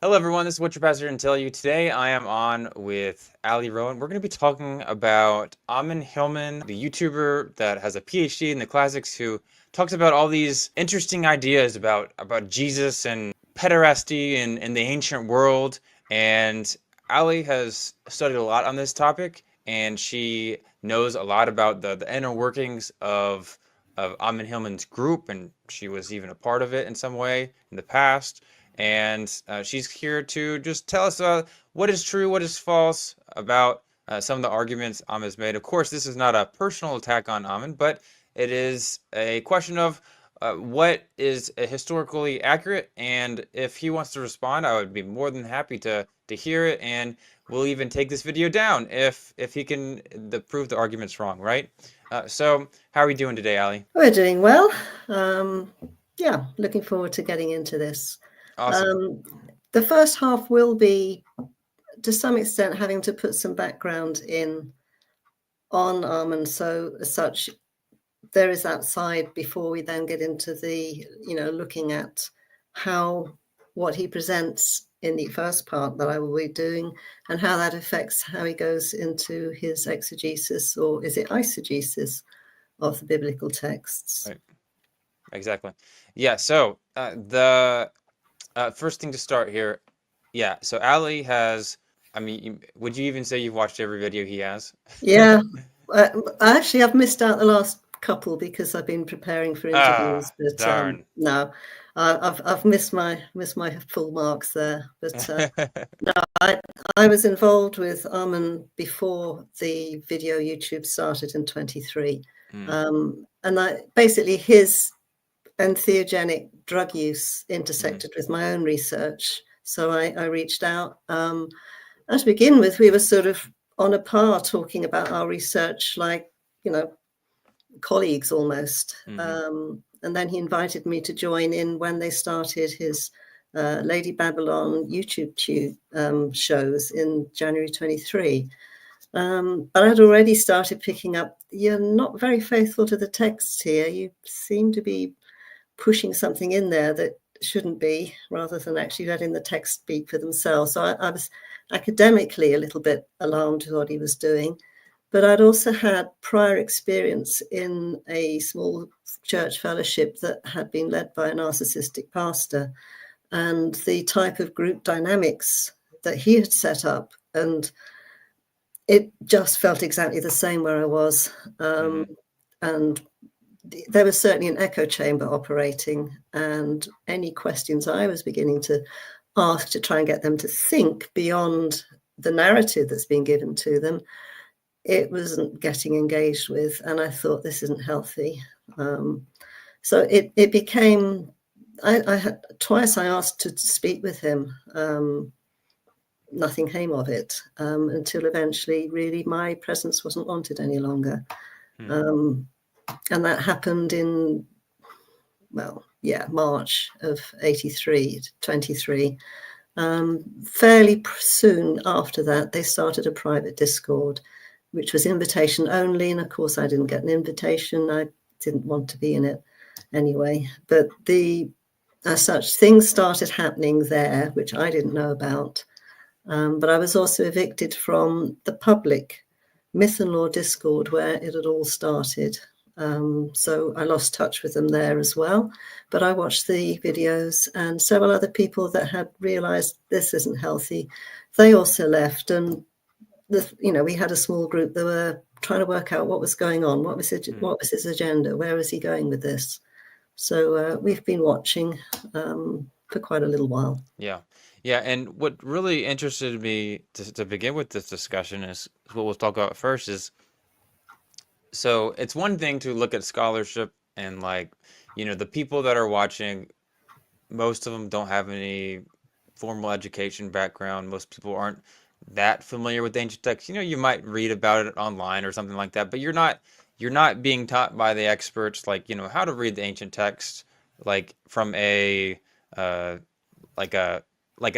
Hello, everyone. This is What Your Pastor Didn't Tell You. Today, I am on with Ali Rowan. We're going to be talking about Ammon Hillman, the YouTuber that has a PhD in the classics, who talks about all these interesting ideas about Jesus and pederasty in the ancient world. And Ali has studied a lot on this topic, and she knows a lot about the inner workings of Ammon Hillman's group, and she was even a part of it in some way in the past. And she's here to just tell us what is true, what is false about some of the arguments Ammon's made. Of course, this is not a personal attack on Ammon, but it is a question of what is historically accurate. And if he wants to respond, I would be more than happy to hear it. And we'll even take this video down if he can prove the argument's wrong, right? So how are we doing today, Ali? We're doing well. Yeah, looking forward to getting into this. Awesome. The first half will be, to some extent, having to put some background in on Ammon. So as such, there is that side before we then get into the, looking at what he presents in the first part that I will be doing and how that affects how he goes into his exegesis, or is it isogesis, of the biblical texts. Right. Exactly. Yeah. So the first thing to start here, yeah. So Ali has. I mean, would you even say you've watched every video he has? Yeah. Actually, I've missed out the last couple because I've been preparing for interviews. But darn. no, I've missed my full marks there. But no, I was involved with Ammon before the video YouTube started in 23. And basically his entheogenic drug use intersected with my own research. So I reached out. And to begin with, we were sort of on a par talking about our research like, colleagues almost. And then he invited me to join in when they started his Lady Babylon YouTube shows in January 23. But I'd already started picking up, you're not very faithful to the texts here. You seem to be pushing something in there that shouldn't be, rather than actually letting the text speak for themselves. So I was academically a little bit alarmed with what he was doing. But I'd also had prior experience in a small church fellowship that had been led by a narcissistic pastor, and the type of group dynamics that he had set up. And it just felt exactly the same where I was. And there was certainly an echo chamber operating, and any questions I was beginning to ask to try and get them to think beyond the narrative that's being given to them, it wasn't getting engaged with. And I thought, this isn't healthy. So it became, I had twice I asked to speak with him. Nothing came of it until eventually really my presence wasn't wanted any longer. And that happened in, March of 23. Fairly soon after that, they started a private Discord, which was invitation only. And of course, I didn't get an invitation. I didn't want to be in it anyway. But as such, things started happening there, which I didn't know about. But I was also evicted from the public Myth and Law Discord where it had all started. So I lost touch with them there as well. But I watched the videos, and several other people that had realized this isn't healthy, they also left. And, we had a small group that were trying to work out what was going on. What was his agenda? Where was he going with this? So we've been watching for quite a little while. Yeah. Yeah. And what really interested me to begin with this discussion is what we'll talk about first is, so it's one thing to look at scholarship and the people that are watching, most of them don't have any formal education background. Most people aren't that familiar with ancient texts. You might read about it online or something like that, but you're not being taught by the experts, how to read the ancient text, from a like an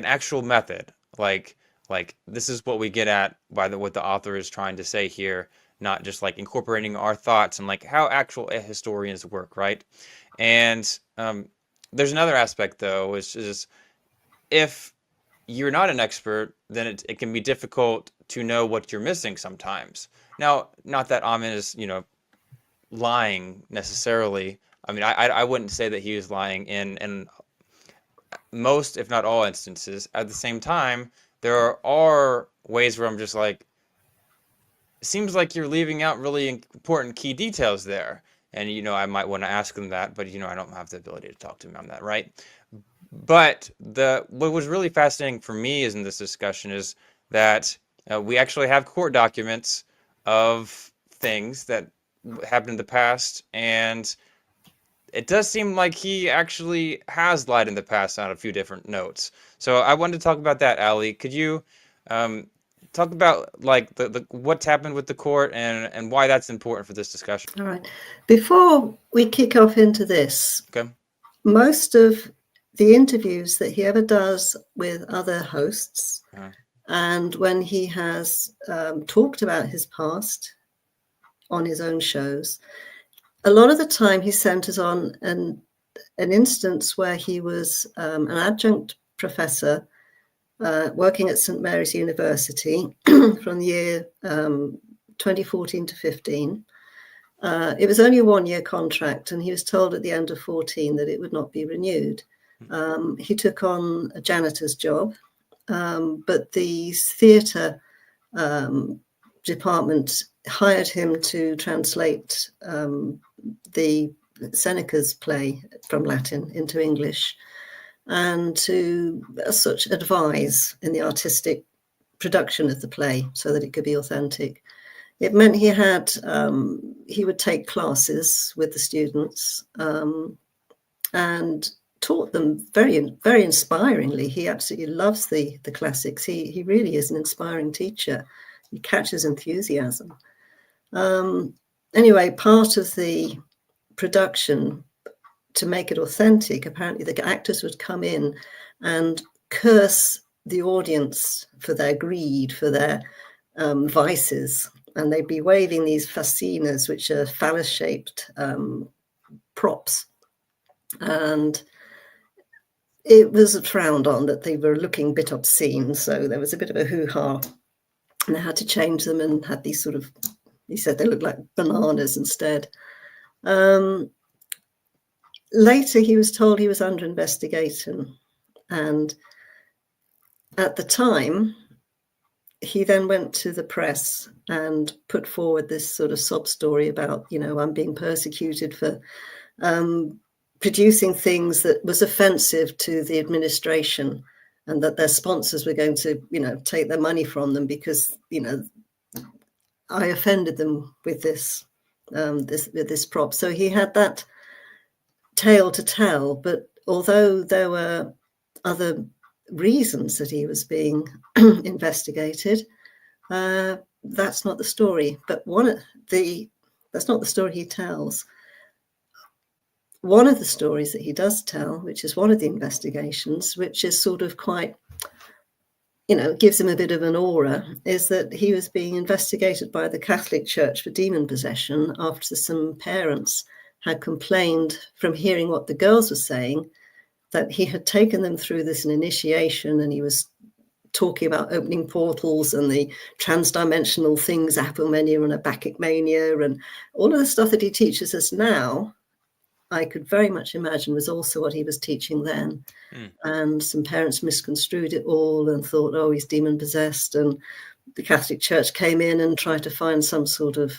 actual method. This is what we get at by what the author is trying to say here, not just incorporating our thoughts and how actual historians work, right? And there's another aspect though, which is if you're not an expert, then it can be difficult to know what you're missing sometimes. Now, not that Ammon is, lying necessarily. I mean, I wouldn't say that he was lying in most, if not all instances. At the same time, there are ways where I'm just like, it seems like you're leaving out really important key details there. And, I might want to ask them that, but, I don't have the ability to talk to him on that, right? But what was really fascinating for me is in this discussion is that we actually have court documents of things that happened in the past, and it does seem like he actually has lied in the past on a few different notes. So I wanted to talk about that, Ali. Could you talk about like the what's happened with the court and why that's important for this discussion? All right. Before we kick off into this, Okay. most of the interviews that he ever does with other hosts, and when he has talked about his past on his own shows, a lot of the time he centers on an instance where he was an adjunct professor working at St. Mary's University from the year 2014 to 15. It was only a one-year contract, and he was told at the end of 14 that it would not be renewed. He took on a janitor's job, but the theatre department hired him to translate the Seneca's play from Latin into English and to such advise in the artistic production of the play so that it could be authentic. It meant he would take classes with the students and taught them very, very inspiringly. He absolutely loves the classics. He really is an inspiring teacher. He catches enthusiasm. Anyway, part of the production, to make it authentic, apparently the actors would come in and curse the audience for their greed, for their vices, and they'd be waving these fascinas, which are phallus-shaped props. And it was frowned on that they were looking a bit obscene, so there was a bit of a hoo-ha, and they had to change them and had these sort of, he said they looked like bananas instead. Later, he was told he was under investigation, and at the time, he then went to the press and put forward this sort of sob story about, I'm being persecuted for producing things that was offensive to the administration, and that their sponsors were going to, take their money from them because, I offended them with this prop. So he had that tale to tell, but although there were other reasons that he was being investigated, that's not the story. But that's not the story he tells. One of the stories that he does tell, which is one of the investigations, which is sort of quite, gives him a bit of an aura, is that he was being investigated by the Catholic Church for demon possession after some parents had complained from hearing what the girls were saying, that he had taken them through this initiation, and he was talking about opening portals and the transdimensional things, apomania and abacic mania, and all of the stuff that he teaches us now, I could very much imagine was also what he was teaching then. And some parents misconstrued it all and thought, oh, he's demon possessed. And the Catholic Church came in and tried to find some sort of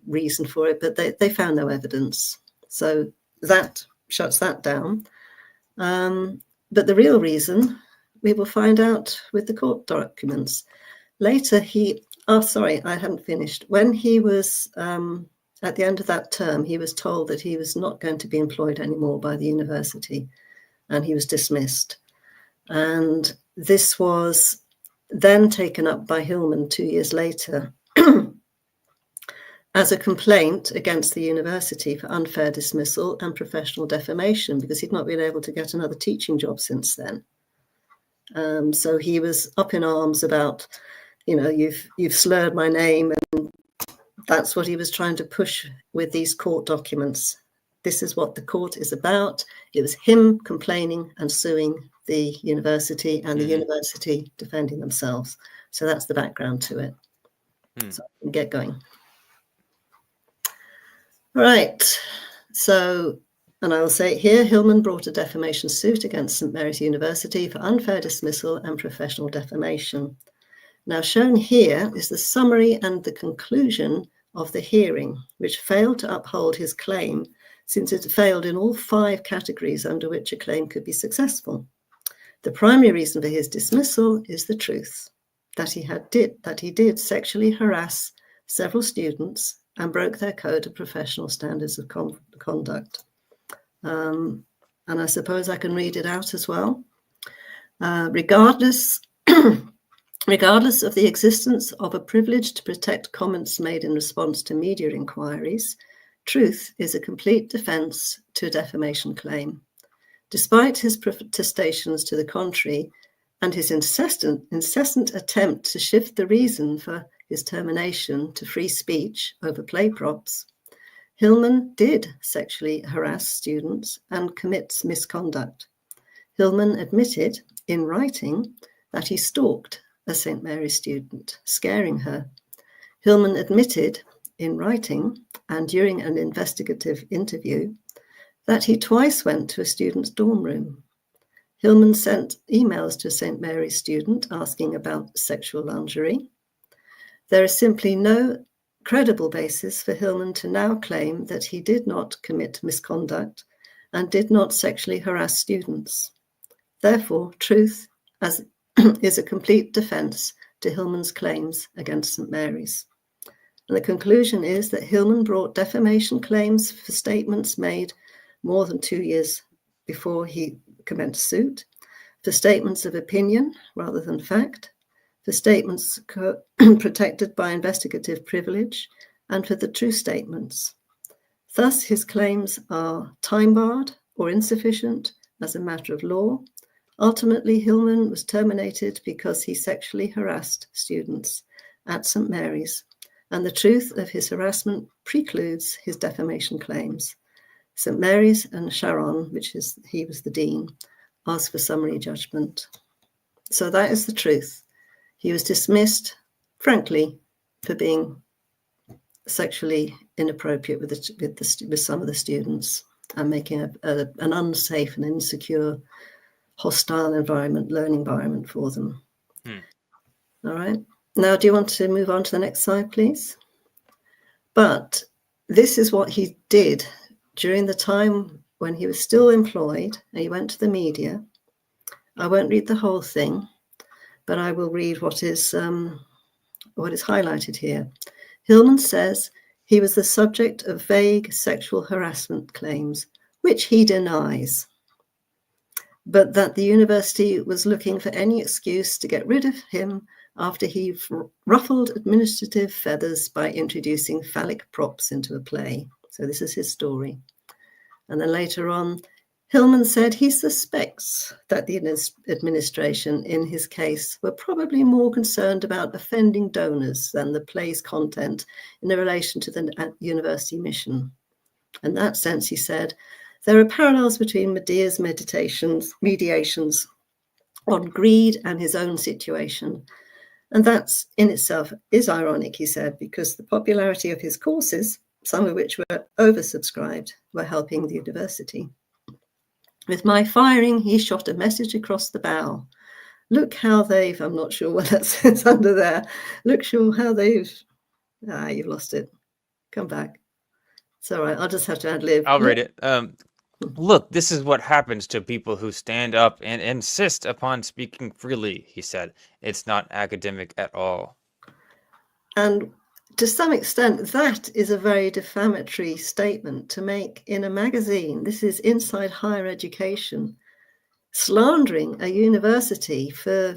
reason for it, but they found no evidence. So that shuts that down. But the real reason we will find out with the court documents. Later, I hadn't finished. When he was at the end of that term, he was told that he was not going to be employed anymore by the university, and he was dismissed. And this was then taken up by Hillman 2 years later as a complaint against the university for unfair dismissal and professional defamation, because he'd not been able to get another teaching job since then. So he was up in arms about, you've slurred my name, and that's what he was trying to push with these court documents. This is what the court is about. It was him complaining and suing the university and the university defending themselves. So that's the background to it. So I can get going. All right. So, and I will say it here, Hillman brought a defamation suit against St. Mary's University for unfair dismissal and professional defamation. Now shown here is the summary and the conclusion of the hearing, which failed to uphold his claim since it failed in all 5 categories under which a claim could be successful. The primary reason for his dismissal is the truth, that he did sexually harass several students and broke their code of professional standards of conduct. And I suppose I can read it out as well. Regardless of the existence of a privilege to protect comments made in response to media inquiries, truth is a complete defense to a defamation claim. Despite his protestations to the contrary and his incessant attempt to shift the reason for his termination to free speech over play props, Hillman did sexually harass students and commit misconduct. Hillman admitted in writing that he stalked a St. Mary's student, scaring her. Hillman admitted in writing and during an investigative interview that he twice went to a student's dorm room. Hillman sent emails to a St. Mary's student asking about sexual lingerie. There is simply no credible basis for Hillman to now claim that he did not commit misconduct and did not sexually harass students. Therefore, truth is a complete defense to Hillman's claims against St. Mary's. And the conclusion is that Hillman brought defamation claims for statements made more than 2 years before he commenced suit, for statements of opinion rather than fact, for statements protected by investigative privilege, and for the true statements. Thus, his claims are time-barred or insufficient as a matter of law. Ultimately, Hillman was terminated because he sexually harassed students at St. Mary's, and the truth of his harassment precludes his defamation claims. St. Mary's and Sharon, he was the dean, asked for summary judgment. So that is the truth. He was dismissed, frankly, for being sexually inappropriate with some of the students and making an unsafe and insecure, hostile learning environment for them. All right. Now, do you want to move on to the next slide, please? But this is what he did during the time when he was still employed, and he went to the media. I won't read the whole thing, but I will read what is highlighted here. Hillman says he was the subject of vague sexual harassment claims, which he denies, but that the university was looking for any excuse to get rid of him after he ruffled administrative feathers by introducing phallic props into a play. So this is his story. And then later on, Hillman said he suspects that the administration in his case were probably more concerned about offending donors than the play's content in relation to the university mission. In that sense, he said, there are parallels between Medea's mediations on greed and his own situation. And that in itself is ironic, he said, because the popularity of his courses, some of which were oversubscribed, were helping the university. With my firing, he shot a message across the bow. Look how they've, I'm not sure what that says under there. Look how they've, you've lost it. Come back. It's all right. I'll just have to ad-lib. I'll read it. Look, this is what happens to people who stand up and insist upon speaking freely, he said. It's not academic at all. And to some extent, that is a very defamatory statement to make in a magazine. This is Inside Higher Education, slandering a university for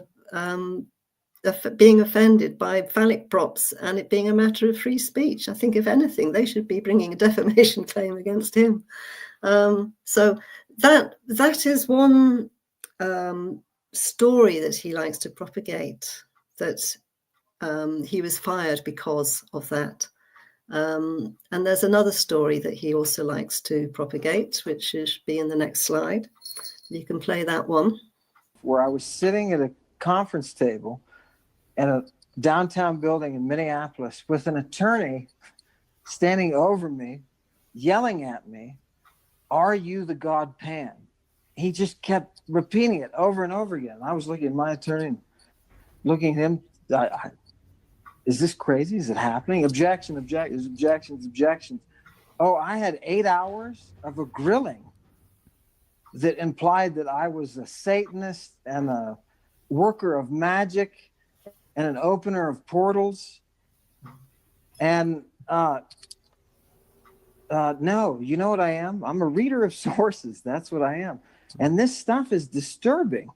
being offended by phallic props and it being a matter of free speech. I think, if anything, they should be bringing a defamation claim against him. So that is one story that he likes to propagate, that he was fired because of that. And there's another story that he also likes to propagate, which should be in the next slide. You can play that one. where I was sitting at a conference table in a downtown building in Minneapolis with an attorney standing over me, yelling at me, "Are you the God Pan?" He just kept repeating it over and over again. I was looking at my attorney, and looking at him. Is this crazy? Is it happening? Objections. Oh, I had 8 hours of a grilling that implied that I was a Satanist and a worker of magic and an opener of portals. And no, you know what I am? I'm a reader of sources. That's what I am. And this stuff is disturbing.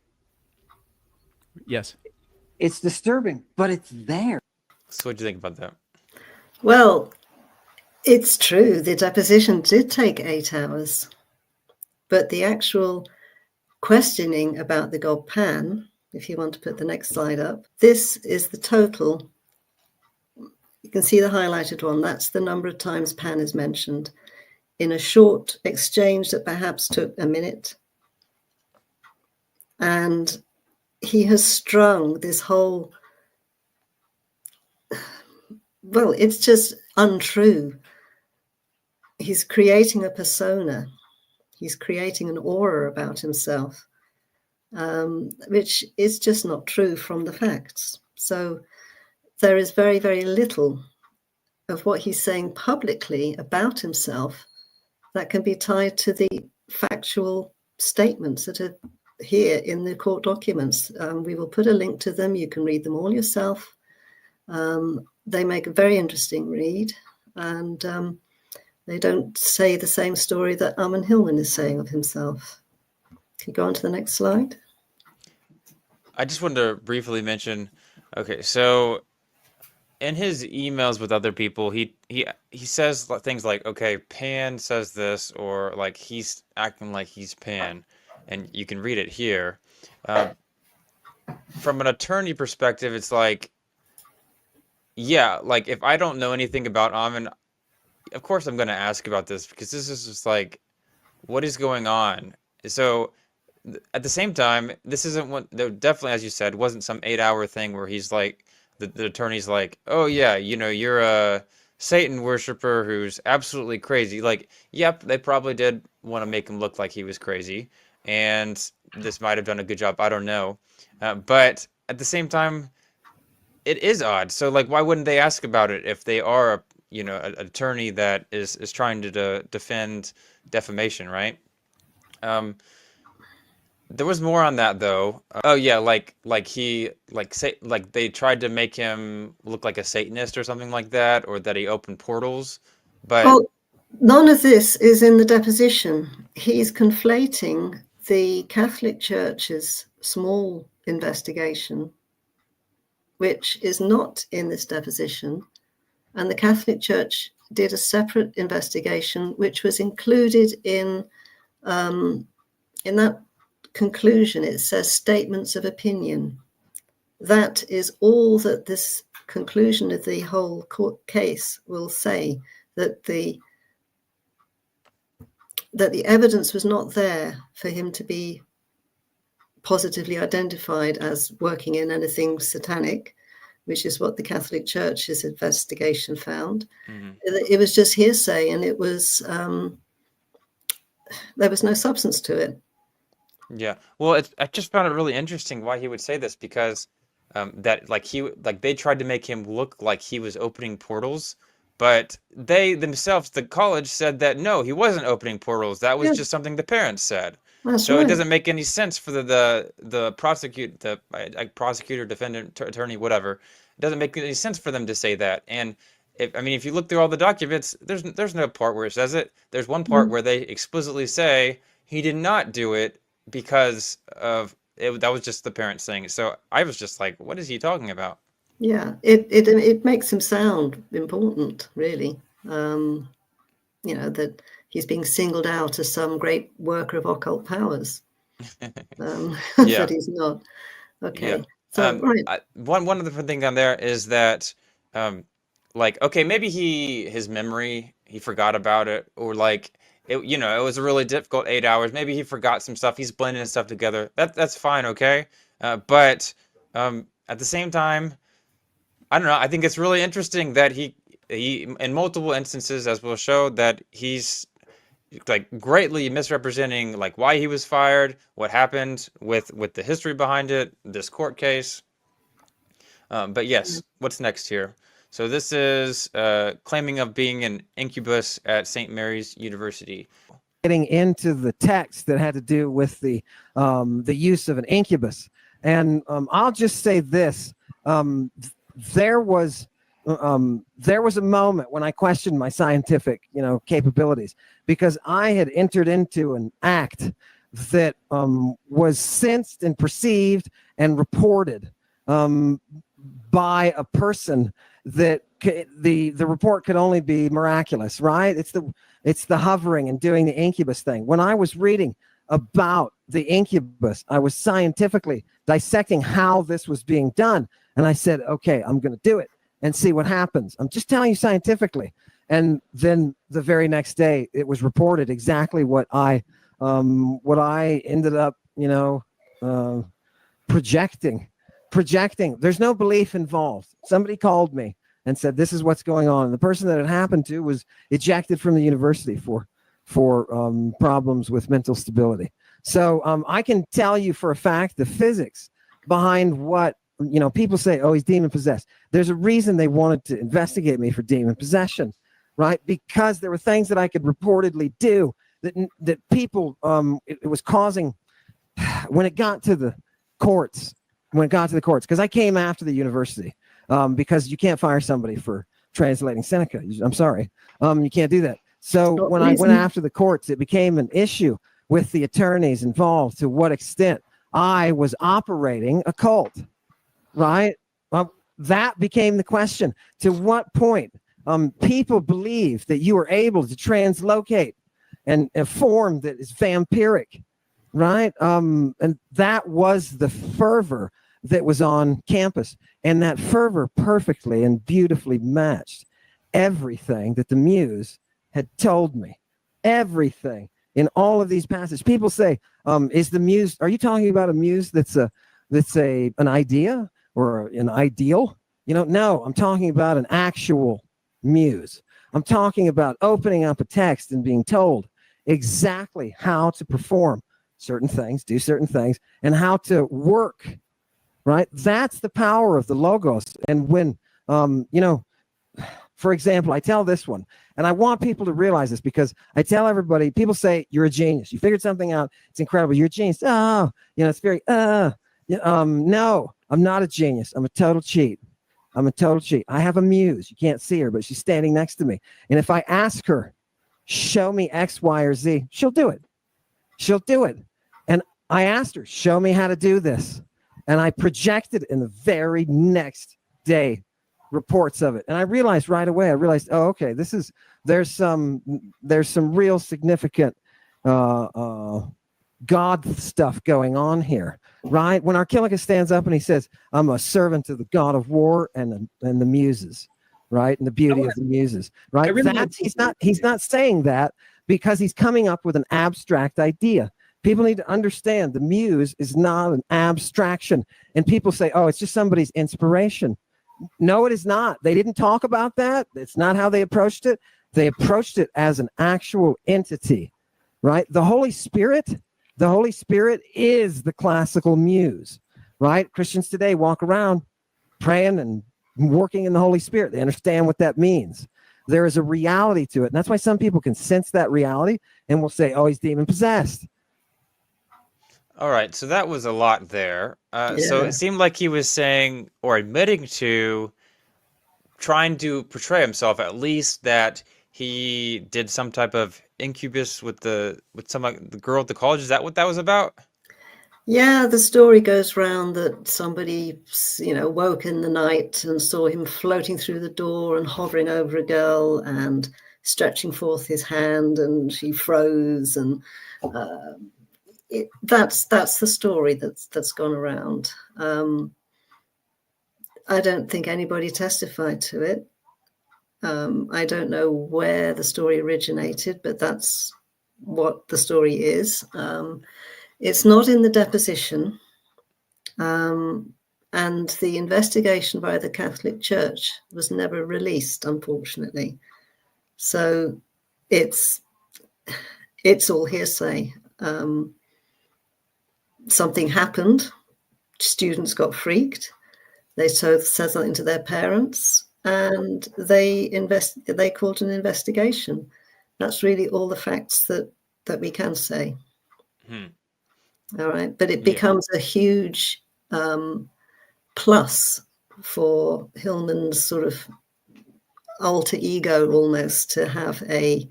Yes. It's disturbing, but it's there. So what do you think about that? Well, it's true. The deposition did take 8 hours, but the actual questioning about the god Pan, if you want to put the next slide up, this is the total. You can see the highlighted one. That's the number of times Pan is mentioned in a short exchange that perhaps took a minute. And he has strung this whole, well, it's just untrue. He's creating a persona. He's creating an aura about himself, which is just not true from the facts. So there is very, very little of what he's saying publicly about himself that can be tied to the factual statements that are here in the court documents. We will put a link to them. You can read them all yourself. They make a very interesting read, and they don't say the same story that Ammon Hillman is saying of himself. Can you go on to the next slide? I just wanted to briefly mention, okay, so in his emails with other people, he says things like, okay, Pan says this, or like he's acting like he's Pan, and you can read it here. From an attorney perspective, it's like, yeah, like if I don't know anything about Ammon, of course I'm going to ask about this, because this is just like, what is going on? So at the same time, this isn't what, definitely, as you said, wasn't some 8-hour thing where he's like, the attorney's like, oh yeah, you know, you're a Satan worshiper who's absolutely crazy. Like, yep, they probably did want to make him look like he was crazy, and this might have done a good job. I don't know. But at the same time, it is odd. So like, why wouldn't they ask about it if they are, you know, an attorney that is trying to defend defamation, right? There was more on that though. Oh yeah, like they tried to make him look like a Satanist or something like that, or that he opened portals. But well, none of this is in the deposition. He's conflating the Catholic Church's small investigation, which is not in this deposition, and the Catholic Church did a separate investigation, which was included in that conclusion. It says statements of opinion. That is all that this conclusion of the whole court case will say, that the evidence was not there for him to be positively identified as working in anything satanic, which is what the Catholic Church's investigation found. It was just hearsay, and it was there was no substance to it. yeah, well, I just found it really interesting why he would say this, because that they tried to make him look like he was opening portals, but they themselves, the college, said that no, he wasn't opening portals. That was just something the parents said. That's So right. it doesn't make any sense for the prosecutor, defendant, attorney, whatever. It doesn't make any sense for them to say that. And if you look through all the documents, there's no part where it says it. There's one part where they explicitly say he did not do it because of it. That was just the parents saying it. So I was just like, what is he talking about? Yeah, it makes him sound important, really. You know, that he's being singled out as some great worker of occult powers. Yeah. That he's not. Okay. Yeah. So, right. One of the thing down there is that, like, okay, maybe his memory, he forgot about it, or like it was a really difficult 8 hours. Maybe he forgot some stuff. He's blending stuff together. That's fine, okay? But at the same time, I don't know. I think it's really interesting that he in multiple instances, as we'll show, that he's like greatly misrepresenting like why he was fired, what happened with the history behind it, this court case. But yes, what's next here? So this is claiming of being an incubus at St. Mary's University. Getting into the text that had to do with the use of an incubus, and I'll just say this: there was a moment when I questioned my scientific, capabilities, because I had entered into an act that was sensed and perceived and reported by a person that the report could only be miraculous, right? It's the hovering and doing the incubus thing. When I was reading about the incubus, I was scientifically dissecting how this was being done, and I said, okay, I'm going to do it and see what happens. I'm just telling you scientifically. And then the very next day, it was reported exactly what I ended up, projecting. There's no belief involved. Somebody called me and said, this is what's going on. And the person that it happened to was ejected from the university for problems with mental stability. So I can tell you for a fact the physics behind what, people say, oh, he's demon possessed. There's a reason they wanted to investigate me for demon possession, right? Because there were things that I could reportedly do that people, it was causing, when it got to the courts, because I came after the university, because you can't fire somebody for translating Seneca. I'm sorry. You can't do that. So when I went after the courts, it became an issue with the attorneys involved to what extent I was operating a cult, right? That became the question. To what point people believe that you are able to translocate and a form that is vampiric, right? And that was the fervor that was on campus. And that fervor perfectly and beautifully matched everything that the muse had told me. Everything in all of these passages. People say, is the muse, are you talking about a muse that's an idea or an ideal? No, I'm talking about an actual muse. I'm talking about opening up a text and being told exactly how to perform certain things, do certain things, and how to work, right? That's the power of the Logos. And when, for example, I tell this one, and I want people to realize this because I tell everybody, people say, you're a genius. You figured something out. It's incredible. You're a genius. Oh, it's very, no, I'm not a genius. I'm a total cheat. I have a muse. You can't see her, but she's standing next to me. And if I ask her, show me X, Y, or Z, she'll do it. And I asked her, show me how to do this. And I projected in the very next day reports of it. And I realized right away, oh, okay, there's some real significant God stuff going on here, right? When Archilochus stands up and he says, I'm a servant of the God of war and the muses, right? And the beauty of the muses, right? He's not saying that because he's coming up with an abstract idea. People need to understand the muse is not an abstraction. And people say, oh, it's just somebody's inspiration. No, it is not. They didn't talk about that. It's not how they approached it. They approached it as an actual entity, right? The Holy Spirit is the classical muse, right? Christians today walk around praying and working in the Holy Spirit. They understand what that means. There is a reality to it. And that's why some people can sense that reality and will say, oh, he's demon possessed. All right, so that was a lot there. So it seemed like he was saying or admitting to trying to portray himself, at least that he did some type of incubus with the girl at the college. Is that what that was about? Yeah, the story goes round that somebody, woke in the night and saw him floating through the door and hovering over a girl and stretching forth his hand, and she froze. And that's the story that's gone around. I don't think anybody testified to it. I don't know where the story originated, but that's what the story is. It's not in the deposition, and the investigation by the Catholic Church was never released, unfortunately. So it's all hearsay. Something happened. Students got freaked. They said something to their parents, and they called an investigation. That's really all the facts that we can say. All right, but it becomes a huge plus for Hillman's sort of alter ego, almost, to have a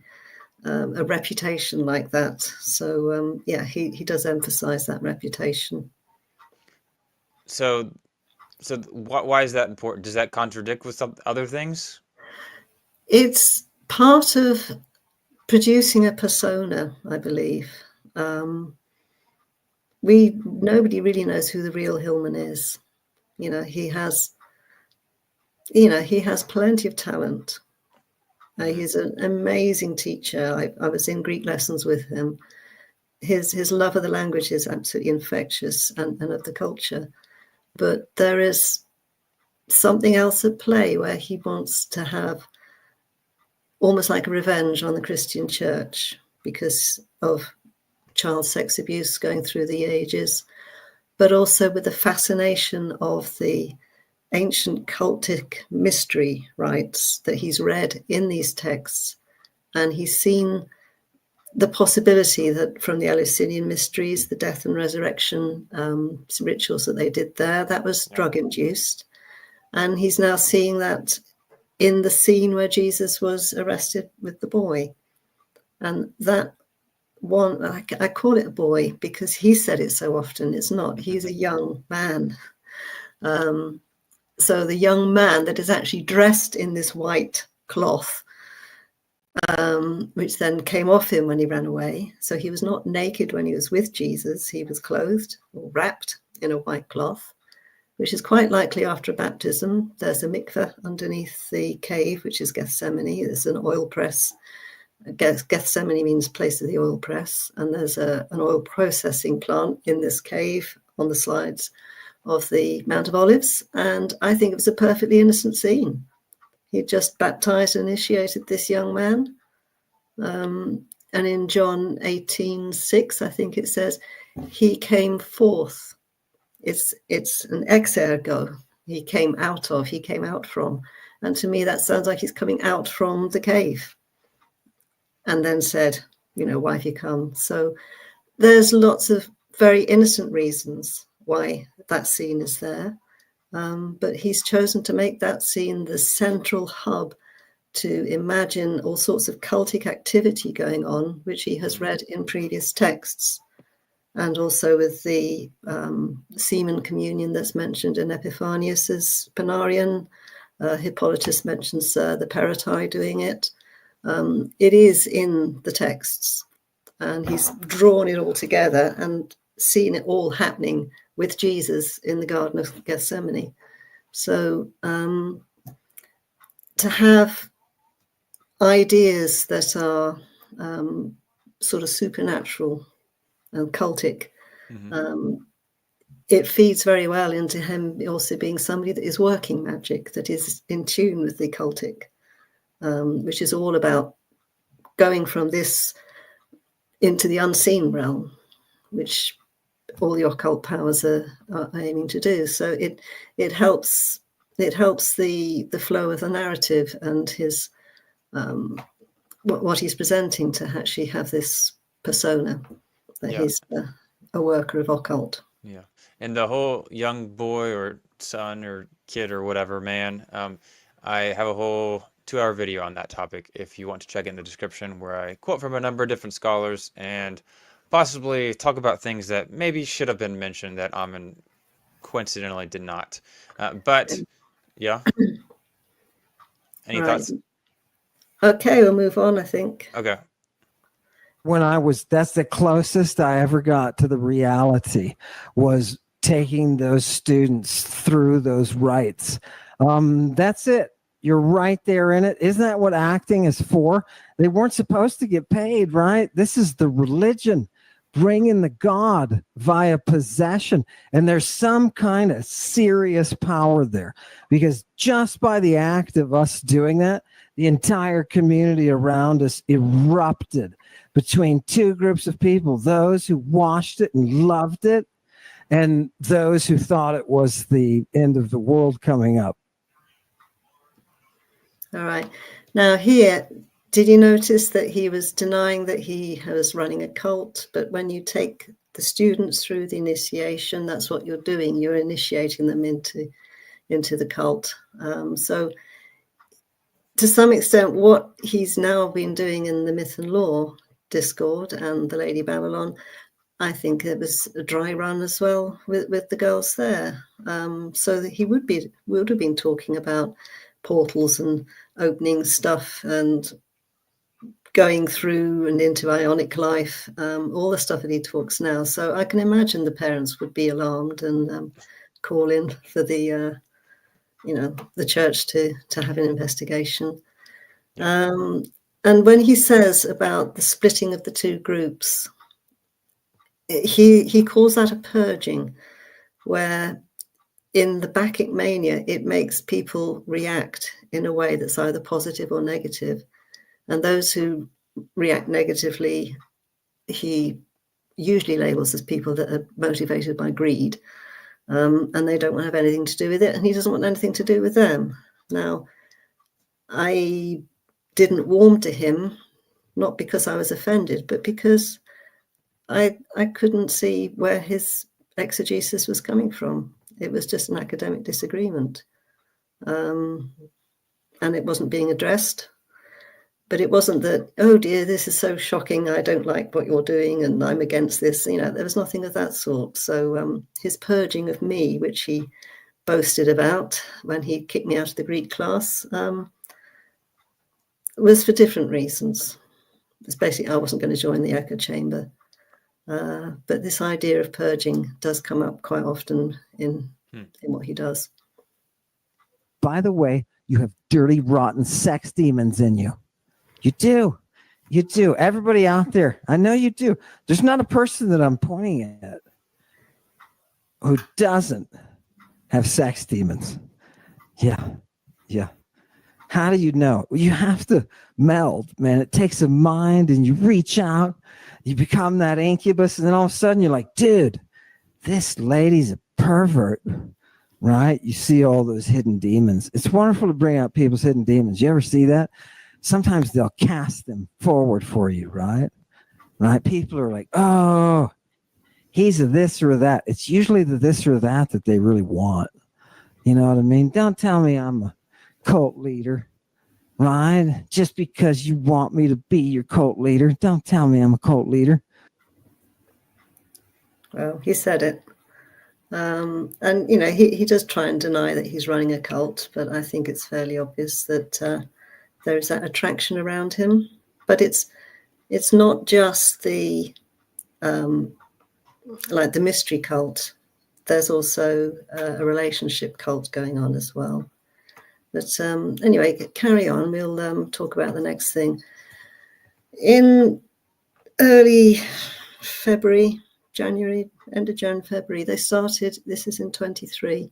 reputation like that. So he does emphasize that reputation. So why is that important? Does that contradict with some other things? It's part of producing a persona, I believe. Nobody really knows who the real Hillman is. He has plenty of talent. He's an amazing teacher. I was in Greek lessons with him. His love of the language is absolutely infectious, and of the culture. But there is something else at play where he wants to have almost like a revenge on the Christian church because of child sex abuse going through the ages, but also with the fascination of the ancient cultic mystery rites that he's read in these texts. And he's seen the possibility that from the Eleusinian mysteries, the death and resurrection rituals that they did there, that was drug-induced. And he's now seeing that in the scene where Jesus was arrested with the boy. And that one, I call it a boy because he said it so often. It's not. He's a young man. So the young man that is actually dressed in this white cloth, which then came off him when he ran away. So he was not naked when he was with Jesus. He was clothed or wrapped in a white cloth, which is quite likely after a baptism. There's a mikveh underneath the cave, which is Gethsemane. There's an oil press. Gethsemane means place of the oil press. And there's an oil processing plant in this cave on the slides of the Mount of Olives. And I think it was a perfectly innocent scene. He just baptized and initiated this young man. And in John 18:6, I think it says, he came forth. It's an ex ergo. He came out from. And to me, that sounds like he's coming out from the cave. And then said, why have you come? So there's lots of very innocent reasons why that scene is there. But he's chosen to make that scene the central hub to imagine all sorts of cultic activity going on, which he has read in previous texts. And also with the semen communion that's mentioned in Epiphanius's Panarion. Hippolytus mentions the Peritai doing it. It is in the texts, and he's drawn it all together and seen it all happening with Jesus in the Garden of Gethsemane. So to have ideas that are sort of supernatural and cultic, it feeds very well into him also being somebody that is working magic, that is in tune with the cultic, which is all about going from this into the unseen realm, which all the occult powers are aiming to do. So it helps the flow of the narrative and his what he's presenting to actually have this persona that he's a worker of occult. Yeah, and the whole young boy or son or kid or whatever man, I have a whole 2-hour video on that topic if you want to check in the description, where I quote from a number of different scholars and possibly talk about things that maybe should have been mentioned that Ammon coincidentally did not. But yeah, any thoughts? Okay, we'll move on, I think. Okay. That's the closest I ever got to the reality, was taking those students through those rites. That's it. You're right there in it. Isn't that what acting is for? They weren't supposed to get paid, right? This is the religion, bringing the God via possession. And there's some kind of serious power there, because just by the act of us doing that, the entire community around us erupted between two groups of people, those who watched it and loved it, and those who thought it was the end of the world coming up. All right. Now here, did you notice that he was denying that he was running a cult? But when you take the students through the initiation, that's what you're doing. You're initiating them into the cult. So to some extent, what he's now been doing in the Myth and Law Discord and the Lady Babylon, I think it was a dry run as well with the girls there. So that he would have been talking about portals and opening stuff and going through and into ionic life, all the stuff that he talks now. So I can imagine the parents would be alarmed and call in for the church to have an investigation. And when he says about the splitting of the two groups, he calls that a purging, where in the Bacchic mania, it makes people react in a way that's either positive or negative. And those who react negatively, he usually labels as people that are motivated by greed, and they don't want to have anything to do with it, and he doesn't want anything to do with them. Now, I didn't warm to him, not because I was offended, but because I couldn't see where his exegesis was coming from. It was just an academic disagreement, and it wasn't being addressed. But it wasn't that, oh dear, this is so shocking, I don't like what you're doing and I'm against this. There was nothing of that sort. So his purging of me, which he boasted about when he kicked me out of the Greek class, was for different reasons. It's basically I wasn't going to join the echo chamber. But this idea of purging does come up quite often in what he does. By the way, you have dirty, rotten sex demons in you. You do. You do. Everybody out there, I know you do. There's not a person that I'm pointing at who doesn't have sex demons. Yeah. Yeah. How do you know? You have to meld, man. It takes a mind, and you reach out, you become that incubus, and then all of a sudden you're like, dude, this lady's a pervert, right? You see all those hidden demons. It's wonderful to bring out people's hidden demons. You ever see that? Sometimes they'll cast them forward for you, right? Right? People are like, oh, he's a this or that. It's usually the this or that they really want. You know what I mean? Don't tell me I'm a cult leader, right? Just because you want me to be your cult leader, don't tell me I'm a cult leader. Well, he said it. And, he does try and deny that he's running a cult, but I think it's fairly obvious that there's that attraction around him. But it's not just the like the mystery cult. There's also a relationship cult going on as well. But anyway, carry on. We'll talk about the next thing. In early February, January, end of January, February, they started, this is in 23.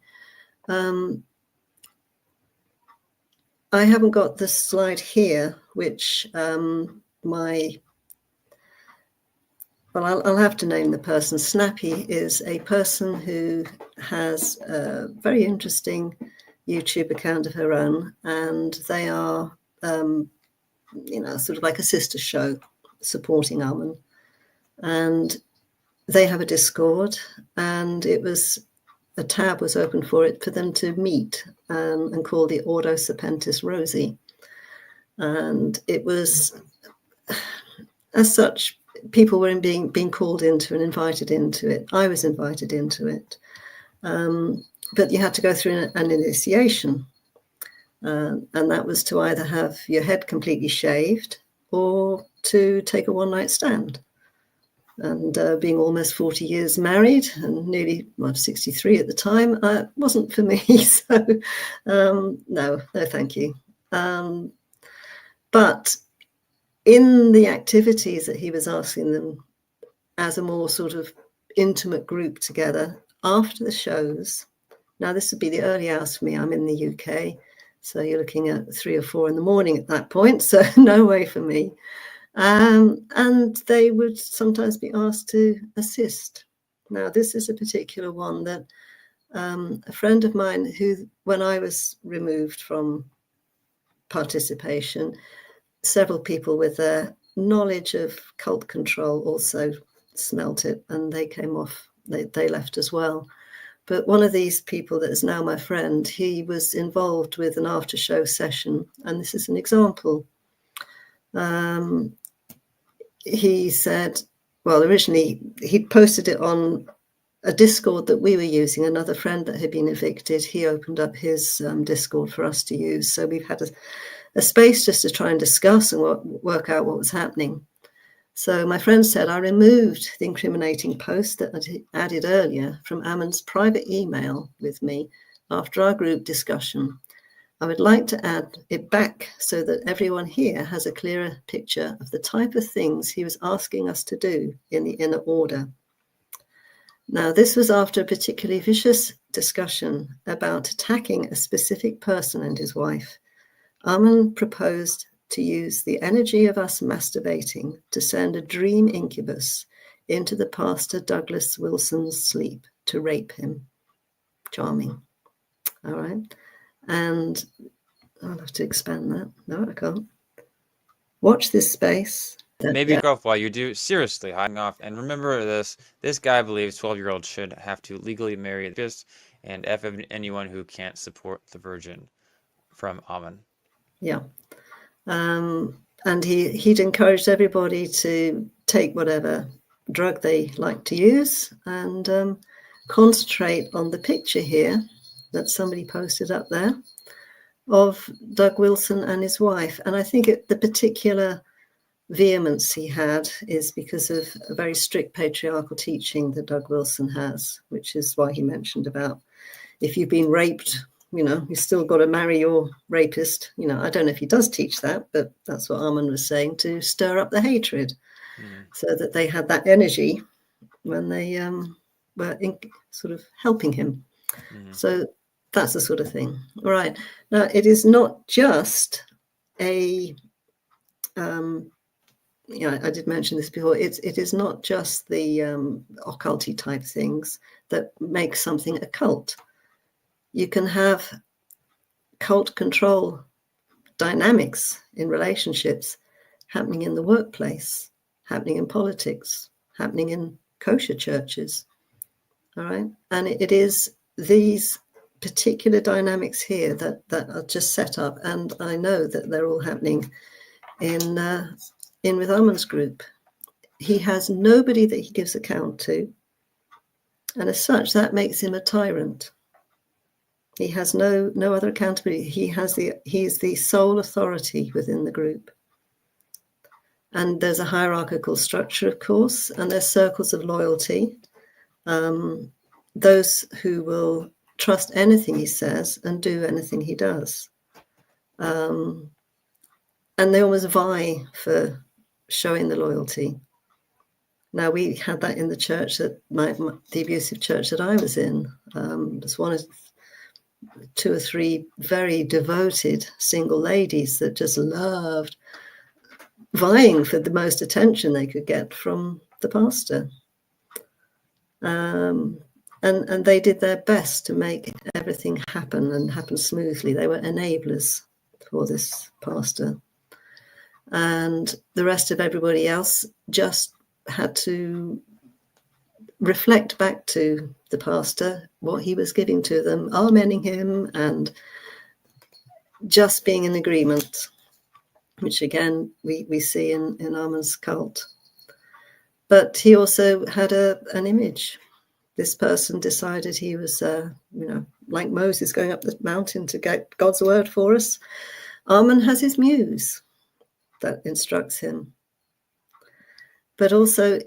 I haven't got the slide here, which I'll have to name the person. Snappy is a person who has a very interesting YouTube account of her own, and they are, sort of like a sister show supporting Ammon. And they have a Discord, and a tab was open for them to meet and call the Ordo Serpentis Rosae. And it was, as such, people were being called into and invited into it. I was invited into it. But you had to go through an initiation. And that was to either have your head completely shaved or to take a one-night stand. And being almost 40 years married and nearly, well, 63 at the time, wasn't for me. So no, thank you. But in the activities that he was asking them as a more sort of intimate group together after the shows, now this would be the early hours for me. I'm in the UK, so you're looking at 3 or 4 in the morning at that point. So no way for me. And they would sometimes be asked to assist. Now, this is a particular one that a friend of mine who, when I was removed from participation, several people with their knowledge of cult control also smelt it, and they came off, they left as well. But one of these people that is now my friend, he was involved with an after show session, and this is an example. He said, well, originally he'd posted it on a Discord that we were using. Another friend that had been evicted, he opened up his Discord for us to use. So we've had a space just to try and discuss and work out what was happening. So my friend said, I removed the incriminating post that I added earlier from Ammon's private email with me after our group discussion. I would like to add it back so that everyone here has a clearer picture of the type of things he was asking us to do in the inner order. Now, this was after a particularly vicious discussion about attacking a specific person and his wife. Ammon proposed to use the energy of us masturbating to send a dream incubus into the Pastor Douglas Wilson's sleep to rape him. Charming. All right. And I'll have to expand that. No, I can't. Watch this space. Maybe go off while you do. Seriously, hiding off. And remember this. This guy believes 12-year-olds should have to legally marry this and F anyone who can't support the virgin, from Ammon. Yeah. And he'd encouraged everybody to take whatever drug they like to use and concentrate on the picture here that somebody posted up there of Doug Wilson and his wife. And I think the particular vehemence he had is because of a very strict patriarchal teaching that Doug Wilson has, which is why he mentioned about if you've been raped, you still got to marry your rapist. I don't know if he does teach that, but that's what Ammon was saying, to stir up the hatred so that they had that energy when they were sort of helping him. So that's the sort of thing. All right. Now, it is not just I did mention this before. It is not just the occulty type things that make something a cult. You can have cult control dynamics in relationships happening in the workplace, happening in politics, happening in kosher churches. All right. And it is these particular dynamics here that are just set up. And I know that they're all happening in with Ammon's group. He has nobody that he gives account to. And as such, that makes him a tyrant. He has no other accountability. He is the sole authority within the group. And there's a hierarchical structure, of course, and there's circles of loyalty. Those who will trust anything he says and do anything he does. And they always vie for showing the loyalty. Now, we had that in the church, the abusive church that I was in. There's one of 2 or 3 very devoted single ladies that just loved vying for the most attention they could get from the pastor. And they did their best to make everything happen and happen smoothly. They were enablers for this pastor. And the rest of everybody else just had to reflect back to the pastor what he was giving to them, amening him and just being in agreement, which again we see in Ammon's cult. But he also had an image. This person decided he was, like Moses going up the mountain to get God's word for us. Ammon has his muse that instructs him. But also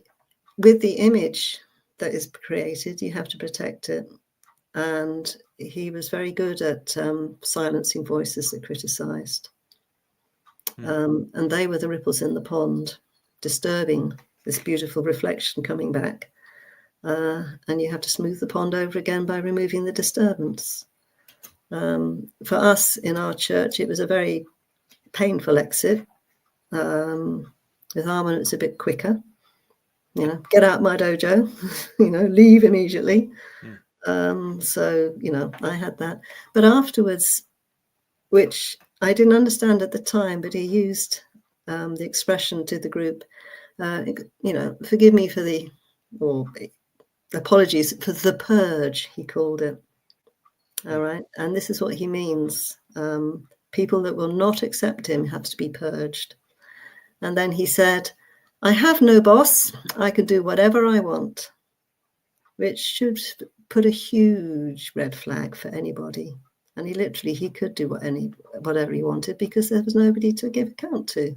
with the image that is created, you have to protect it. And he was very good at silencing voices that criticized. And they were the ripples in the pond, disturbing this beautiful reflection coming back. And you have to smooth the pond over again by removing the disturbance. For us in our church, it was a very painful exit. With Ammon, it's a bit quicker. You know, get out my dojo, you know, leave immediately. So, you know, I had that. But afterwards, which I didn't understand at the time, but he used the expression to the group, you know, forgive me for or apologies for the purge, he called it. All right. And this is what he means. People that will not accept him have to be purged. And then he said, I have no boss. I can do whatever I want, which should put a huge red flag for anybody. And he could do whatever he wanted because there was nobody to give account to.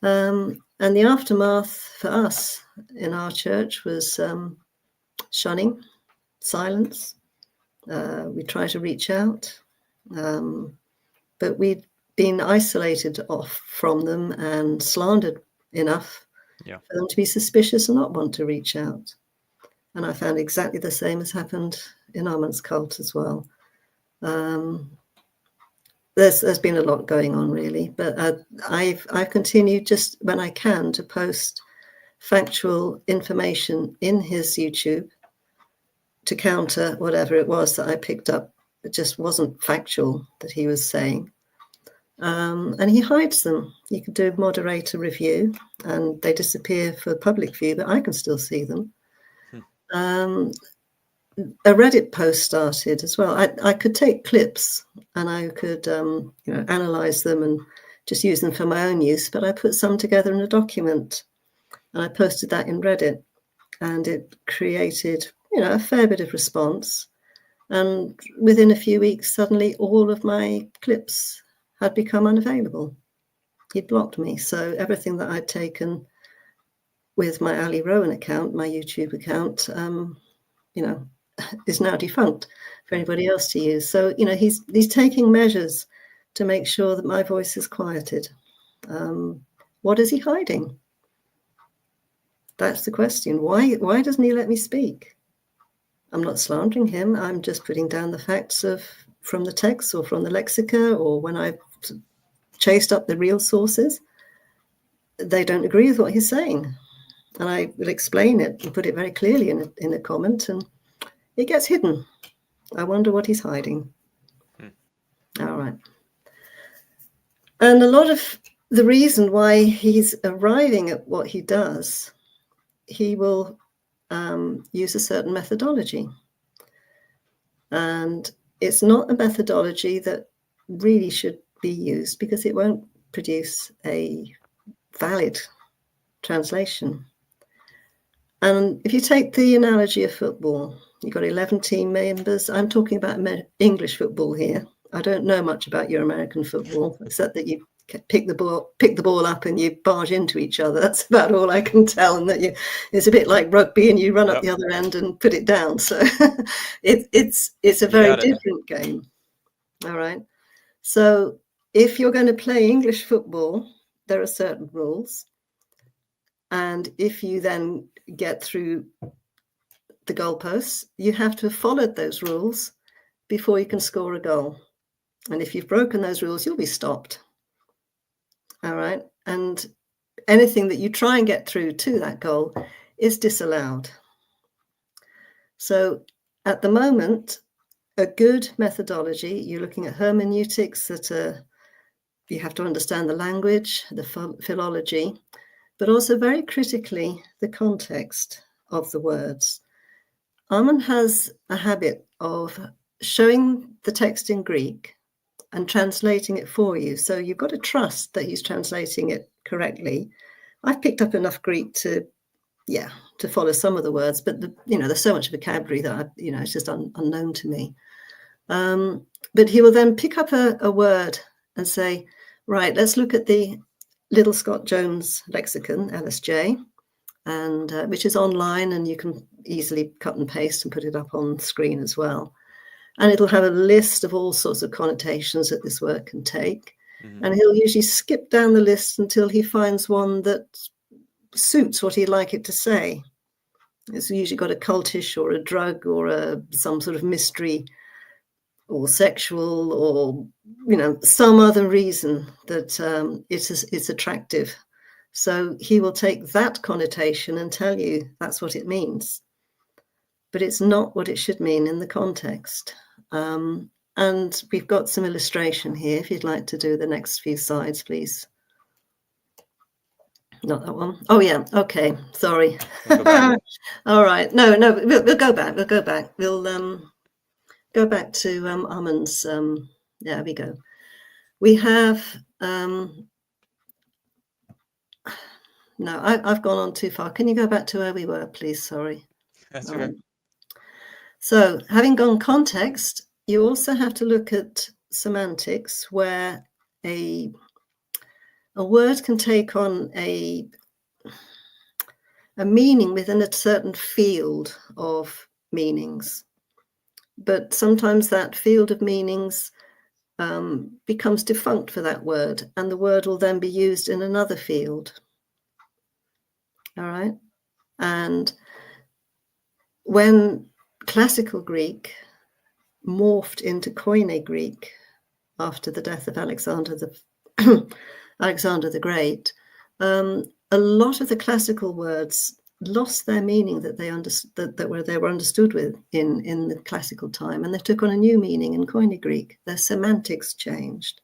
And the aftermath for us in our church was shunning, silence. We try to reach out, but we'd been isolated off from them and slandered enough for them to be suspicious and not want to reach out. And I found exactly the same has happened in Ammon's cult as well. There's been a lot going on, really, but I've continued just when I can to post factual information in his YouTube to counter whatever it was that I picked up. It just wasn't factual that he was saying. And he hides them. You can do moderator review and they disappear for public view, but I can still see them. A Reddit post started as well. I could take clips and I could you know, analyze them and just use them for my own use, but I put some together in a document and I posted that in Reddit, and it created, you know, a fair bit of response. And within a few weeks, suddenly all of my clips had become unavailable. He'd blocked me. So everything that I'd taken with my Ali Rowan account, my YouTube account, you know, is now defunct for anybody else to use. So, you know, he's taking measures to make sure that my voice is quieted. What is he hiding? That's the question. Why doesn't he let me speak? I'm not slandering him. I'm just putting down the facts from the text or from the lexica, or when I've chased up the real sources, they don't agree with what he's saying. And I will explain it and put it very clearly in a comment, and it gets hidden. I wonder what he's hiding. All right. And a lot of the reason why he's arriving at what he does, he will use a certain methodology. And it's not a methodology that really should be used because it won't produce a valid translation. And if you take the analogy of football, you've got 11 team members. I'm talking about English football here. I don't know much about your American football, except that you pick the ball up and you barge into each other. That's about all I can tell. And that it's a bit like rugby, and you run up the other end and put it down. So it's a very different game. All right. So if you're going to play English football, there are certain rules. And if you then get through the goalposts, you have to have followed those rules before you can score a goal. And if you've broken those rules, you'll be stopped. All right. And anything that you try and get through to that goal is disallowed. So at the moment, a good methodology, you're looking at hermeneutics that you have to understand the language, the philology, but also very critically the context of the words. Ammon has a habit of showing the text in Greek and translating it for you. So you've got to trust that he's translating it correctly. I've picked up enough Greek to follow some of the words, but there's so much vocabulary that it's just unknown to me. But he will then pick up a word and say, right, let's look at the Little Scott Jones lexicon, LSJ, and which is online, and you can easily cut and paste and put it up on screen as well. And it'll have a list of all sorts of connotations that this word can take. And he'll usually skip down the list until he finds one that suits what he'd like it to say. It's usually got a cultish or a drug or some sort of mystery or sexual or, some other reason that it's attractive. So he will take that connotation and tell you that's what it means. But it's not what it should mean in the context. And we've got some illustration here. If you'd like to do the next few slides, please. Not that one. Oh, yeah. Okay. Sorry. All right. No, we'll go back. We'll go back. We'll go back to Ammon's. There we go. We have. No, I've gone on too far. Can you go back to where we were, please? Sorry. That's okay. So having gone context, you also have to look at semantics, where a word can take on a meaning within a certain field of meanings. But sometimes that field of meanings becomes defunct for that word, and the word will then be used in another field. All right. And when classical Greek morphed into Koine Greek after the death of Alexander the Great, a lot of the classical words lost their meaning that they were understood with in the classical time, and they took on a new meaning in Koine Greek. Their semantics changed,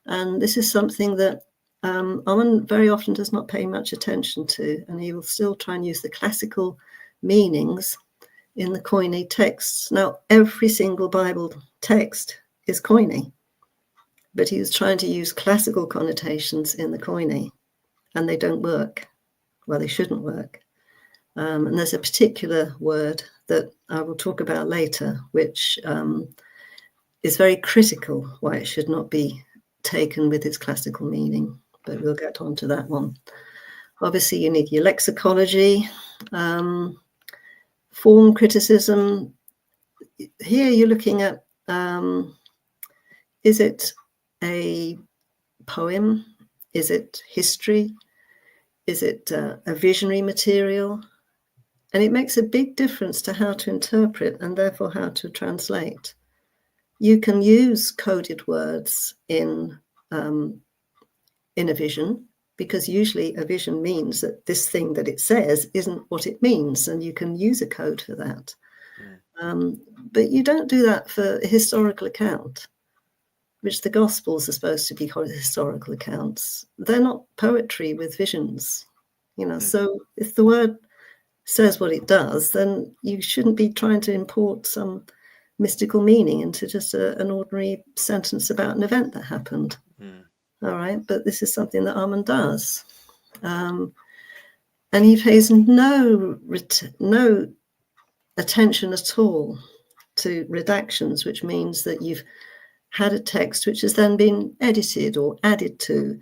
and this is something that Ammon very often does not pay much attention to, and he will still try and use the classical meanings in the Koine texts. Now, every single Bible text is Koine, but he was trying to use classical connotations in the Koine, and they don't work. Well, they shouldn't work. And there's a particular word that I will talk about later, which is very critical why it should not be taken with its classical meaning, but we'll get on to that one. Obviously, you need your lexicology, form criticism. Here you're looking at, is it a poem? Is it history? Is it a visionary material? And it makes a big difference to how to interpret and therefore how to translate. You can use coded words in a vision, because usually a vision means that this thing that it says isn't what it means, and you can use a code for that. But you don't do that for a historical account, which the Gospels are supposed to be historical accounts. They're not poetry with visions, So if the word says what it does, then you shouldn't be trying to import some mystical meaning into just an ordinary sentence about an event that happened. All right, but this is something that Ammon does. And he pays no attention at all to redactions, which means that you've had a text which has then been edited or added to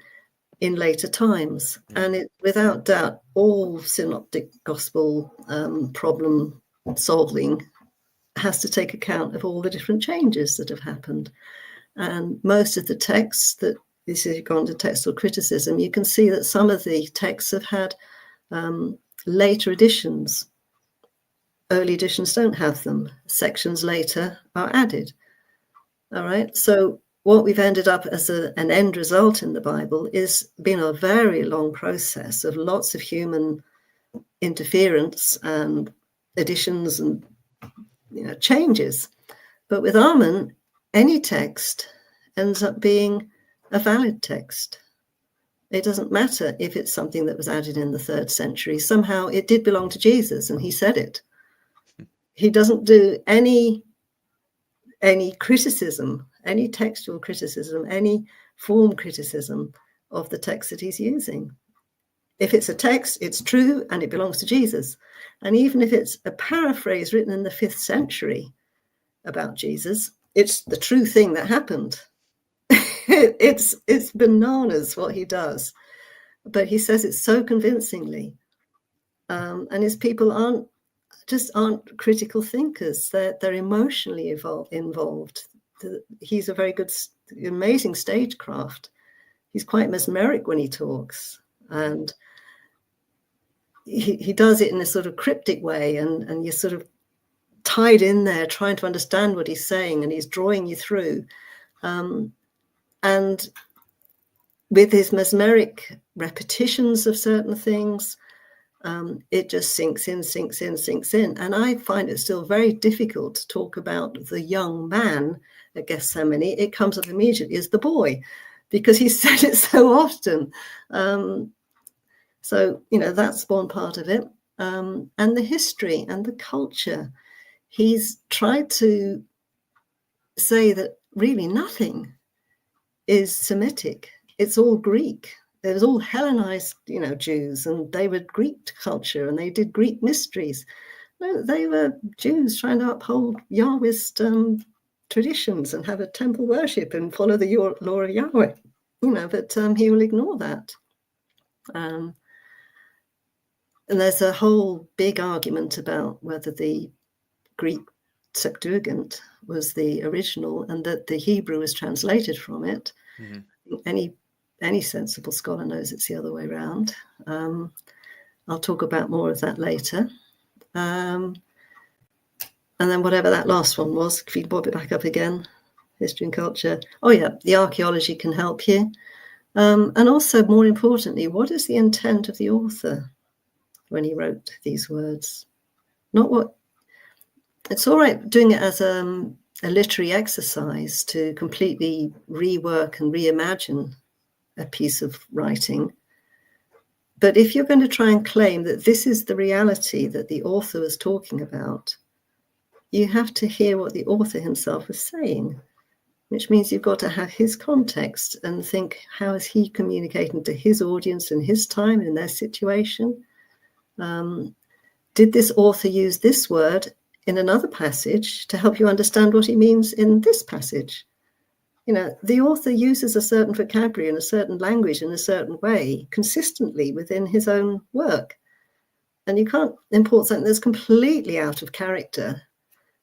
in later times. And it, without doubt, all synoptic gospel problem solving has to take account of all the different changes that have happened. And most of the texts that, this is gone to textual criticism, you can see that some of the texts have had later editions. Early editions don't have them. Sections later are added. All right. So what we've ended up as an end result in the Bible is been a very long process of lots of human interference and additions and changes. But with Ammon, any text ends up being a valid text. It doesn't matter if it's something that was added in the 3rd century. Somehow it did belong to Jesus, and he said it. He doesn't do any criticism, any textual criticism, any form criticism of the text that he's using. If it's a text, it's true and it belongs to Jesus. And even if it's a paraphrase written in the 5th century about Jesus, it's the true thing that happened. It's bananas what he does, but he says it so convincingly. And his people aren't critical thinkers. They're emotionally involved. He's a very good, amazing stagecraft. He's quite mesmeric when he talks, and he does it in a sort of cryptic way, and you're sort of tied in there trying to understand what he's saying, and he's drawing you through. And with his mesmeric repetitions of certain things, it just sinks in. And I find it still very difficult to talk about the young man at Gethsemane. It comes up immediately as the boy, because he said it so often. So, that's one part of it. And the history and the culture. He's tried to say that really nothing is Semitic. It's all Greek. It was all Hellenized, Jews, and they were Greek culture, and they did Greek mysteries. No, they were Jews trying to uphold Yahweh's traditions and have a temple worship and follow the law of Yahweh. But he will ignore that. And there's a whole big argument about whether the Greek Septuagint was the original and that the Hebrew was translated from it. Mm-hmm. Any sensible scholar knows it's the other way around. I'll talk about more of that later. And then whatever that last one was, if you bob it back up again, history and culture. Oh yeah, the archaeology can help you. And also, more importantly, what is the intent of the author when he wrote these words? Not what. It's all right doing it as a literary exercise to completely rework and reimagine a piece of writing. But if you're going to try and claim that this is the reality that the author was talking about, you have to hear what the author himself was saying, which means you've got to have his context and think, how is he communicating to his audience in his time, in their situation? Did this author use this word in another passage to help you understand what he means in this passage? The author uses a certain vocabulary and a certain language in a certain way consistently within his own work. And you can't import something that's completely out of character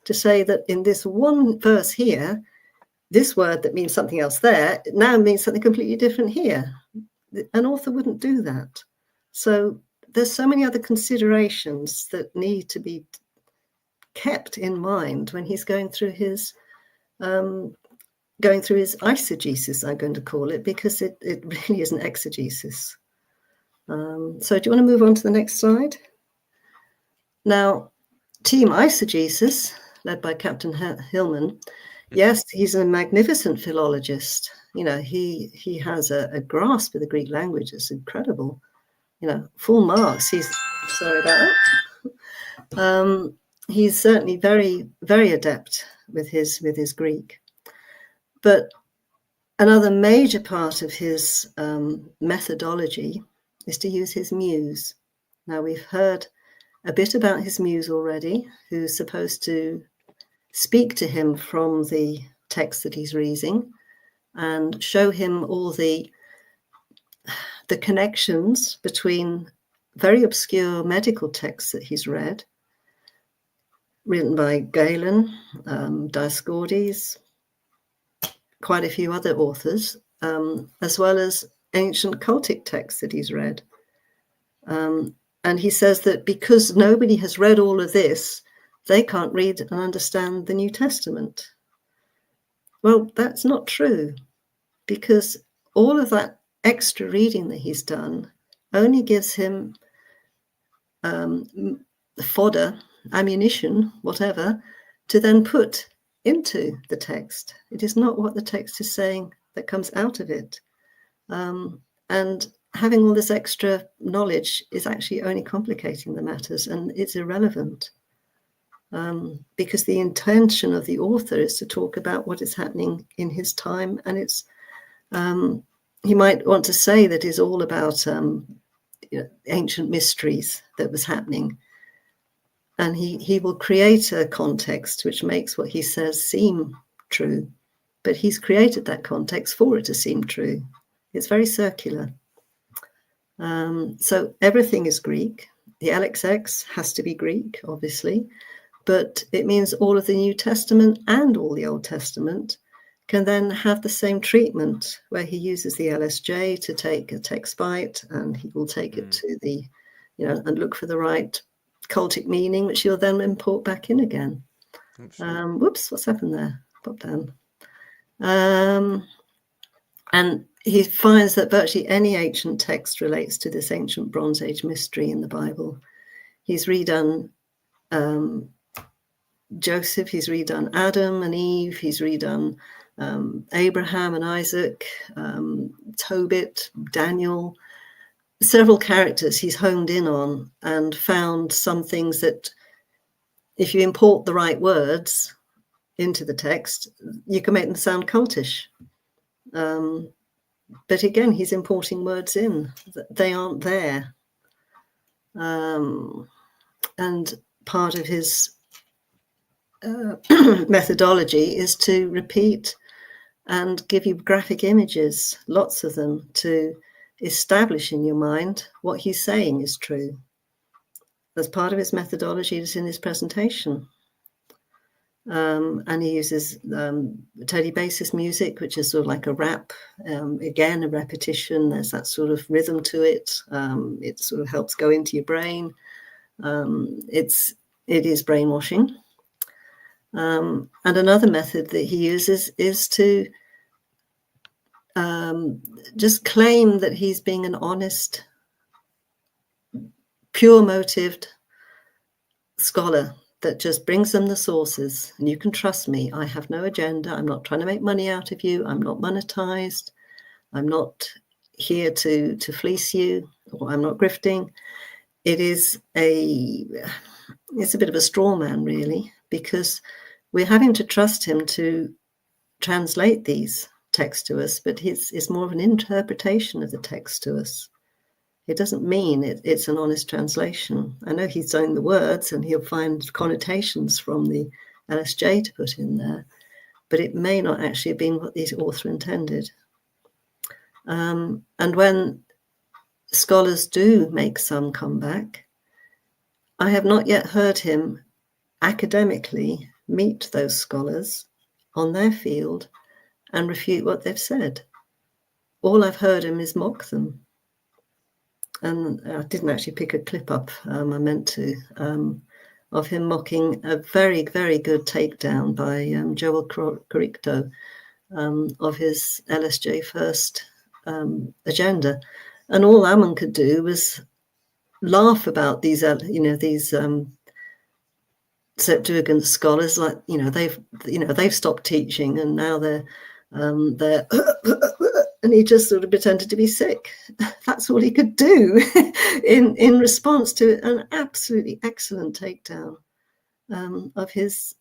to say that in this one verse here, this word that means something else there now means something completely different here. An author wouldn't do that. So there's so many other considerations that need to be kept in mind when he's going through his eisegesis, I'm going to call it, because it really is an exegesis. So do you want to move on to the next slide? Now, Team Isogesis, led by Captain Hillman, yes, he's a magnificent philologist. He has a grasp of the Greek language. It's incredible. Full marks. Sorry about that. He's certainly very, very adept with his Greek. But another major part of his methodology is to use his muse. Now, we've heard a bit about his muse already, who's supposed to speak to him from the text that he's reading and show him all the connections between very obscure medical texts that he's read, written by Galen, Dioscordes, quite a few other authors, as well as ancient cultic texts that he's read. And he says that because nobody has read all of this, they can't read and understand the New Testament. Well, that's not true, because all of that extra reading that he's done only gives him fodder, ammunition, whatever, to then put into the text. It is not what the text is saying that comes out of it. And having all this extra knowledge is actually only complicating the matters, and it's irrelevant. Because the intention of the author is to talk about what is happening in his time, and it's he might want to say that it's all about ancient mysteries that was happening, and he will create a context which makes what he says seem true, but he's created that context for it to seem true. It's very circular. So everything is Greek. The LXX has to be Greek, obviously, but it means all of the New Testament and all the Old Testament can then have the same treatment, where he uses the LSJ to take a text byte, and he will take it to the, and look for the right cultic meaning, which he'll then import back in again. Whoops, what's happened there? Pop down. And he finds that virtually any ancient text relates to this ancient Bronze Age mystery in the Bible. He's redone Joseph, he's redone Adam and Eve, he's redone Abraham and Isaac, Tobit, Daniel, several characters he's honed in on, and found some things that if you import the right words into the text, you can make them sound cultish. But again, he's importing words in. They aren't there. And part of his methodology is to repeat and give you graphic images, lots of them, to establish in your mind what he's saying is true. As part of his methodology, it's in his presentation. And he uses Teddy Bassist music, which is sort of like a rap. Again, a repetition. There's that sort of rhythm to it. It sort of helps go into your brain. It is brainwashing. And another method that he uses is to just claim that he's being an honest, pure motived scholar that just brings them the sources, and you can trust me. I have no agenda. I'm not trying to make money out of you. I'm not monetized. I'm not here to fleece you, or I'm not grifting. It's a bit of a straw man, really, because we're having to trust him to translate these texts to us, but it's more of an interpretation of the text to us. It doesn't mean it's an honest translation. I know he's saying the words and he'll find connotations from the LSJ to put in there, but it may not actually have been what the author intended. And when scholars do make some comeback, I have not yet heard him academically meet those scholars on their field and refute what they've said. All I've heard him is mock them. And I didn't actually pick a clip up, I meant to, of him mocking a very, very good takedown by Joel Corricto of his LSJ first agenda. And all Ammon could do was laugh about these, these Septuagint scholars, like, they've stopped teaching and now they're and he just sort of pretended to be sick. That's all he could do in response to an absolutely excellent takedown of his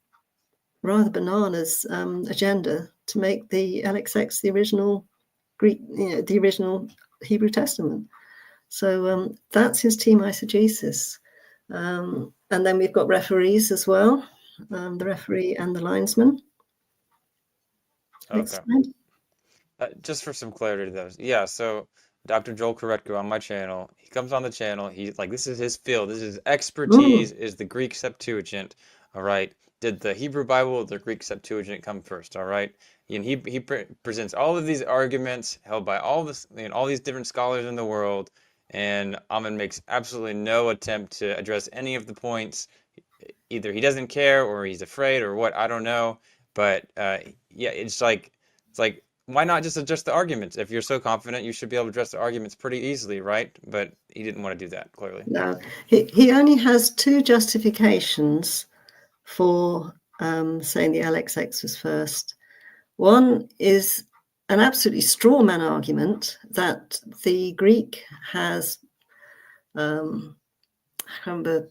rather bananas agenda to make the LXX the original Greek, the original Hebrew Testament. So that's his team Isogesis. And then we've got referees as well, the referee and the linesman. Okay. Just for some clarity, though. Yeah, so Dr. Joel Koretko on my channel, he comes on the channel. He's like, this is his field. This is his expertise, is the Greek Septuagint. All right. Did the Hebrew Bible or the Greek Septuagint come first? All right. And he presents all of these arguments held by all these different scholars in the world. And Ammon makes absolutely no attempt to address any of the points. Either he doesn't care or he's afraid or what, I don't know. But yeah, it's like, why not just adjust the arguments? If you're so confident, you should be able to address the arguments pretty easily, right? But he didn't want to do that, clearly. No, he only has two justifications for saying the LXX was first. One is an absolutely straw man argument that the Greek has, I remember,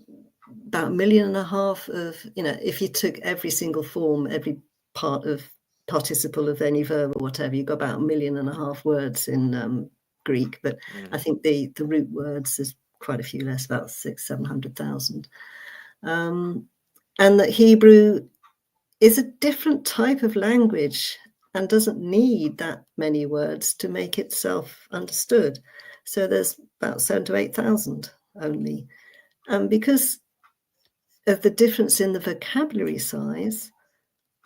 about 1.5 million of, if you took every single form, every participle of any verb or whatever, you got about 1.5 million words in Greek, but I think the root words is quite a few less, about 600,000-700,000. And that Hebrew is a different type of language and doesn't need that many words to make itself understood. So there's about 7,000 to 8,000 only. And because of the difference in the vocabulary size,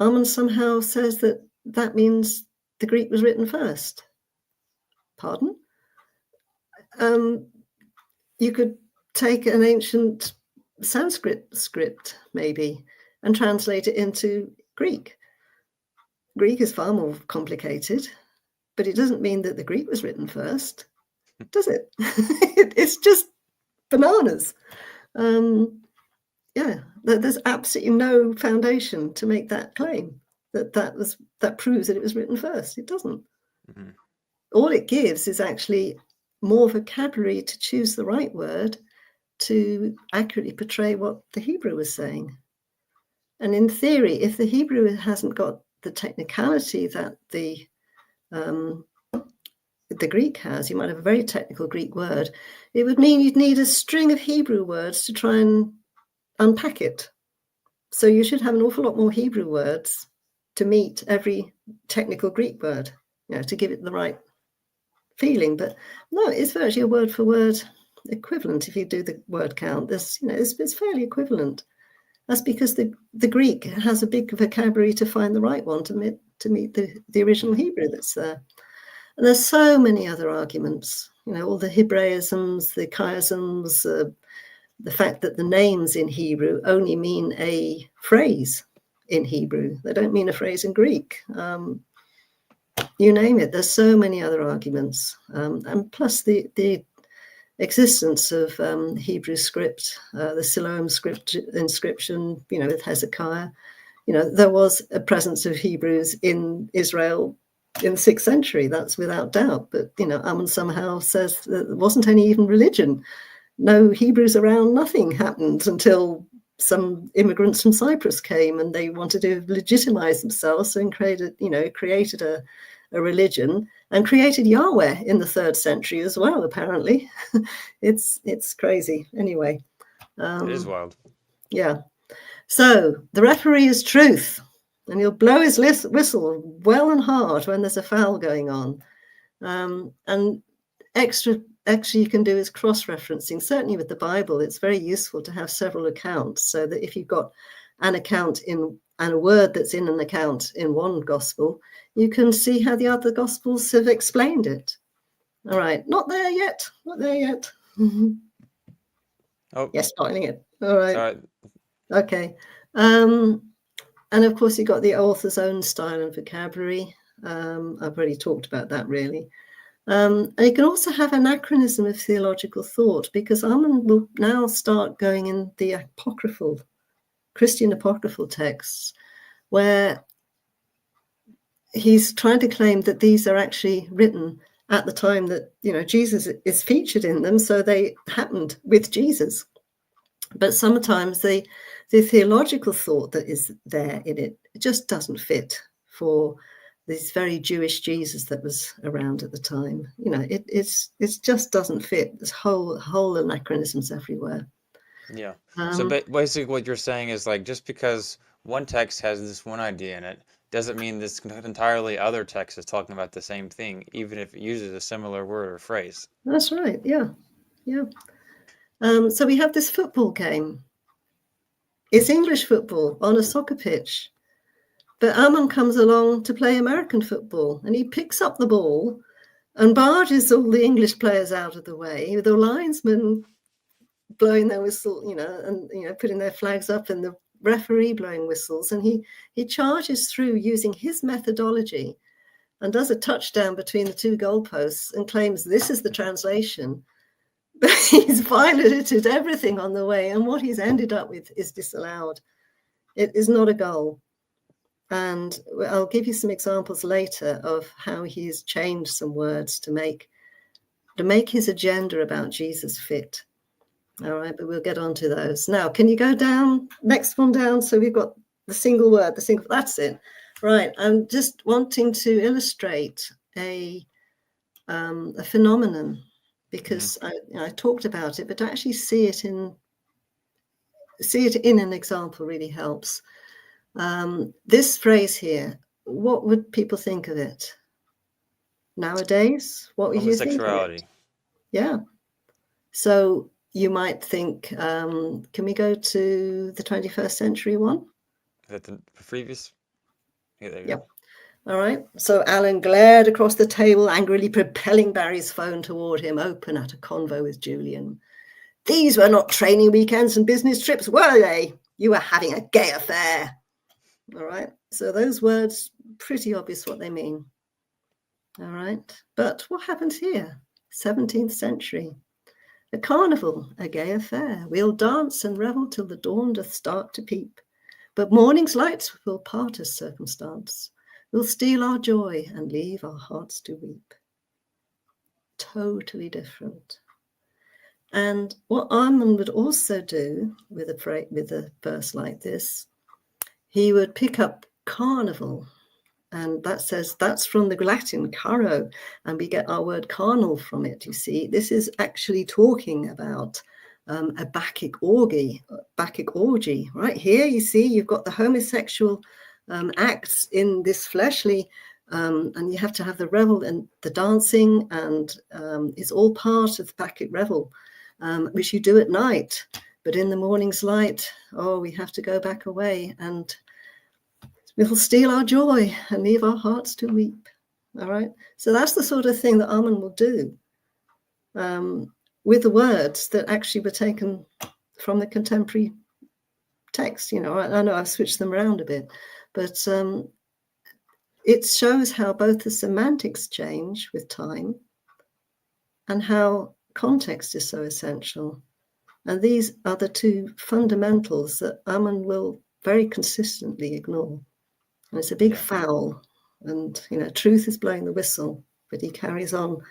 Ammon somehow says that that means the Greek was written first. Pardon? You could take an ancient Sanskrit script, maybe, and translate it into Greek. Greek is far more complicated, but it doesn't mean that the Greek was written first, does it? It's just bananas. Yeah, there's absolutely no foundation to make that claim that proves that it was written first. It doesn't. Mm-hmm. All it gives is actually more vocabulary to choose the right word to accurately portray what the Hebrew was saying. And in theory, if the Hebrew hasn't got the technicality that the Greek has, you might have a very technical Greek word, it would mean you'd need a string of Hebrew words to try and unpack it. So you should have an awful lot more Hebrew words to meet every technical Greek word, to give it the right feeling. But no, it's virtually a word for word equivalent. If you do the word count, it's fairly equivalent. That's because the Greek has a big vocabulary to find the right one to meet the original Hebrew that's there. And there's so many other arguments, all the Hebraisms, the chiasms, the fact that the names in Hebrew only mean a phrase in Hebrew. They don't mean a phrase in Greek. You name it. There's so many other arguments. And plus the existence of Hebrew script, the Siloam script inscription, with Hezekiah. There was a presence of Hebrews in Israel in the 6th century. That's without doubt. But, Ammon somehow says that there wasn't any even religion. No Hebrews around, nothing happened until some immigrants from Cyprus came and they wanted to legitimize themselves and created a religion and created Yahweh in the 3rd century as well, apparently. It's crazy. Anyway. It is wild. Yeah. So the referee is truth, and he'll blow his whistle well and hard when there's a foul going on. And extra you can do is cross-referencing. Certainly with the Bible, it's very useful to have several accounts, so that if you've got an account and a word that's in an account in one gospel, you can see how the other gospels have explained it. All right, not there yet. Oh, yes, spoiling it. All right. Sorry. Okay. And of course, you've got the author's own style and vocabulary. I've already talked about that, really. And you can also have anachronism of theological thought, because Ammon will now start going in the Christian apocryphal texts, where he's trying to claim that these are actually written at the time that, Jesus is featured in them, so they happened with Jesus. But sometimes the theological thought that is there in it just doesn't fit for this very Jewish Jesus that was around at the time. It just doesn't fit. There's whole anachronisms everywhere. Yeah. So basically what you're saying is, like, just because one text has this one idea in it doesn't mean this entirely other text is talking about the same thing, even if it uses a similar word or phrase. That's right. Yeah. So we have this football game. It's English football on a soccer pitch. But Ammon comes along to play American football, and he picks up the ball and barges all the English players out of the way, with the linesmen blowing their whistle, and putting their flags up, and the referee blowing whistles. And he charges through using his methodology and does a touchdown between the two goalposts and claims this is the translation. But he's violated everything on the way, and what he's ended up with is disallowed. It is not a goal. And I'll give you some examples later of how he's changed some words to make his agenda about Jesus fit. All right, but we'll get on to those. Now, can you go down, next one down? So we've got the single word, that's it. Right, I'm just wanting to illustrate a phenomenon, because I talked about it, but to actually see it in an example really helps. This phrase here, what would people think of it nowadays? What would you think of it? Yeah. So you might think, can we go to the 21st century one? Is that the previous? Yeah, there you Yep. go. All right. So Alan glared across the table, angrily propelling Barry's phone toward him, open at a convo with Julian. These were not training weekends and business trips, were they? You were having a gay affair. All right. So those words, pretty obvious what they mean. All right. But what happens here? 17th century. A carnival, a gay affair. We'll dance and revel till the dawn doth start to peep. But morning's lights will part us circumstance. We'll steal our joy and leave our hearts to weep. Totally different. And what Ammon would also do with a verse like this, he would pick up carnival, and that's from the Latin caro, and we get our word carnal from it. You see, this is actually talking about a Bacchic orgy. Right here, you see, you've got the homosexual acts in this fleshly, and you have to have the revel and the dancing, and it's all part of the Bacchic revel, which you do at night. But in the morning's light, we have to go back away, and we'll steal our joy and leave our hearts to weep. All right. So that's the sort of thing that Ammon will do with the words that actually were taken from the contemporary text. You know, I know I've switched them around a bit, but it shows how both the semantics change with time and how context is so essential. And these are the two fundamentals that Ammon will very consistently ignore. And it's a big foul, and truth is blowing the whistle, but he carries on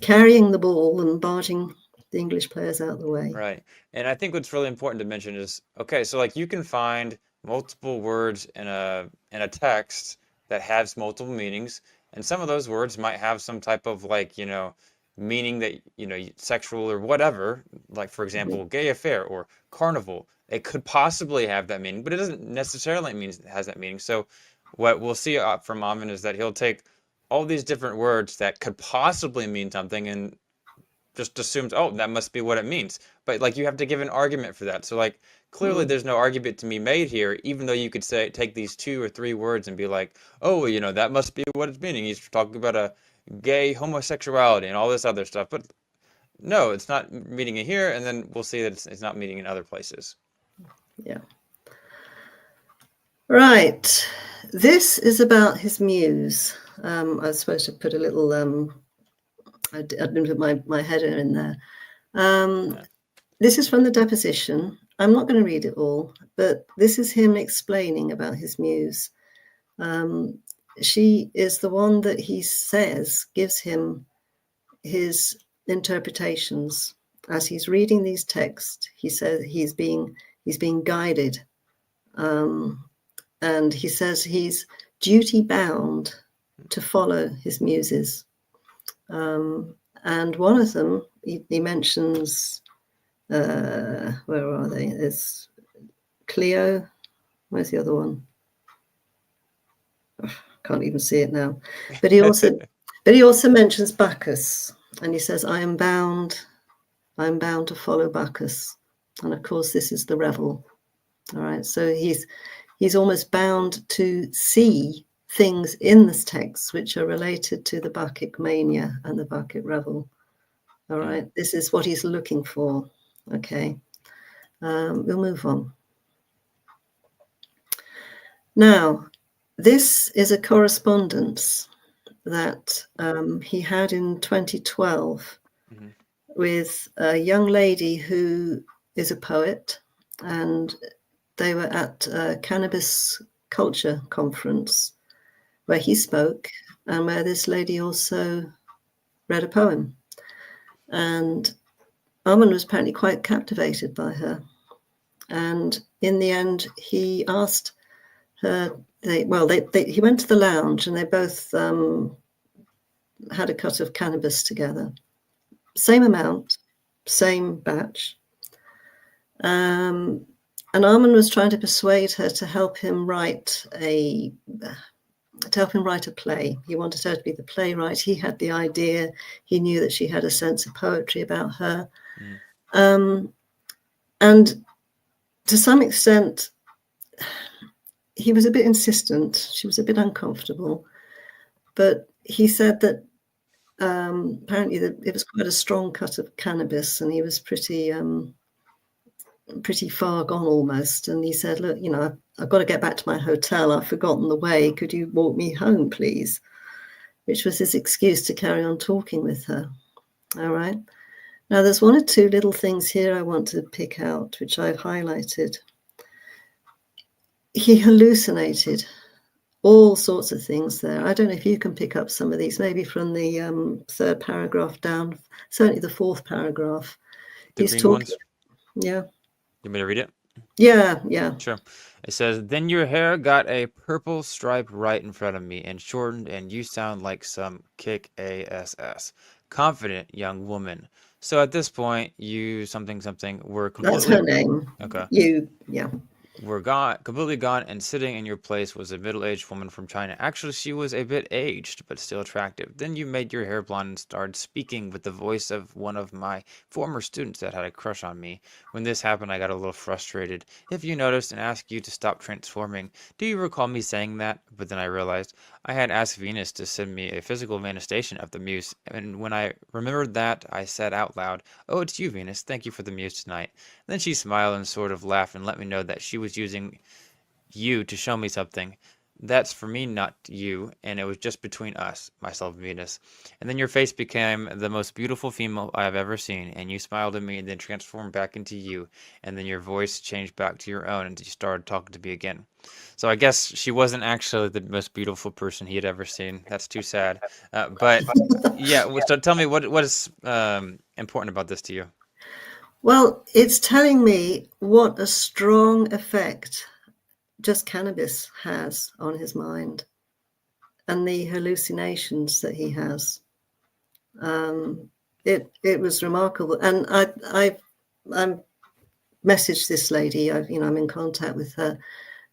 carrying the ball and barging the English players out the way. Right. And I think what's really important to mention is, okay, so like you can find multiple words in a text that has multiple meanings, and some of those words might have some type of meaning that sexual or whatever, like for example, gay affair or carnival. It could possibly have that meaning, but it doesn't necessarily mean it has that meaning. So what we'll see from Ammon is that he'll take all these different words that could possibly mean something and just assumes, oh, that must be what it means. But like you have to give an argument for that. So like clearly there's no argument to be made here, even though you could say take these 2 or 3 words and be like, oh, that must be what it's meaning. He's talking about a gay homosexuality and all this other stuff. But no, it's not meaning it here, and then we'll see that it's not meaning in other places. Yeah. Right. This is about his muse. I was supposed to put a little I didn't put my header in there. This is from the deposition. I'm not going to read it all, but this is him explaining about his muse. She is the one that he says gives him his interpretations. As he's reading these texts, he says he's being guided. And he says he's duty bound to follow his muses. And one of them, he mentions, where are they? There's Cleo. Where's the other one? Oh, can't even see it now. But he also mentions Bacchus, and he says, I'm bound to follow Bacchus. And of course, this is the revel. All right. So he's almost bound to see things in this text which are related to the Bacchic mania and the Bacchic revel. All right, this is what he's looking for. Okay, we'll move on. Now, this is a correspondence that he had in 2012 with a young lady who is a poet, and they were at a cannabis culture conference where he spoke and where this lady also read a poem. And Ammon was apparently quite captivated by her. And in the end, he asked her, he went to the lounge and they both had a cut of cannabis together. Same amount, same batch. And Ammon was trying to persuade her to help him write a play. He wanted her to be the playwright. He had the idea. He knew that she had a sense of poetry about her. And to some extent, he was a bit insistent. She was a bit uncomfortable. But he said that apparently it was quite a strong cut of cannabis, and he was pretty far gone almost. And he said, look, I've got to get back to my hotel. I've forgotten the way. Could you walk me home, please? Which was his excuse to carry on talking with her. All right. Now, there's one or two little things here I want to pick out, which I've highlighted. He hallucinated all sorts of things there. I don't know if you can pick up some of these, maybe from the third paragraph down, certainly the fourth paragraph. He's talking. Ones? Yeah. You want me to read it? Yeah. Sure. It says, then your hair got a purple stripe right in front of me and shortened, and you sound like some kick ass. Confident young woman. So at this point, you something were completely... That's her name. Okay. Yeah. Were completely gone, and sitting in your place was a middle-aged woman from China. Actually, she was a bit aged, but still attractive. Then you made your hair blonde and started speaking with the voice of one of my former students that had a crush on me. When this happened, I got a little frustrated. If you noticed, and asked you to stop transforming. Do you recall me saying that? But then I realized I had asked Venus to send me a physical manifestation of the muse, and when I remembered that, I said out loud, "Oh, it's you, Venus. Thank you for the muse tonight." Then she smiled and sort of laughed and let me know that she was using you to show me something. That's for me, not you, and it was just between us, myself and Venus. And then your face became the most beautiful female I have ever seen, and you smiled at me and then transformed back into you, and then your voice changed back to your own, and you started talking to me again. So I guess she wasn't actually the most beautiful person he had ever seen. That's too sad. But yeah, so tell me, what is important about this to you? Well, it's telling me what a strong effect just cannabis has on his mind and the hallucinations that he has. It was remarkable. And I messaged this lady, I'm in contact with her,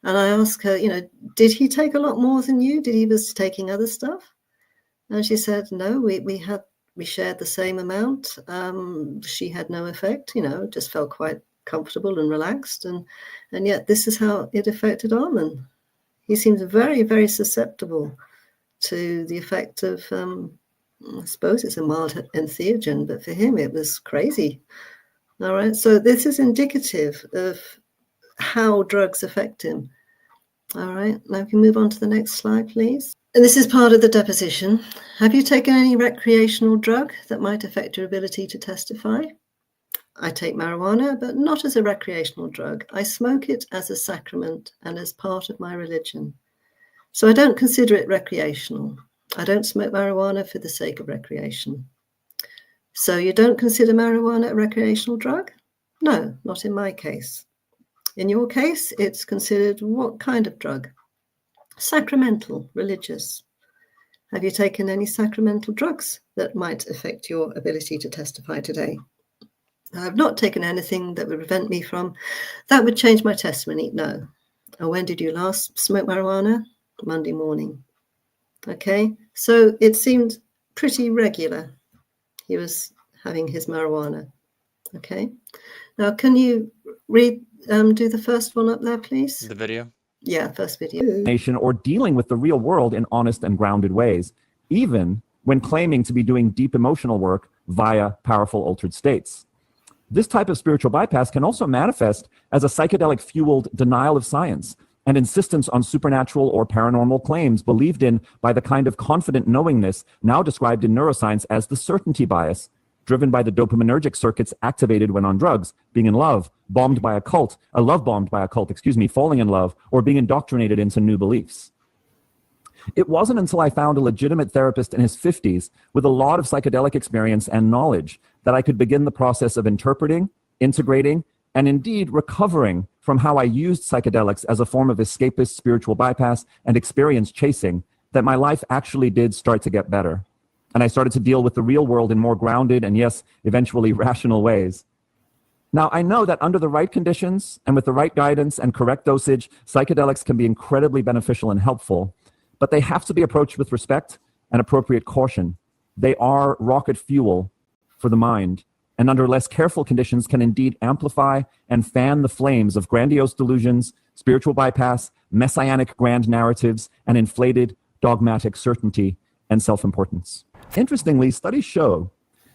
and I asked her, did he take a lot more than you? Did he was taking other stuff? And she said, no, we shared the same amount. She had no effect, just felt quite comfortable and relaxed. And yet this is how it affected Ammon. He seems very, very susceptible to the effect of, I suppose it's a mild entheogen, but for him it was crazy. All right. So this is indicative of how drugs affect him. All right. Now we can move on to the next slide, please. And this is part of the deposition. Have you taken any recreational drug that might affect your ability to testify? I take marijuana, but not as a recreational drug. I smoke it as a sacrament and as part of my religion. So I don't consider it recreational. I don't smoke marijuana for the sake of recreation. So you don't consider marijuana a recreational drug? No, not in my case. In your case, it's considered what kind of drug? Sacramental, religious. Have you taken any sacramental drugs that might affect your ability to testify today? I have not taken anything that would prevent me from, that would change my testimony. No. And when did you last smoke marijuana? Monday morning. Okay, so it seemed pretty regular. He was having his marijuana. Okay, now can you do the first one up there, please? The video? Yeah, first video. Nation or dealing with the real world in honest and grounded ways, even when claiming to be doing deep emotional work via powerful altered states. This type of spiritual bypass can also manifest as a psychedelic-fueled denial of science and insistence on supernatural or paranormal claims believed in by the kind of confident knowingness now described in neuroscience as the certainty bias, driven by the dopaminergic circuits activated when on drugs, being in love, bombed by a cult, falling in love, or being indoctrinated into new beliefs. It wasn't until I found a legitimate therapist in his 50s with a lot of psychedelic experience and knowledge that I could begin the process of interpreting, integrating, and indeed recovering from how I used psychedelics as a form of escapist spiritual bypass and experience chasing, that my life actually did start to get better. And I started to deal with the real world in more grounded and, yes, eventually rational ways. Now, I know that under the right conditions and with the right guidance and correct dosage, psychedelics can be incredibly beneficial and helpful, but they have to be approached with respect and appropriate caution. They are rocket fuel for the mind, and under less careful conditions can indeed amplify and fan the flames of grandiose delusions, spiritual bypass, messianic grand narratives, and inflated dogmatic certainty and self-importance. Interestingly, studies show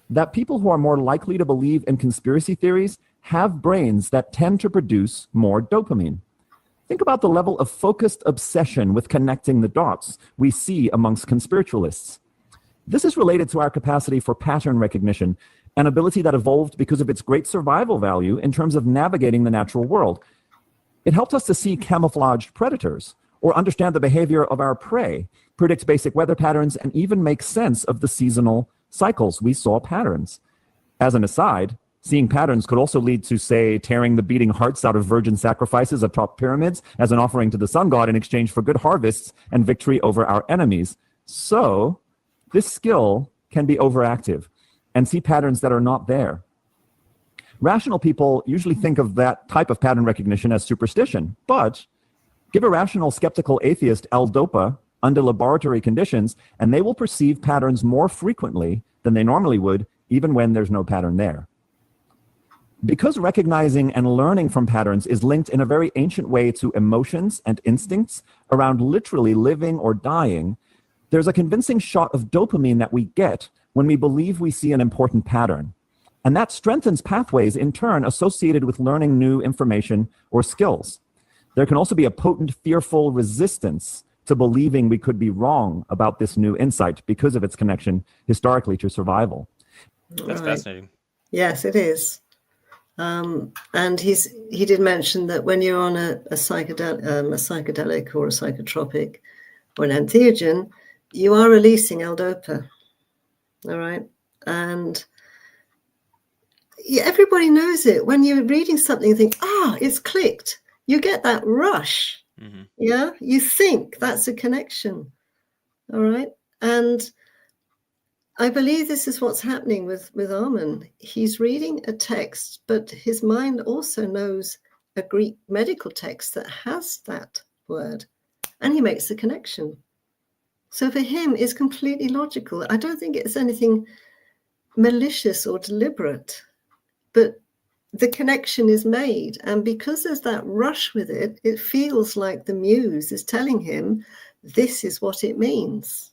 that people who are more likely to believe in conspiracy theories have brains that tend to produce more dopamine. Think about the level of focused obsession with connecting the dots we see amongst conspiritualists. This is related to our capacity for pattern recognition, an ability that evolved because of its great survival value in terms of navigating the natural world. It helped us to see camouflaged predators, or understand the behavior of our prey, predict basic weather patterns, and even make sense of the seasonal cycles. We saw patterns. As an aside, seeing patterns could also lead to, say, tearing the beating hearts out of virgin sacrifices atop pyramids as an offering to the sun god in exchange for good harvests and victory over our enemies. So, this skill can be overactive and see patterns that are not there. Rational people usually think of that type of pattern recognition as superstition, but give a rational, skeptical atheist L-DOPA under laboratory conditions, and they will perceive patterns more frequently than they normally would, even when there's no pattern there. Because recognizing and learning from patterns is linked in a very ancient way to emotions and instincts around literally living or dying, there's a convincing shot of dopamine that we get when we believe we see an important pattern. And that strengthens pathways in turn associated with learning new information or skills. There can also be a potent, fearful resistance to believing we could be wrong about this new insight because of its connection historically to survival. That's fascinating. Yes, it is. And he did mention that when you're on a psychedelic or a psychotropic or an entheogen, you are releasing L-DOPA. All right. And everybody knows it. When you're reading something, you think, it's clicked. You get that rush. Mm-hmm. Yeah. You think that's a connection. All right. And I believe this is what's happening with Ammon. He's reading a text, but his mind also knows a Greek medical text that has that word, and he makes the connection. So for him, it's completely logical. I don't think it's anything malicious or deliberate, but the connection is made. And because there's that rush with it, it feels like the muse is telling him, this is what it means.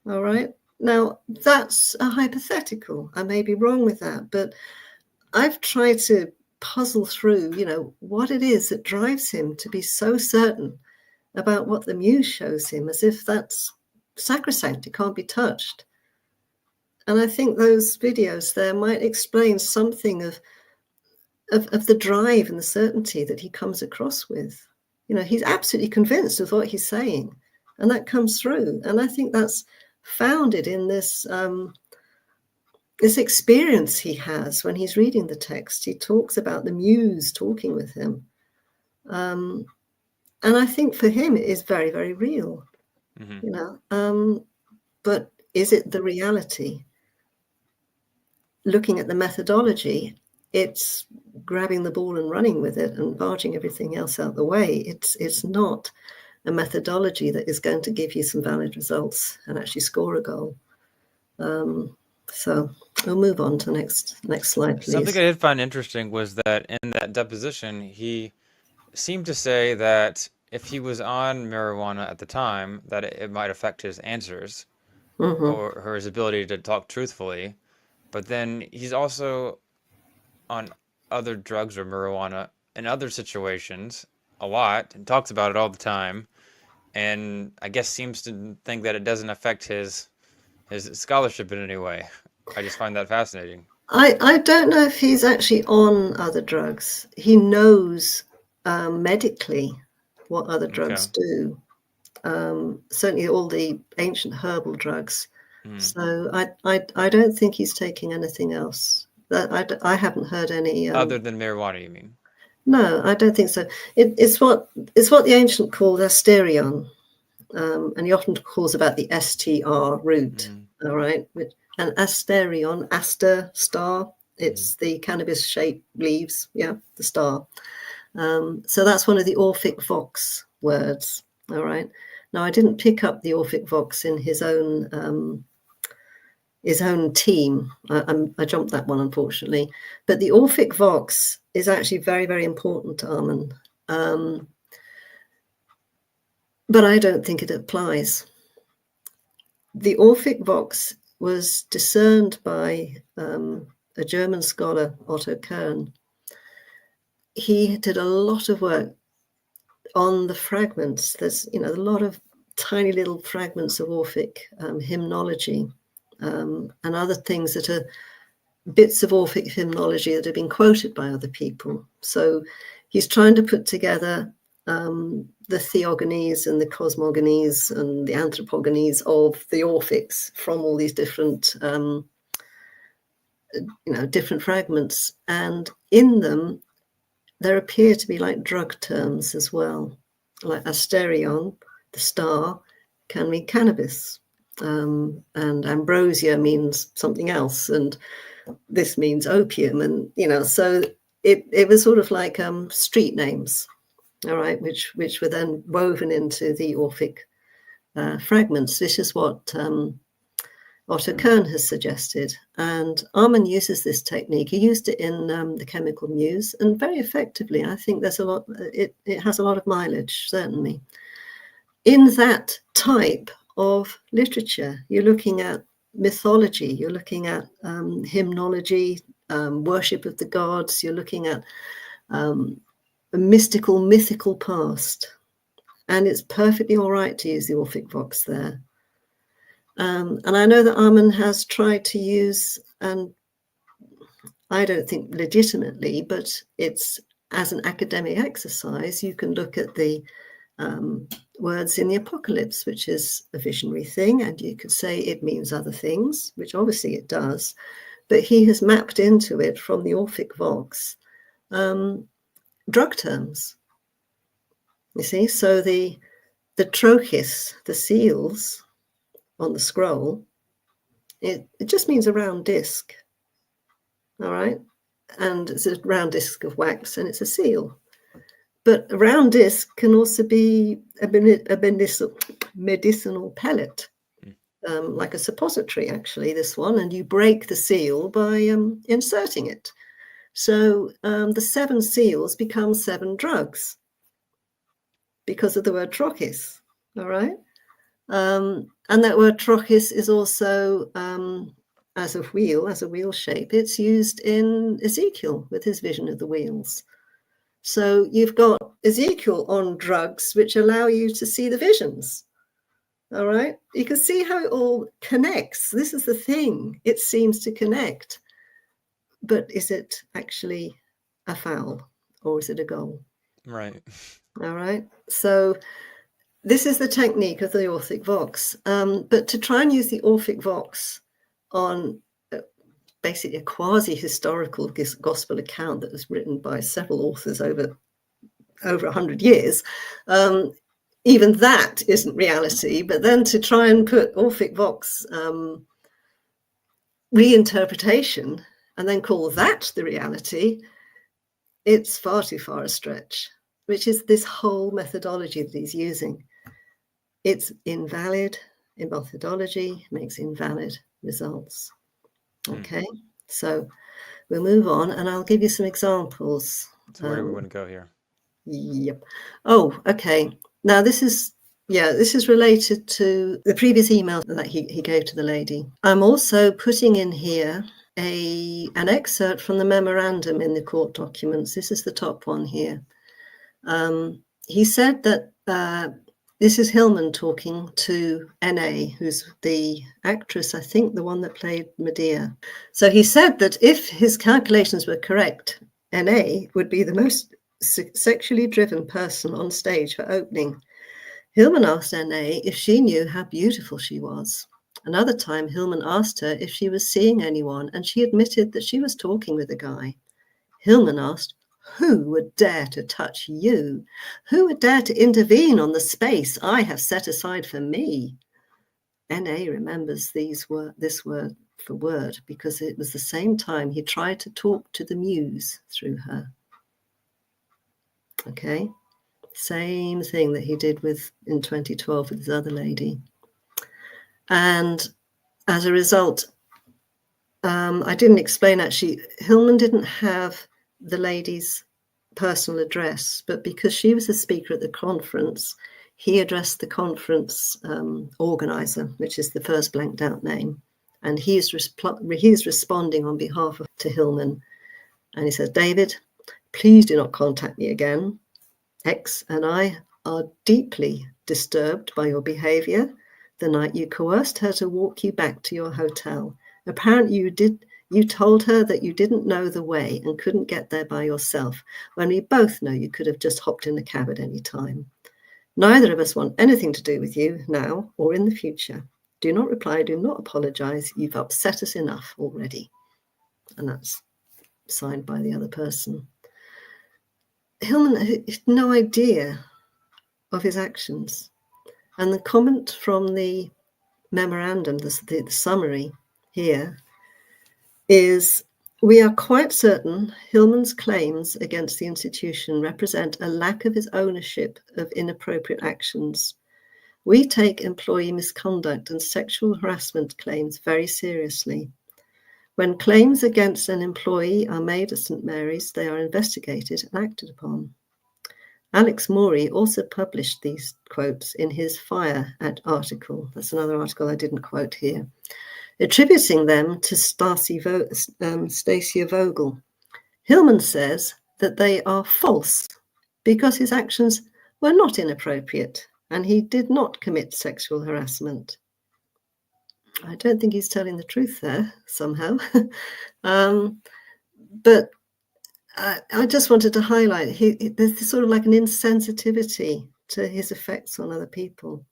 All right. Now, that's a hypothetical. I may be wrong with that, but I've tried to puzzle through, what it is that drives him to be so certain about what the muse shows him, as if that's sacrosanct, it can't be touched. And I think those videos there might explain something of the drive and the certainty that he comes across with. He's absolutely convinced of what he's saying, and that comes through. And I think that's founded in this this experience he has when he's reading the text. He talks about the muse talking with him. And I think for him it is very, very real. Mm-hmm. But is it the reality? Looking at the methodology, it's grabbing the ball and running with it and barging everything else out the way. It's not a methodology that is going to give you some valid results and actually score a goal. So we'll move on to next slide, please. Something I did find interesting was that in that deposition, he seemed to say that if he was on marijuana at the time, that it might affect his answers or his ability to talk truthfully. But then he's also on other drugs or marijuana in other situations a lot and talks about it all the time. And I guess seems to think that it doesn't affect his scholarship in any way. I just find that fascinating. I don't know if he's actually on other drugs. He knows medically what other drugs do. Certainly all the ancient herbal drugs. So I don't think he's taking anything else. I haven't heard any other than marijuana, you mean? No, I don't think so. It's what the ancient called asterion, and he often calls about the STR root. All right, and asterion, aster, star. It's the cannabis-shaped leaves. Yeah, the star. So that's one of the Orphic Vox words. All right. Now I didn't pick up the Orphic Vox in his own his own team. I jumped that one, unfortunately. But the Orphic Vox is actually very, very important to Ammon. But I don't think it applies. The Orphic Vox was discerned by a German scholar, Otto Kern. He did a lot of work on the fragments. There's, a lot of tiny little fragments of Orphic hymnology and other things that are bits of Orphic hymnology that have been quoted by other people. So he's trying to put together the theogonies and the cosmogonies and the anthropogonies of the Orphics from all these different, different fragments. And in them, there appear to be like drug terms as well, like asterion, the star, can mean cannabis, and ambrosia means something else, and this means opium, and so it was sort of like street names, all right, which were then woven into the Orphic fragments. This is what Otto Kern has suggested, and Ammon uses this technique. He used it in the Chemical Muse, and very effectively. I think there's a lot. It has a lot of mileage, certainly. In that type of literature, you're looking at mythology, you're looking at hymnology, worship of the gods. You're looking at a mythical past, and it's perfectly all right to use the Orphic Vox there. And I know that Ammon has tried to use, and I don't think legitimately, but it's as an academic exercise, you can look at the words in the Apocalypse, which is a visionary thing, and you could say it means other things, which obviously it does, but he has mapped into it from the Orphic Vox drug terms. You see, so the trochis, the seals on the scroll, it just means a round disc, all right? And it's a round disc of wax, and it's a seal. But a round disc can also be a medicinal pellet, like a suppository, actually, this one, and you break the seal by inserting it. So the 7 seals become 7 drugs because of the word trochis, all right? And that word trochis is also, as a wheel shape, it's used in Ezekiel with his vision of the wheels. So you've got Ezekiel on drugs, which allow you to see the visions. All right. You can see how it all connects. This is the thing. It seems to connect. But is it actually a foul, or is it a goal? Right. All right. So this is the technique of the Orphic Vox. But to try and use the Orphic Vox on basically a quasi-historical gospel account that was written by several authors over 100 years, even that isn't reality. But then to try and put Orphic Vox reinterpretation and then call that the reality, it's far too far a stretch, which is this whole methodology that he's using. It's invalid in methodology, makes invalid results. Okay, so we'll move on, and I'll give you some examples. So where do we want to go here? Yep. Oh, okay. Now this is related to the previous email that he gave to the lady. I'm also putting in here an excerpt from the memorandum in the court documents. This is the top one here. He said that this is Hillman talking to N.A., who's the actress, I think the one that played Medea. So he said that if his calculations were correct, N.A. would be the most sexually driven person on stage for opening. Hillman asked N.A. if she knew how beautiful she was. Another time, Hillman asked her if she was seeing anyone, and she admitted that she was talking with a guy. Hillman asked, "Who would dare to touch you? Who would dare to intervene on the space I have set aside for me?" N.A. remembers this word for word because it was the same time he tried to talk to the muse through her. Okay, same thing that he did in 2012 with this other lady. And as a result, I didn't explain, actually, Hillman didn't have the lady's personal address, but because she was a speaker at the conference, he addressed the conference organizer, which is the first blanked out name. And he's responding on behalf of to Hillman. And he says, David, please do not contact me again. X and I are deeply disturbed by your behavior the night you coerced her to walk you back to your hotel. Apparently you told her that you didn't know the way and couldn't get there by yourself, when we both know you could have just hopped in a cab at any time. Neither of us want anything to do with you now or in the future. Do not reply, do not apologize. You've upset us enough already. And that's signed by the other person. Hillman had no idea of his actions. And the comment from the memorandum, the summary here, is, we are quite certain Hillman's claims against the institution represent a lack of his ownership of inappropriate actions. We take employee misconduct and sexual harassment claims very seriously. When claims against an employee are made at St. Mary's, they are investigated and acted upon. Alex Morey also published these quotes in his Fire article. That's another article I didn't quote here, attributing them to Stacia Vogel. Hillman says that they are false because his actions were not inappropriate and he did not commit sexual harassment. I don't think he's telling the truth there somehow. But I just wanted to highlight, there's sort of like an insensitivity to his effects on other people,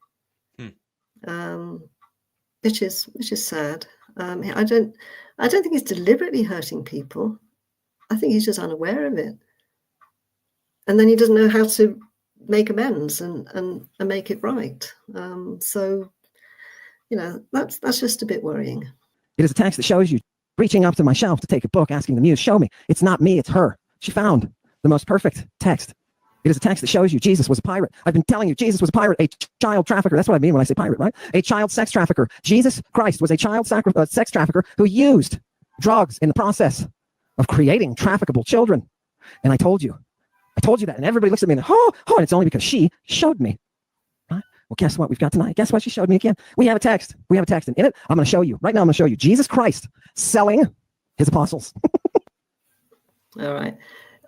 which is sad. I don't think he's deliberately hurting people. I think he's just unaware of it, and then he doesn't know how to make amends and make it right. So, that's just a bit worrying. It is a text that shows you reaching up to my shelf to take a book, asking the muse, show me. It's not me, it's her. She found the most perfect text. It is a text that shows you Jesus was a pirate. I've been telling you, Jesus was a pirate, a child trafficker. That's what I mean when I say pirate, right? A child sex trafficker. Jesus Christ was a child sex trafficker who used drugs in the process of creating trafficable children. And I told you that. And everybody looks at me and, and it's only because she showed me. Right? Well, guess what we've got tonight? Guess what she showed me again? We have a text. And in it, I'm going to show you. Right now, I'm going to show you Jesus Christ selling his apostles. All right.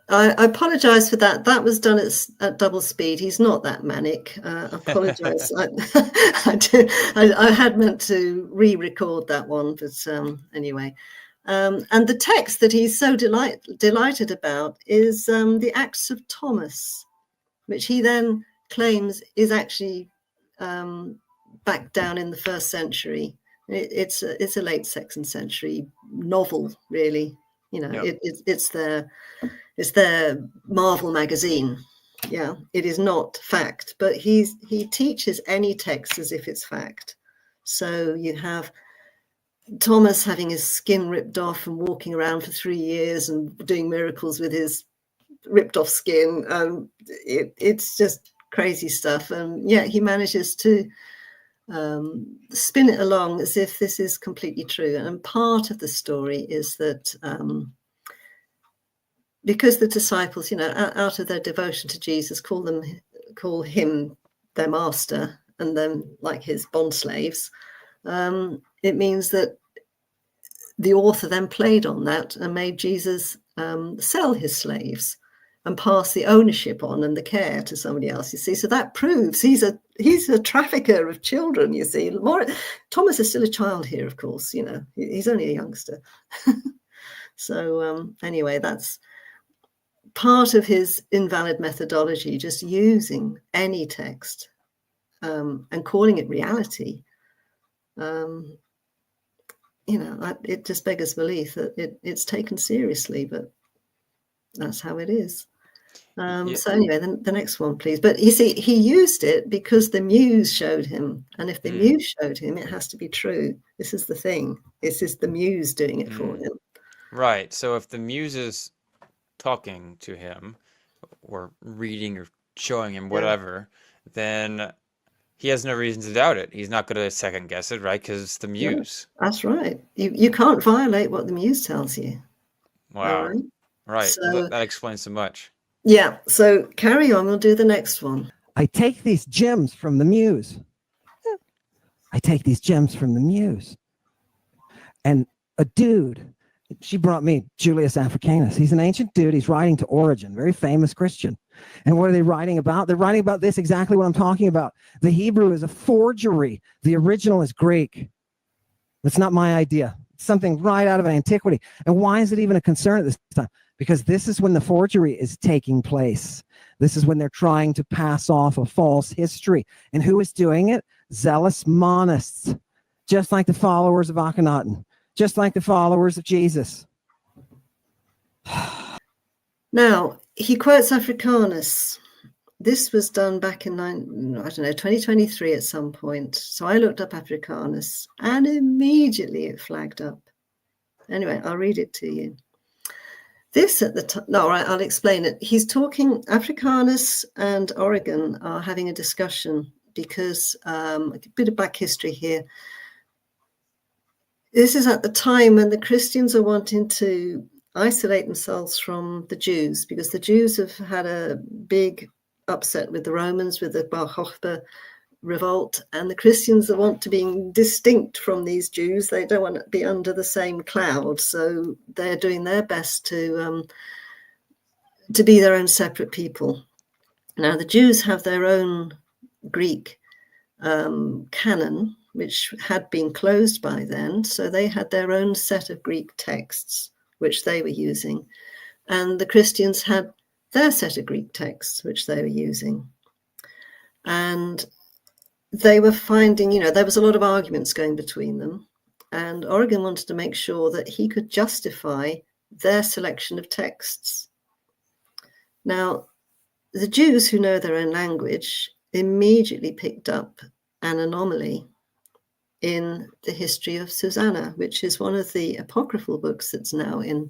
I apologize for that. That was done at double speed. He's not that manic. I apologize. I had meant to re-record that one, but anyway. And the text that he's so delighted about is the Acts of Thomas, which he then claims is actually back down in the 1st century. It's a late 2nd century novel, really. Yep. It's their Marvel magazine. Yeah, it is not fact, but he teaches any text as if it's fact. So you have Thomas having his skin ripped off and walking around for 3 years and doing miracles with his ripped off skin. It's just crazy stuff. And yet he manages to spin it along as if this is completely true. And part of the story is that because the disciples, out of their devotion to Jesus, call him their master and them like his bond slaves, it means that the author then played on that and made Jesus sell his slaves and pass the ownership on and the care to somebody else, you see. So that proves he's a trafficker of children, you see. Thomas is still a child here, of course, he's only a youngster. So anyway, that's part of his invalid methodology, just using any text and calling it reality. It just beggars belief that it's taken seriously, but that's how it is. So anyway, the next one, please. But you see, he used it because the muse showed him. And if the muse showed him, it has to be true. This is the thing. This is the muse doing it for him. Right. So if the muse is talking to him or reading or showing him whatever, then he has no reason to doubt it. He's not going to second guess it, right? Because it's the No, muse. that's right. You can't violate what the muse tells you. All Wow. right. Right. Well, So that explains so much. yeah. So carry on. We'll do the next one. I take these gems from the muse. I take these gems from the muse. And a dude, she brought me Julius Africanus. He's an ancient dude. He's writing to Origen, very famous Christian. And what are they writing about? They're writing about this, exactly what I'm talking about. The Hebrew is a forgery. The original is Greek. That's not my idea. It's something right out of antiquity. And why is it even a concern at this time? Because this is when the forgery is taking place. This is when they're trying to pass off a false history. And who is doing it? Zealous monists, just like the followers of Akhenaten, just like the followers of Jesus. Now, he quotes Africanus. This was done back in 2023 at some point. So I looked up Africanus and immediately it flagged up. Anyway, I'll read it to you. This at the time, no, all right, I'll explain it. He's talking, Africanus and Origen are having a discussion because, a bit of back history here. This is at the time when the Christians are wanting to isolate themselves from the Jews, because the Jews have had a big upset with the Romans, with the Bar Kokhba revolt, and the Christians want to be distinct from these Jews. They don't want to be under the same cloud, so they're doing their best to be their own separate people. Now, the Jews have their own Greek canon, which had been closed by then, so they had their own set of Greek texts, which they were using, and the Christians had their set of Greek texts, which they were using. And they were finding, there was a lot of arguments going between them, and Origen wanted to make sure that he could justify their selection of texts. Now, the Jews who know their own language immediately picked up an anomaly in the history of Susanna, which is one of the apocryphal books that's now in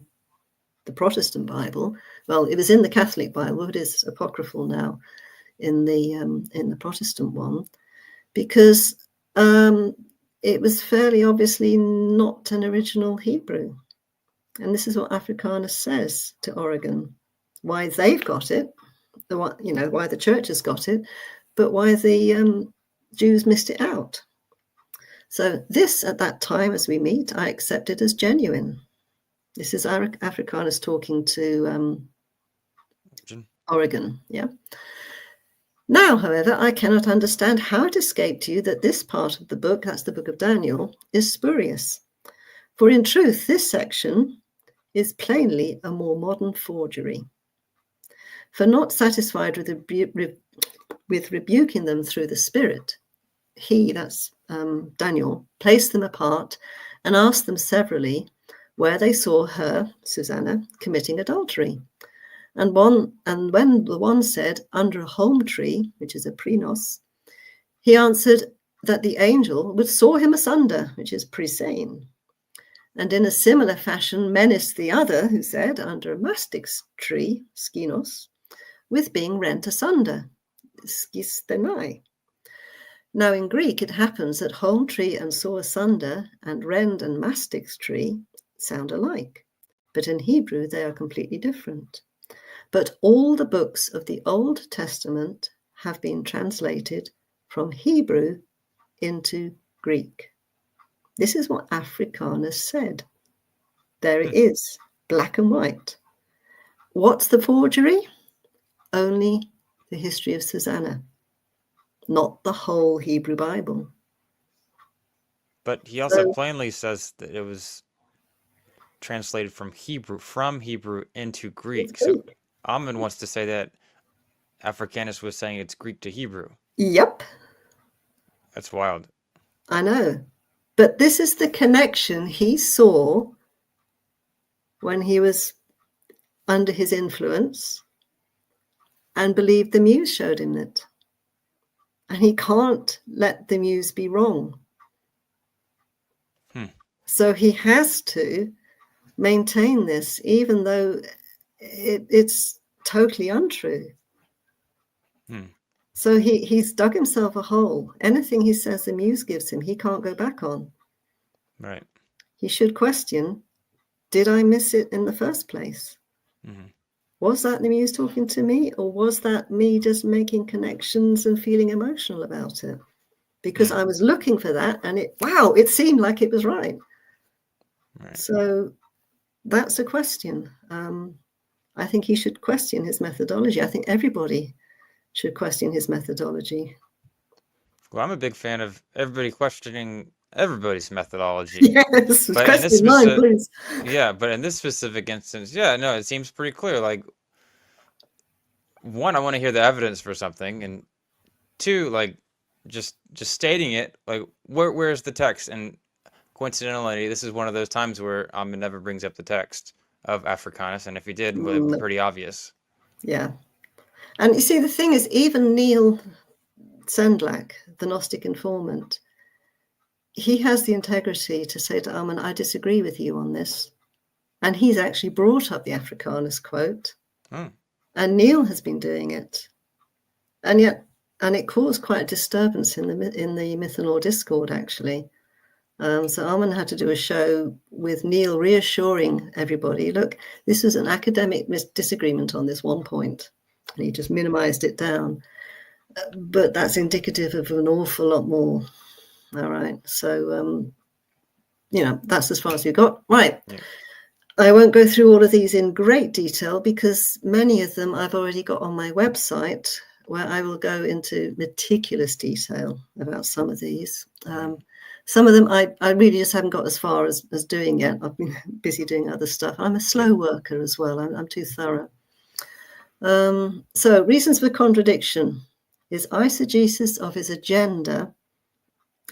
the Protestant Bible. Well, it was in the Catholic Bible, but it is apocryphal now in the Protestant one, because it was fairly obviously not an original Hebrew. And this is what Africanus says to Origen, why they've got it, why the church has got it, but why the Jews missed it out. So this, at that time, as we meet, I accepted as genuine. This is Africanus talking to Origen, yeah. Now, however, I cannot understand how it escaped you that this part of the book, that's the book of Daniel, is spurious. For in truth, this section is plainly a more modern forgery. For not satisfied with rebuking them through the Spirit, he, that's Daniel, placed them apart and asked them severally where they saw her, Susanna, committing adultery. And when the one said, under a holm tree, which is a prenos, he answered that the angel would saw him asunder, which is presane. And in a similar fashion menaced the other, who said, under a mastix tree, skinos, with being rent asunder, skistenai. Now in Greek, it happens that holm tree and saw asunder and rend and mastix tree sound alike, but in Hebrew, they are completely different. But all the books of the Old Testament have been translated from Hebrew into Greek. This is what Africanus said. There it is, black and white. What's the forgery? Only the history of Susanna, not the whole Hebrew Bible. But he also plainly says that it was translated from Hebrew into Greek. So Ammon wants to say that Africanus was saying it's Greek to Hebrew. Yep. That's wild. I know. But this is the connection he saw when he was under his influence and believed the muse showed him it. And he can't let the muse be wrong. So he has to maintain this, even though it's totally untrue. So he's dug himself a hole. Anything he says the muse gives him, he can't go back on. Right. He should question, did I miss it in the first place? Mhm. Was that the muse talking to me, or was that me just making connections and feeling emotional about it? Because I was looking for that, and it seemed like it was right. Right. So that's a question. I think he should question his methodology. I think everybody should question his methodology. Well, I'm a big fan of everybody questioning everybody's methodology. Yes, But in this question mine, specific, please. yeah, but in this specific instance, yeah, no, it seems pretty clear. Like, one, I want to hear the evidence for something, and two, like, just stating it, like, where's the text? And coincidentally, this is one of those times where Ammon never brings up the text of Africanus, and if he did, it would be pretty obvious. Yeah. And you see, the thing is, even Neil Sendlak, the Gnostic informant, he has the integrity to say to Ammon, I disagree with you on this. And he's actually brought up the Africanus quote. Hmm. And Neil has been doing it. And it caused quite a disturbance in the Mythanor Discord, actually. So Ammon had to do a show with Neil reassuring everybody, look, this was an academic disagreement on this one point. And he just minimized it down. But that's indicative of an awful lot more. All right. So, that's as far as you got. Right. Yeah. I won't go through all of these in great detail because many of them I've already got on my website, where I will go into meticulous detail about some of these. Some of them I really just haven't got as far as doing yet. I've been busy doing other stuff. I'm a slow worker as well. I'm too thorough. So reasons for contradiction is Isogesis of his agenda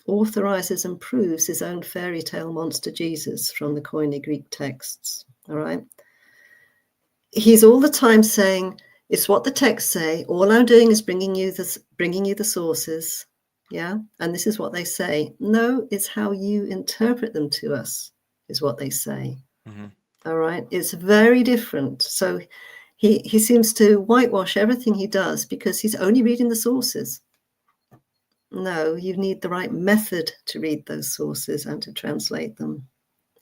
authorizes and proves his own fairy tale monster Jesus from the Koine Greek texts. All right. He's all the time saying, it's what the texts say. All I'm doing is bringing you the sources. Yeah. And this is what they say. No, it's how you interpret them to us is what they say. Mm-hmm. All right. It's very different. So he seems to whitewash everything he does because he's only reading the sources. No, you need the right method to read those sources and to translate them.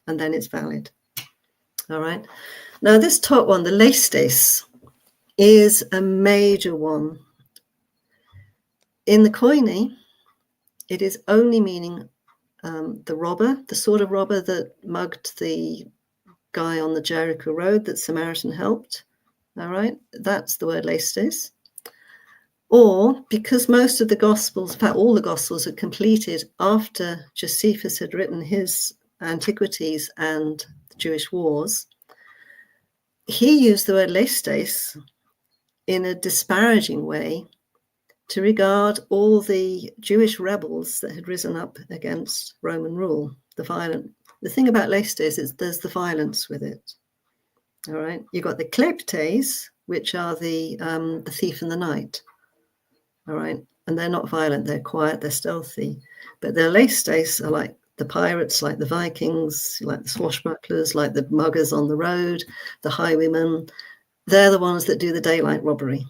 And then it's valid. All right. Now, this top one, the leistes, is a major one. In the Koine, it is only meaning the robber, the sort of robber that mugged the guy on the Jericho road that Samaritan helped. All right. That's the word leistes. Or because most of the Gospels, in fact, all the Gospels are completed after Josephus had written his Antiquities and the Jewish Wars, he used the word leistes in a disparaging way to regard all the Jewish rebels that had risen up against Roman rule, the thing about leistes is there's the violence with it. All right. You've got the kleptes, which are the thief in the night. All right. And they're not violent, they're quiet, they're stealthy. But their leistes are like the pirates, like the Vikings, like the swashbucklers, like the muggers on the road, the highwaymen. They're the ones that do the daylight robbery.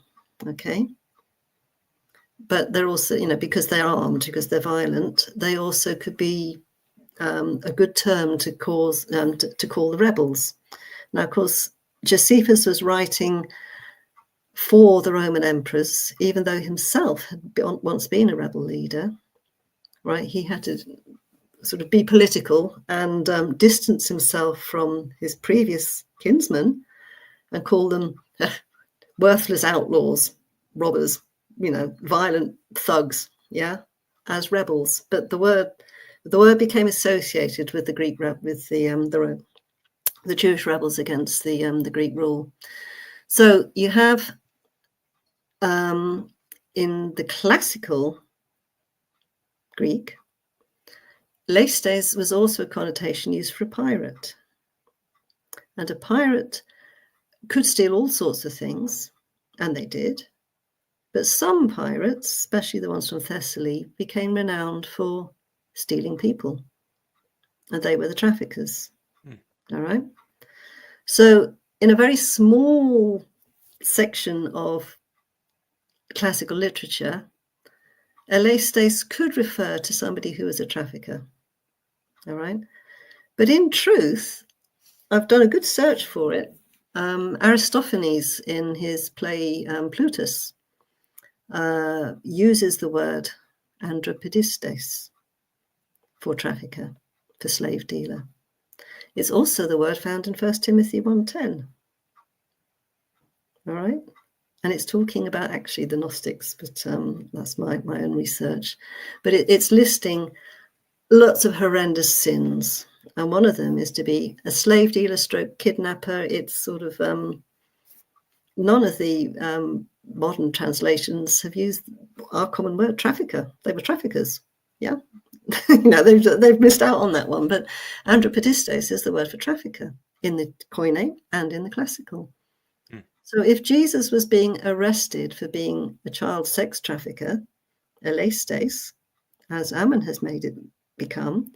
Okay. But they're also, because they're armed, because they're violent, they also could be a good term to call the rebels. Now, of course, Josephus was writing for the Roman emperors, even though himself had once been a rebel leader, right? He had to sort of be political and distance himself from his previous kinsmen and call them worthless outlaws, robbers, violent thugs, as rebels. But the word became associated with the Greek with the Jewish rebels against the Greek rule. So you have in the classical Greek, leistes was also a connotation used for a pirate. And a pirate could steal all sorts of things, and they did. But some pirates, especially the ones from Thessaly, became renowned for stealing people. And they were the traffickers. All right. So in a very small section of classical literature, elestes could refer to somebody who was a trafficker. All right. But in truth, I've done a good search for it. Aristophanes, in his play Plutus, uses the word andropedistes for trafficker, for slave dealer. It's also the word found in 1 Timothy 1:10. All right. And it's talking about actually the Gnostics, but that's my own research. But it's listing lots of horrendous sins. And one of them is to be a slave dealer stroke kidnapper. It's sort of, none of the modern translations have used our common word, trafficker. They were traffickers. Yeah. They've missed out on that one. But andropedistes is the word for trafficker in the Koine and in the classical. So if Jesus was being arrested for being a child sex trafficker, elestes, as Ammon has made it become,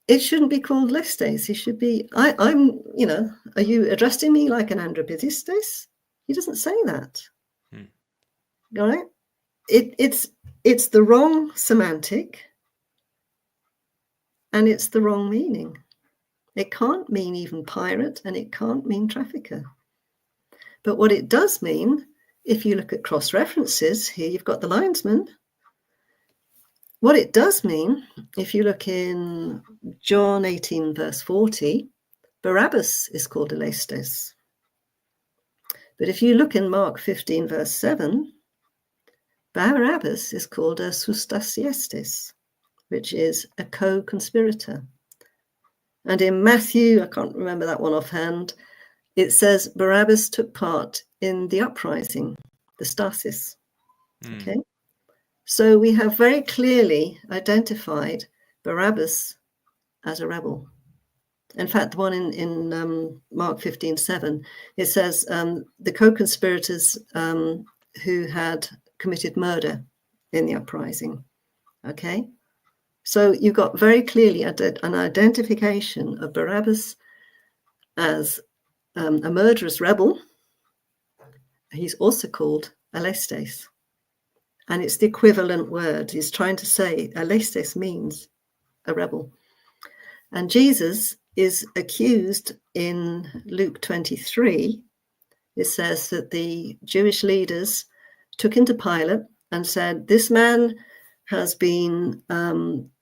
it shouldn't be called lestes. He should be, I'm, are you addressing me like an andropedistes? He doesn't say that. All right? It's the wrong semantic, and it's the wrong meaning. It can't mean even pirate, and it can't mean trafficker. But what it does mean, if you look at cross-references, here you've got the linesman. What it does mean, if you look in John 18, verse 40, Barabbas is called elestes. But if you look in Mark 15, verse 7, Barabbas is called a soustasiestes, which is a co-conspirator. And in Matthew, I can't remember that one offhand, it says Barabbas took part in the uprising, the stasis. Okay. So we have very clearly identified Barabbas as a rebel. In fact, the one in Mark 15:7, it says the co-conspirators who had committed murder in the uprising. Okay. So you've got very clearly an identification of Barabbas as a murderous rebel. He's also called elestes. And it's the equivalent word. He's trying to say elestes means a rebel. And Jesus is accused in Luke 23. It says that the Jewish leaders took him to Pilate and said, this man has been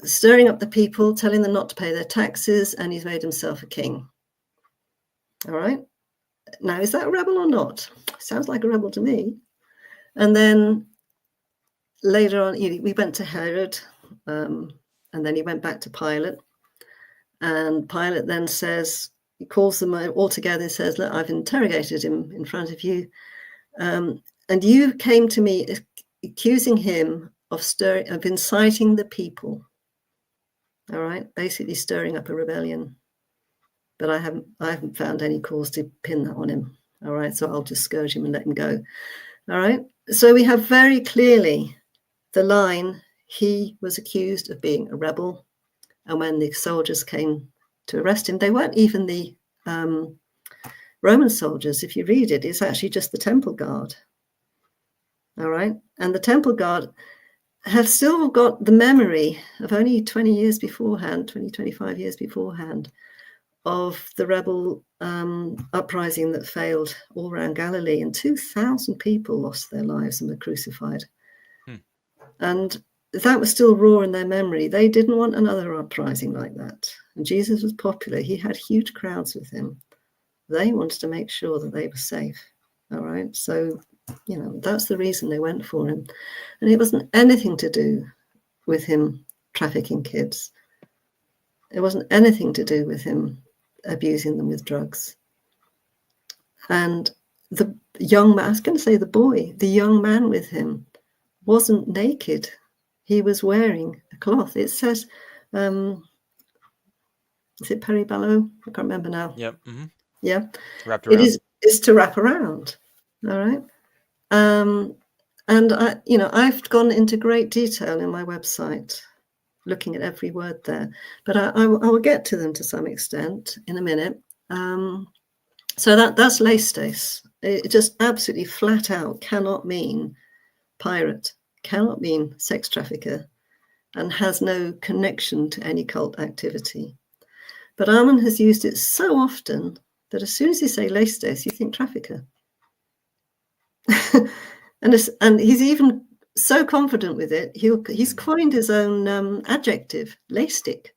stirring up the people, telling them not to pay their taxes, and he's made himself a king. All right. Now, is that a rebel or not? Sounds like a rebel to me. And then later on, we went to Herod, and then he went back to Pilate. And Pilate then says, he calls them all together and says, look, I've interrogated him in front of you. And you came to me accusing him of inciting the people. All right, basically stirring up a rebellion. But I haven't found any cause to pin that on him. All right, so I'll just scourge him and let him go. All right, so we have very clearly the line, he was accused of being a rebel. And when the soldiers came to arrest him, they weren't even the Roman soldiers. If you read it, it's actually just the temple guard. All right, and the temple guard have still got the memory of only 20 years beforehand, 20, 25 years beforehand, of the rebel uprising that failed all around Galilee, and 2,000 people lost their lives and were crucified. And that was still raw in their memory. They didn't want another uprising like that. And Jesus was popular. He had huge crowds with him. They wanted to make sure that they were safe. All right. So, that's the reason they went for him. And it wasn't anything to do with him trafficking kids. It wasn't anything to do with him abusing them with drugs. And the young man, I was going to say the young man with him wasn't naked. He was wearing a cloth. It says, is it peribalo? I can't remember now. Yep. Mm-hmm. Yeah. Wrapped around. It is to wrap around. All right. And I've gone into great detail in my website, looking at every word there, but I will get to them to some extent in a minute. So that's lestes. It just absolutely flat out cannot mean pirate, cannot mean sex trafficker, and has no connection to any cult activity. But Ammon has used it so often that as soon as you say leistes, you think trafficker. and he's even so confident with it, he's coined his own adjective, leistic.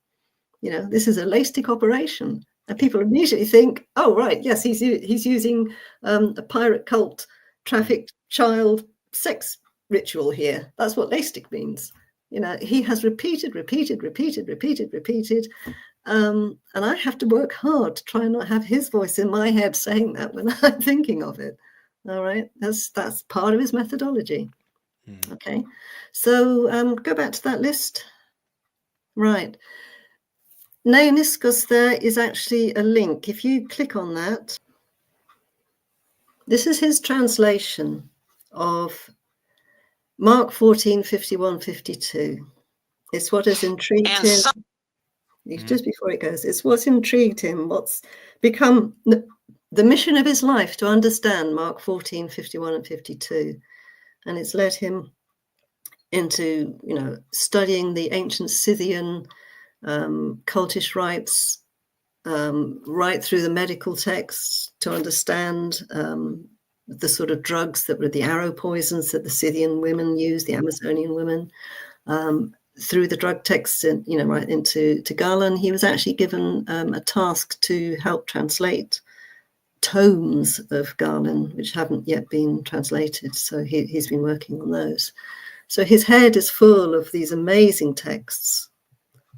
This is a leistic operation. And people immediately think, oh, right, yes, he's using a pirate cult trafficked child sex ritual here. That's what leistic means. He has repeated. And I have to work hard to try and not have his voice in my head saying that when I'm thinking of it. All right, that's part of his methodology. Okay, so go back to that list. Right. Neoniskos there is actually a link. If you click on that, this is his translation of Mark 14, 51, 52. It's what has intrigued him. Just before it goes, it's what's intrigued him, what's become the mission of his life to understand Mark 14, 51 and 52. And it's led him into, studying the ancient Scythian cultish rites, right through the medical texts to understand the sort of drugs that were the arrow poisons that the Scythian women used, the Amazonian women, through the drug texts, right into Galen. He was actually given a task to help translate tomes of Galen, which haven't yet been translated. So he's been working on those. So his head is full of these amazing texts.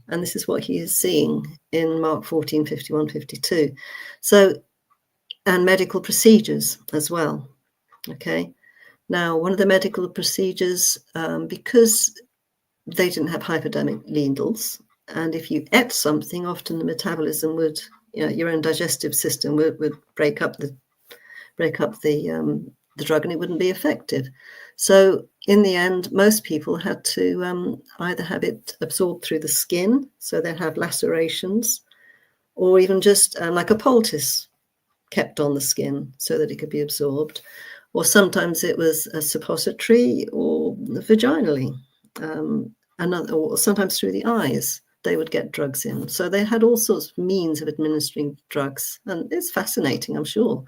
And this is what he is seeing in Mark 14, 51, 52. So, and medical procedures as well. Okay. Now, one of the medical procedures, because they didn't have hypodermic needles, and if you ate something, often the metabolism would, your own digestive system would break up the drug, and it wouldn't be effective. So in the end, most people had to either have it absorbed through the skin, so they'd have lacerations, or even just like a poultice kept on the skin so that it could be absorbed. Or sometimes it was a suppository or vaginally, or sometimes through the eyes, they would get drugs in. So they had all sorts of means of administering drugs. And it's fascinating, I'm sure.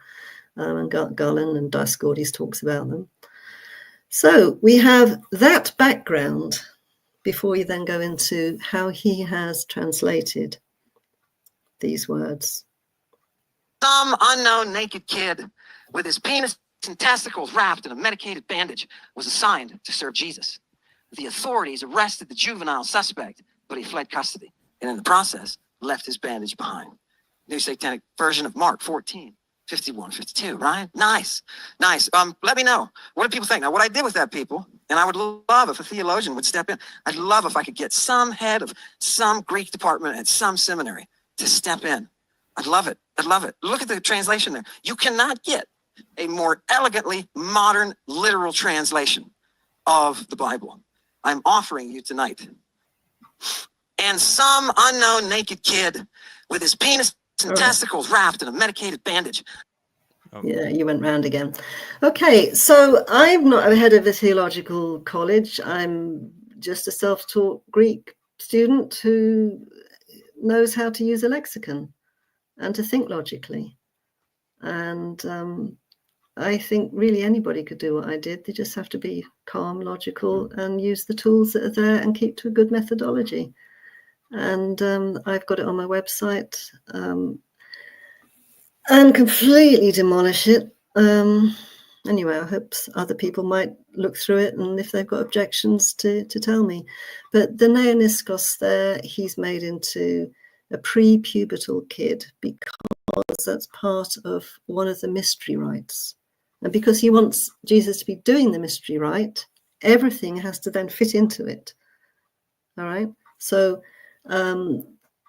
And Galen and Dioscordes talks about them. So we have that background before you then go into how he has translated these words. Some unknown naked kid with his penis and testicles wrapped in a medicated bandage was assigned to serve Jesus. The authorities arrested the juvenile suspect, but he fled custody, and in the process left his bandage behind. New Satanic version of Mark 14. 51, 52, right? Nice. Let me know. What do people think? Now, what I did with that, people, and I would love if a theologian would step in. I'd love if I could get some head of some Greek department at some seminary to step in. I'd love it. Look at the translation there. You cannot get a more elegantly modern literal translation of the Bible. I'm offering you tonight. And some unknown naked kid with his penis and testicles wrapped in a medicated bandage. Yeah, you went round again. Okay, so I'm not a head of a theological college. I'm just a self-taught Greek student who knows how to use a lexicon and to think logically. And I think really anybody could do what I did. They just have to be calm, logical, and use the tools that are there and keep to a good methodology. And I've got it on my website and completely demolish it. Anyway, I hope other people might look through it, and if they've got objections to tell me. But the Neoniskos there, he's made into a pre-pubertal kid because that's part of one of the mystery rites. And because he wants Jesus to be doing the mystery rite, everything has to then fit into it. All right? So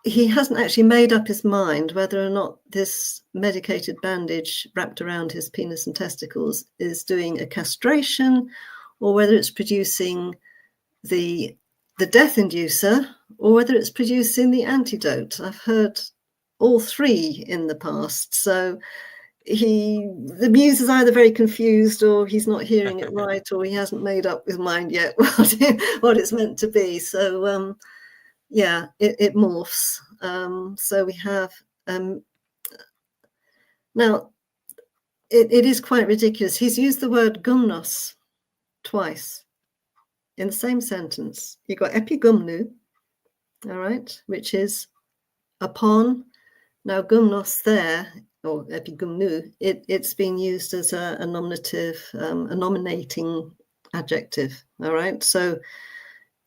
he hasn't actually made up his mind whether or not this medicated bandage wrapped around his penis and testicles is doing a castration, or whether it's producing the death inducer, or whether it's producing the antidote. I've heard all three in the past. So the muse is either very confused, or he's not hearing it right, or he hasn't made up his mind yet what it's meant to be. So yeah, it morphs. So we have now it is quite ridiculous. He's used the word gumnos twice in the same sentence. You've got epigumnu, all right, which is upon. Now gumnos there, or epigumnu, it's being used as a nominative, a nominating adjective, all right? So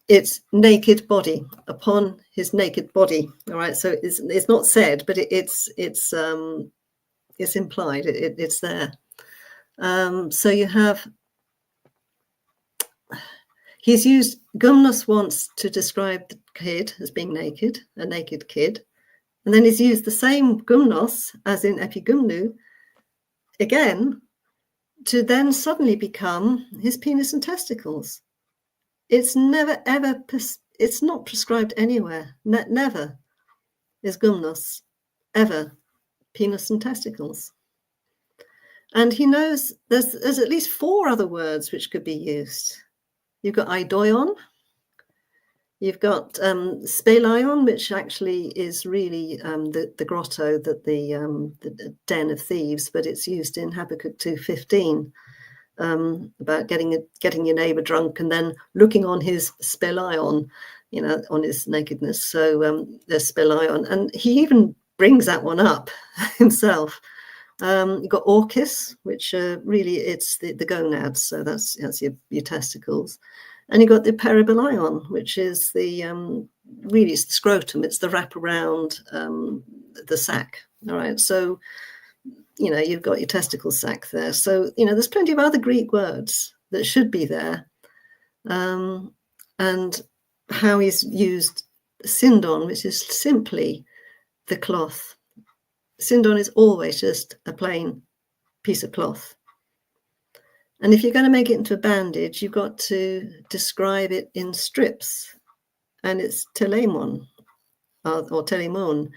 it's naked body, upon his naked body, all right? So it's not said, but it's implied, it's there. So you have, he's used gumnos once to describe the kid as being naked, a naked kid. And then he's used the same gumnos as in epigumnu again to then suddenly become his penis and testicles. It's never, ever, it's not prescribed anywhere. Never is gumnos, ever, penis and testicles. And he knows there's at least 4 other words which could be used. You've got idoion. You've got spelion, which actually is really the grotto, that the den of thieves, but it's used in Habakkuk 2:15 about getting your neighbor drunk and then looking on his spelion, on his nakedness. So there's spelion, and he even brings that one up himself. You've got orchis, which really it's the gonads, so that's your testicles. And you've got the peribelion, which is really it's the scrotum, it's the wraparound the sac. All right. So, you've got your testicle sac there. So, there's plenty of other Greek words that should be there. And how he's used syndon, which is simply the cloth. Syndon is always just a plain piece of cloth. And if you're going to make it into a bandage, you've got to describe it in strips. And it's telemon or telemon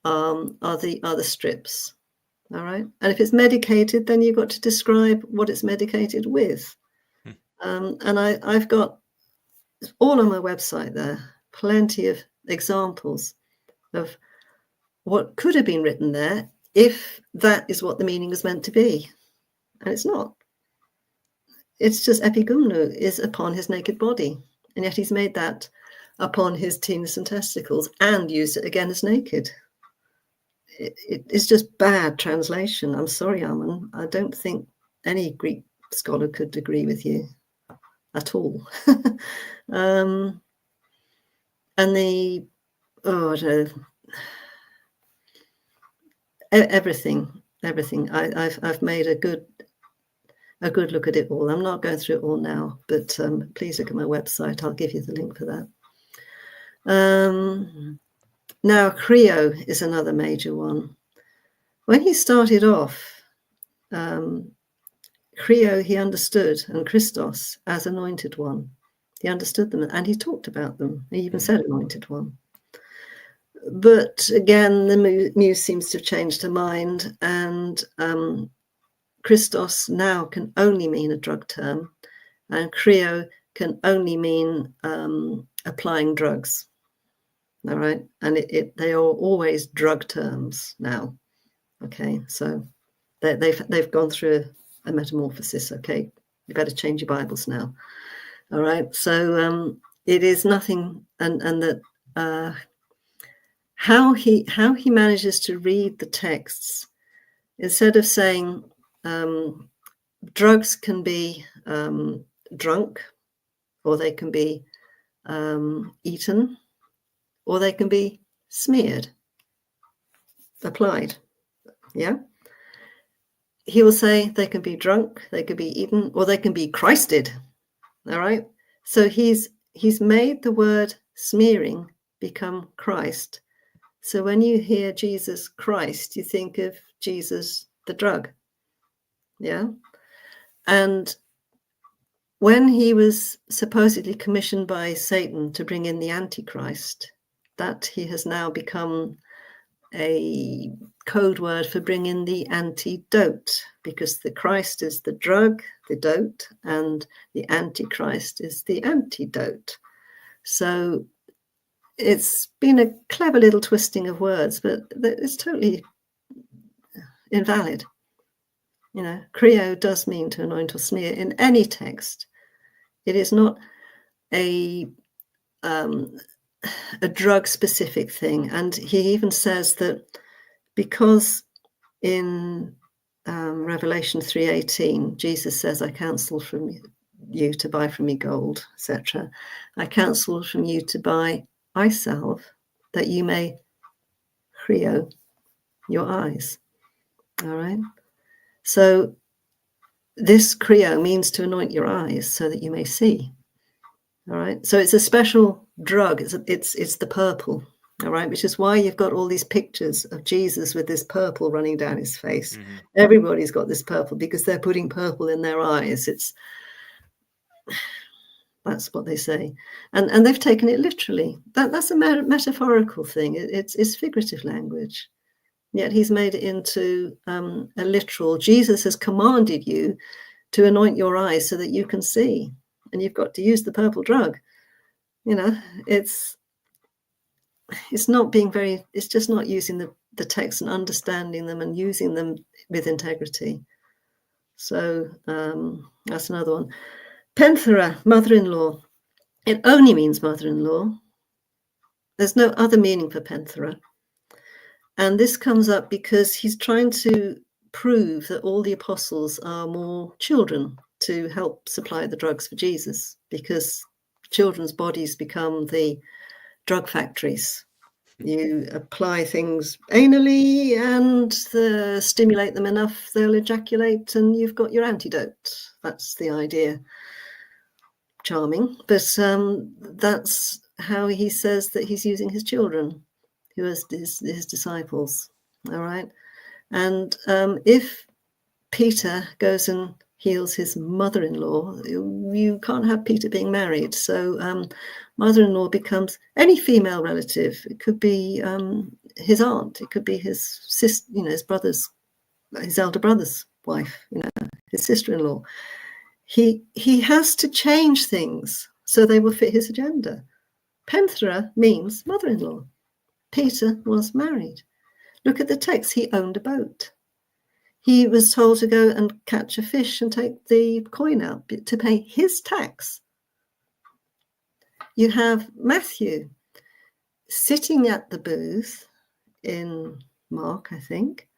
are the strips. All right. And if it's medicated, then you've got to describe what it's medicated with. And I've got all on my website there, plenty of examples of what could have been written there if that is what the meaning was meant to be. And it's not. It's just epigumnu is upon his naked body. And yet he's made that upon his penis and testicles and used it again as naked. It's just bad translation. I'm sorry, Ammon. I don't think any Greek scholar could agree with you at all. And everything. I've made a good look at it all. I'm not going through it all now, but please look at my website. I'll give you the link for that. Now, Creo is another major one. When he started off, Creo he understood, and Christos as anointed one. He understood them, and he talked about them. He even said anointed one. But again, the muse seems to have changed her mind, and Christos now can only mean a drug term, and Creo can only mean applying drugs. All right, and they are always drug terms now. Okay, so they've gone through a metamorphosis. Okay, you better change your Bibles now. All right, so it is nothing, and that how he manages to read the texts, instead of saying drugs can be drunk, or they can be eaten, or they can be smeared, applied. Yeah. He will say they can be drunk, they could be eaten, or they can be Christed. All right. So he's made the word smearing become Christ. So when you hear Jesus Christ, you think of Jesus the drug. Yeah. And when he was supposedly commissioned by Satan to bring in the Antichrist, that he has now become a code word for bringing the antidote, because the Christ is the drug, the dote, and the Antichrist is the antidote. So it's been a clever little twisting of words, but it's totally invalid. You know, creo does mean to anoint or smear in any text. It is not a drug-specific thing. And he even says that because in Revelation 3:18, Jesus says, I counsel from you to buy from me gold, etc. I counsel from you to buy eye salve, that you may creo your eyes. All right. So this creo means to anoint your eyes so that you may see. All right. So it's a special drug. It's the purple. All right. Which is why you've got all these pictures of Jesus with this purple running down his face. Mm-hmm. Everybody's got this purple because they're putting purple in their eyes. That's what they say. And they've taken it literally. That's a metaphorical thing. It's figurative language. Yet he's made it into a literal. Jesus has commanded you to anoint your eyes so that you can see. And you've got to use the purple drug. You know, it's not being very, it's just not using the text and understanding them and using them with integrity. So that's another one. Penthera, mother-in-law. It only means mother-in-law. There's no other meaning for penthera. And this comes up because he's trying to prove that all the apostles are more children to help supply the drugs for Jesus, because children's bodies become the drug factories. You apply things anally and stimulate them enough, they'll ejaculate and you've got your antidote. That's the idea. Charming. But that's how he says that he's using his children, who is his disciples. All right. And if Peter goes and heals his mother-in-law, you can't have Peter being married. So mother-in-law becomes any female relative. It could be his aunt. It could be his sister, his brother's, his elder brother's wife, his sister-in-law. He has to change things so they will fit his agenda. Penthera means mother-in-law. Peter was married. Look at the text. He owned a boat. He was told to go and catch a fish and take the coin out to pay his tax. You have Matthew sitting at the booth in Mark, I think.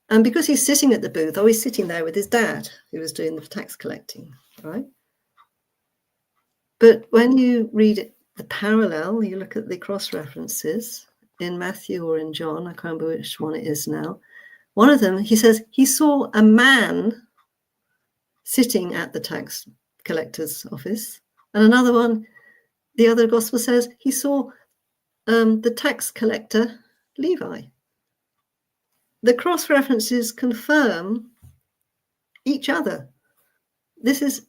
And because he's sitting at the booth, he's sitting there with his dad, who was doing the tax collecting, right? But when you read it, the parallel, you look at the cross references in Matthew or in John, I can't remember which one it is now. One of them, he says, he saw a man sitting at the tax collector's office. And another one, the other gospel says, he saw the tax collector, Levi. The cross references confirm each other.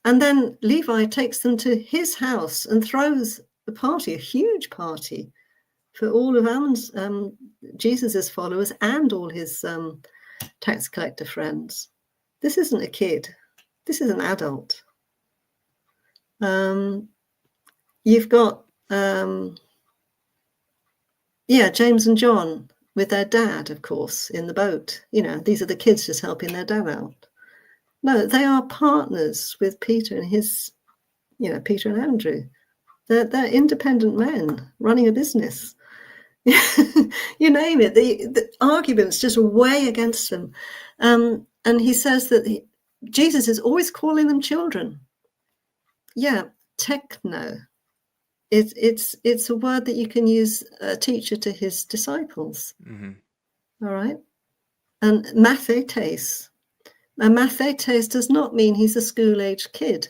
And then Levi takes them to his house and throws a party, a huge party, for all of Ammon's, Jesus's followers and all his tax collector friends. This isn't a kid. This is an adult. You've got, James and John with their dad, of course, in the boat. These are the kids just helping their dad out. No, they are partners with Peter and his, Peter and Andrew. They're independent men running a business. You name it. The arguments just weigh against them. And he says that Jesus is always calling them children. Yeah, techno. It's a word that you can use, a teacher to his disciples. Mm-hmm. All right. And mathetes. And mathetes does not mean he's a school-aged kid,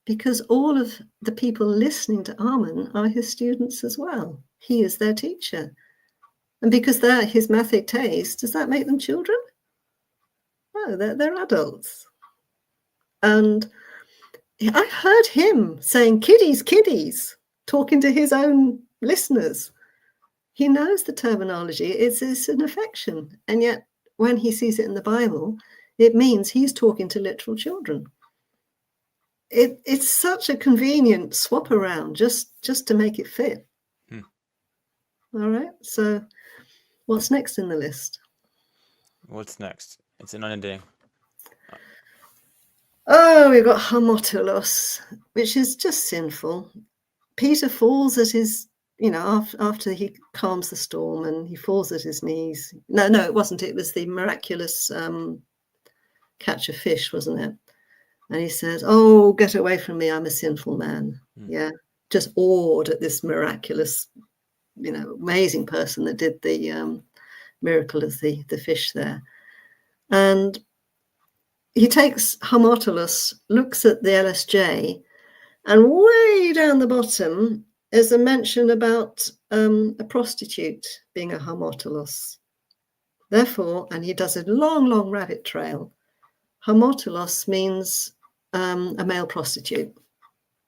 because all of the people listening to Ammon are his students as well. He is their teacher. And because they're his mathetes, does that make them children? No, they're adults. And I heard him saying, kiddies, kiddies, talking to his own listeners. He knows the terminology. It's an affection. And yet when he sees it in the Bible, it means he's talking to literal children. It's such a convenient swap around just to make it fit. All right. So what's next in the list? What's next? It's an unending. Oh, we've got homotelos, which is just sinful. Peter falls at his, after he calms the storm, and he falls at his knees. No, it wasn't. It was the miraculous catch of fish, wasn't it? And he says, "Oh, get away from me. I'm a sinful man." Yeah, just awed at this miraculous, amazing person that did the miracle of the fish there. And he takes homotelos, looks at the LSJ, and way down the bottom is a mention about a prostitute being a homotelos. Therefore, and he does a long, long rabbit trail, homotelos means a male prostitute.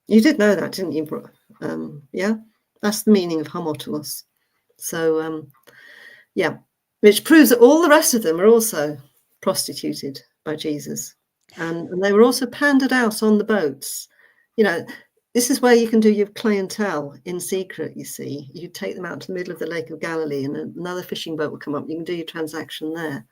You did know that, didn't you? Yeah, that's the meaning of homotelos. So, yeah, which proves that all the rest of them are also prostituted by Jesus. And they were also pandered out on the boats. This is where you can do your clientele in secret, you see. You take them out to the middle of the Lake of Galilee and another fishing boat will come up. You can do your transaction there.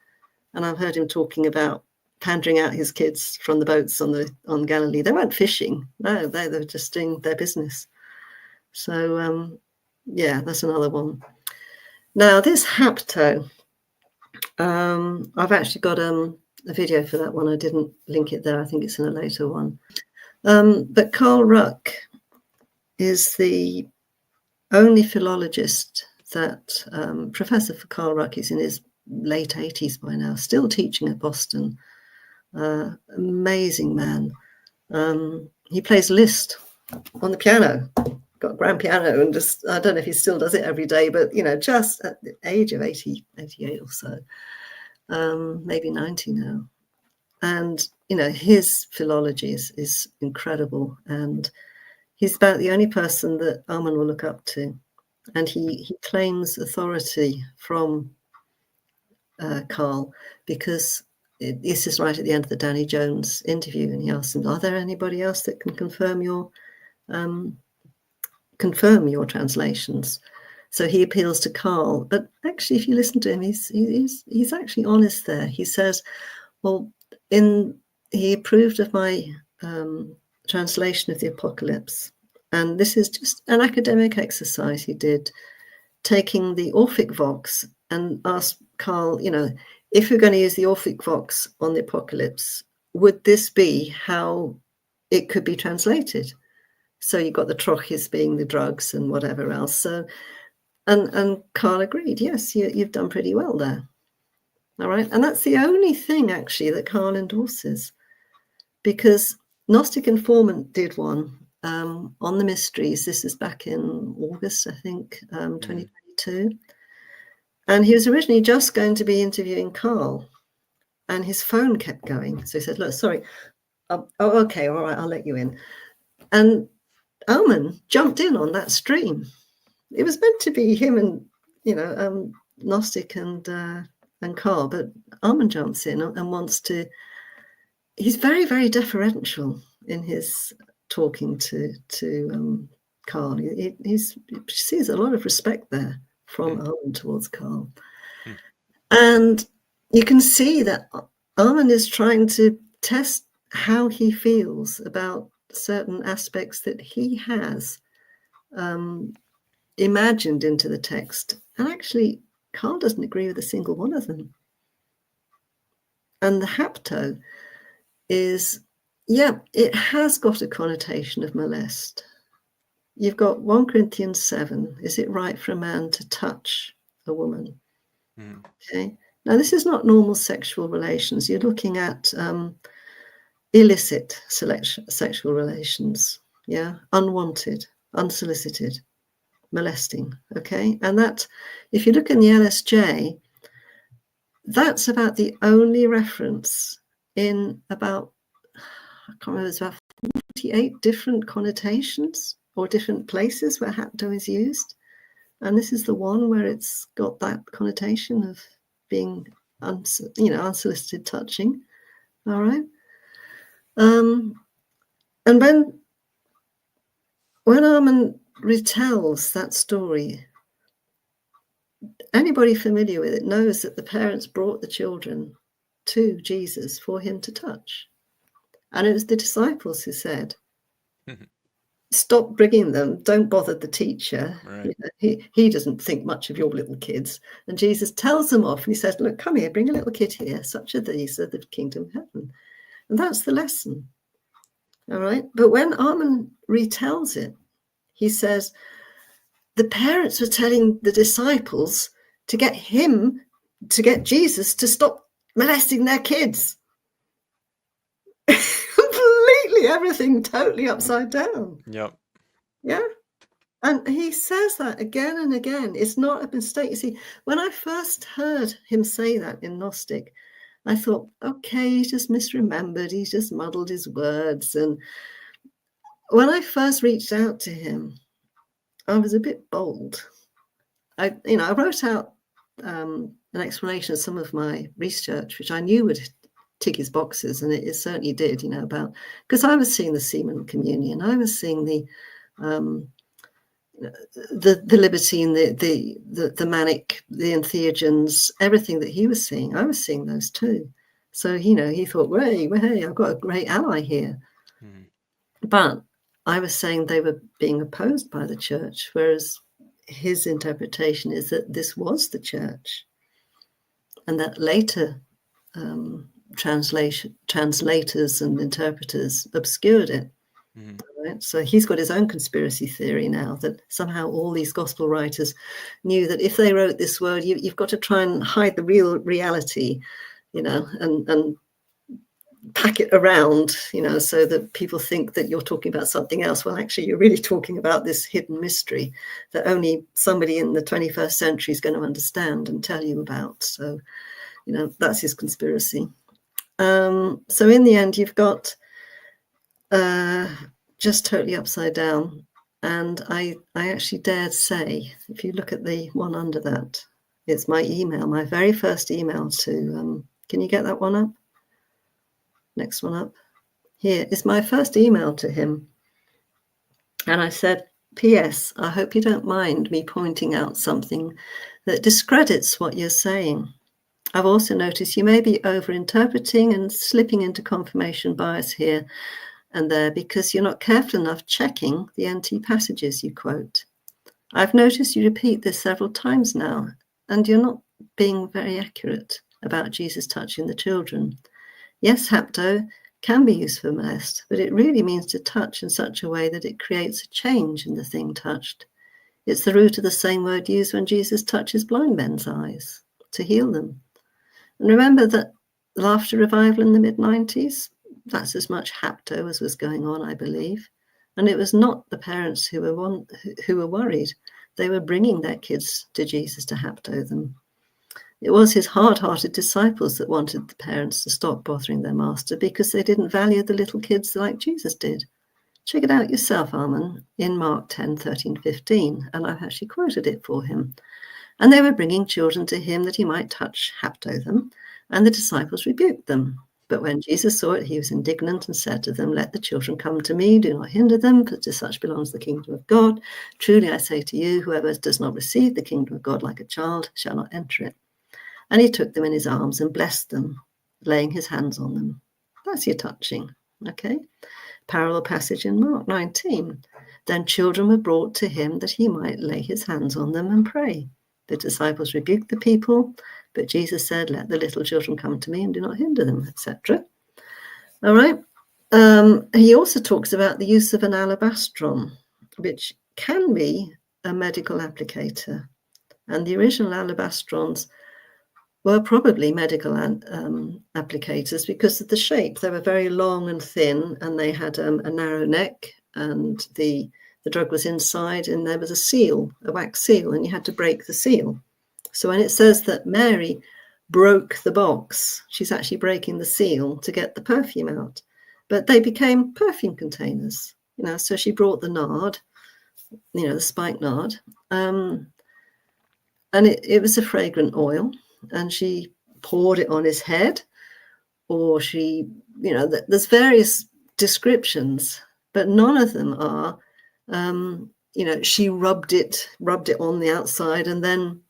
And I've heard him talking about pandering out his kids from the boats on Galilee. They weren't fishing. No, they were just doing their business. So, yeah, that's another one. Now, this hapto, I've actually got a video for that one. I didn't link it there. I think it's in a later one. But Carl Ruck is the only philologist that, Professor for Carl Ruck is in his late 80s by now, still teaching at Boston. Amazing man. He plays Liszt on the piano, got a grand piano, and just, I don't know if he still does it every day, but, just at the age of 88 or so, maybe 90 now. And, his philology is incredible. And he's about the only person that Ammon will look up to. And he claims authority from Carl, because this is right at the end of the Danny Jones interview. And he asks him, are there anybody else that can confirm your translations? So he appeals to Carl. But actually, if you listen to him, he's actually honest there. He says, well, he approved of my translation of the Apocalypse. And this is just an academic exercise he did, taking the Orphic Vox and asked Carl, if you're going to use the Orphic Vox on the Apocalypse, would this be how it could be translated? So you got the trochis being the drugs and whatever else. So, and Carl agreed, yes, you've done pretty well there. All right. And that's the only thing actually that Carl endorses, because Gnostic Informant did one on the mysteries. This is back in August, I think, 2022. And he was originally just going to be interviewing Carl, and his phone kept going. So he said, look, sorry. Oh, okay. All right. I'll let you in. And Ammon jumped in on that stream. It was meant to be him and, Gnostic and Carl, but Ammon jumps in and wants to. He's very, very deferential in his talking to Carl. He sees a lot of respect there from Ammon towards Carl. And you can see that Ammon is trying to test how he feels about certain aspects that he has imagined into the text. And actually, Carl doesn't agree with a single one of them. And the hapto is, it has got a connotation of molest. You've got 1 Corinthians 7. Is it right for a man to touch a woman? Okay. Now, this is not normal sexual relations. You're looking at illicit sexual relations. Yeah. Unwanted, unsolicited, molesting. Okay. And that, if you look in the LSJ, that's about the only reference in about, I can't remember, it's about 48 different connotations or different places where hapto is used. And this is the one where it's got that connotation of being, unsolicited touching. All right. And when Ammon retells that story, anybody familiar with it knows that the parents brought the children to Jesus for him to touch. And it was the disciples who said, stop bringing them, don't bother the teacher. Right. He doesn't think much of your little kids. And Jesus tells them off and he says, look, come here, bring a little kid here. Such are these of the kingdom of heaven. And that's the lesson. All right. But when Ammon retells it, he says, the parents were telling the disciples to get Jesus to stop molesting their kids. Completely, everything totally upside down. Yep. Yeah. And he says that again and again. It's not a mistake. You see, when I first heard him say that in Gnostic, I thought, okay, he's just misremembered. He's just muddled his words. And when I first reached out to him, I was a bit bold. I wrote out an explanation of some of my research, which I knew would tick his boxes, and it certainly did. About, because I was seeing the semen communion, I was seeing the libertine, the manic, the entheogens, everything that he was seeing. I was seeing those too. So he thought, hey, I've got a great ally here. But I was saying they were being opposed by the church, whereas his interpretation is that this was the church, and that later translators and interpreters obscured it. Right? So he's got his own conspiracy theory now that somehow all these gospel writers knew that if they wrote this word, you've got to try and hide the real reality, and pack it around, so that people think that you're talking about something else. Well, actually, you're really talking about this hidden mystery that only somebody in the 21st century is going to understand and tell you about. So, that's his conspiracy. So in the end, you've got just totally upside down. And I actually dared say, if you look at the one under that, it's my email, my very first email to, can you get that one up? Next one up. Here is my first email to him. And I said, P.S. I hope you don't mind me pointing out something that discredits what you're saying. I've also noticed you may be over-interpreting and slipping into confirmation bias here and there because you're not careful enough checking the NT passages you quote. I've noticed you repeat this several times now, and you're not being very accurate about Jesus touching the children. Yes, hapto can be used for molest, but it really means to touch in such a way that it creates a change in the thing touched. It's the root of the same word used when Jesus touches blind men's eyes to heal them. And remember that laughter revival in the mid-90s, that's as much hapto as was going on, I believe. And it was not the parents who were worried. They were bringing their kids to Jesus to hapto them. It was his hard-hearted disciples that wanted the parents to stop bothering their master because they didn't value the little kids like Jesus did. Check it out yourself, Ammon, in Mark 10, 13, 15, and I've actually quoted it for him. And they were bringing children to him that he might touch, hapto them, and the disciples rebuked them. But when Jesus saw it, he was indignant and said to them, let the children come to me, do not hinder them, for to such belongs the kingdom of God. Truly I say to you, whoever does not receive the kingdom of God like a child shall not enter it. And he took them in his arms and blessed them, laying his hands on them. That's your touching, okay? Parallel passage in Mark 19. Then children were brought to him that he might lay his hands on them and pray. The disciples rebuked the people, but Jesus said, let the little children come to me and do not hinder them, etc. All right. He also talks about the use of an alabastron, which can be a medical applicator. And the original alabastrons were probably medical applicators because of the shape. They were very long and thin, and they had a narrow neck, and the drug was inside, and there was a seal, a wax seal, and you had to break the seal. So when it says that Mary broke the box, she's actually breaking the seal to get the perfume out. But they became perfume containers, so she brought the nard, the spikenard. and it was a fragrant oil, and she poured it on his head, or she, there's various descriptions, but none of them are, she rubbed it on the outside and then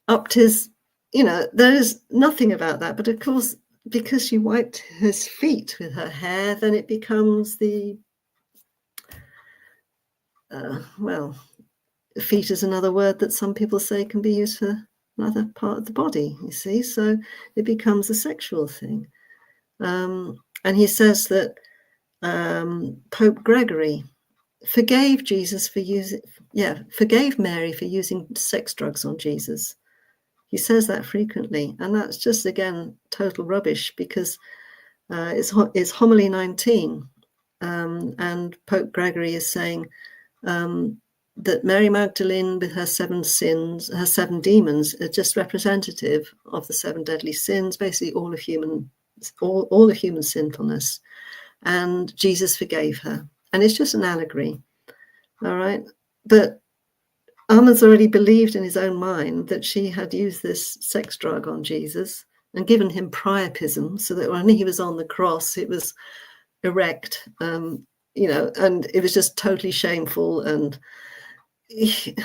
upped his, there is nothing about that. But of course, because she wiped his feet with her hair, then it becomes the, feet is another word that some people say can be used for another part of the body, you see, so it becomes a sexual thing. And he says that Pope Gregory forgave Mary for using sex drugs on Jesus. He says that frequently, and that's just, again, total rubbish, because it's Homily 19, and Pope Gregory is saying that Mary Magdalene, with her 7 sins, her 7 demons, are just representative of the 7 deadly sins, basically all of human sinfulness, and Jesus forgave her. And it's just an allegory, all right? But Ammon's already believed in his own mind that she had used this sex drug on Jesus and given him priapism, so that when he was on the cross, it was erect, and it was just totally shameful and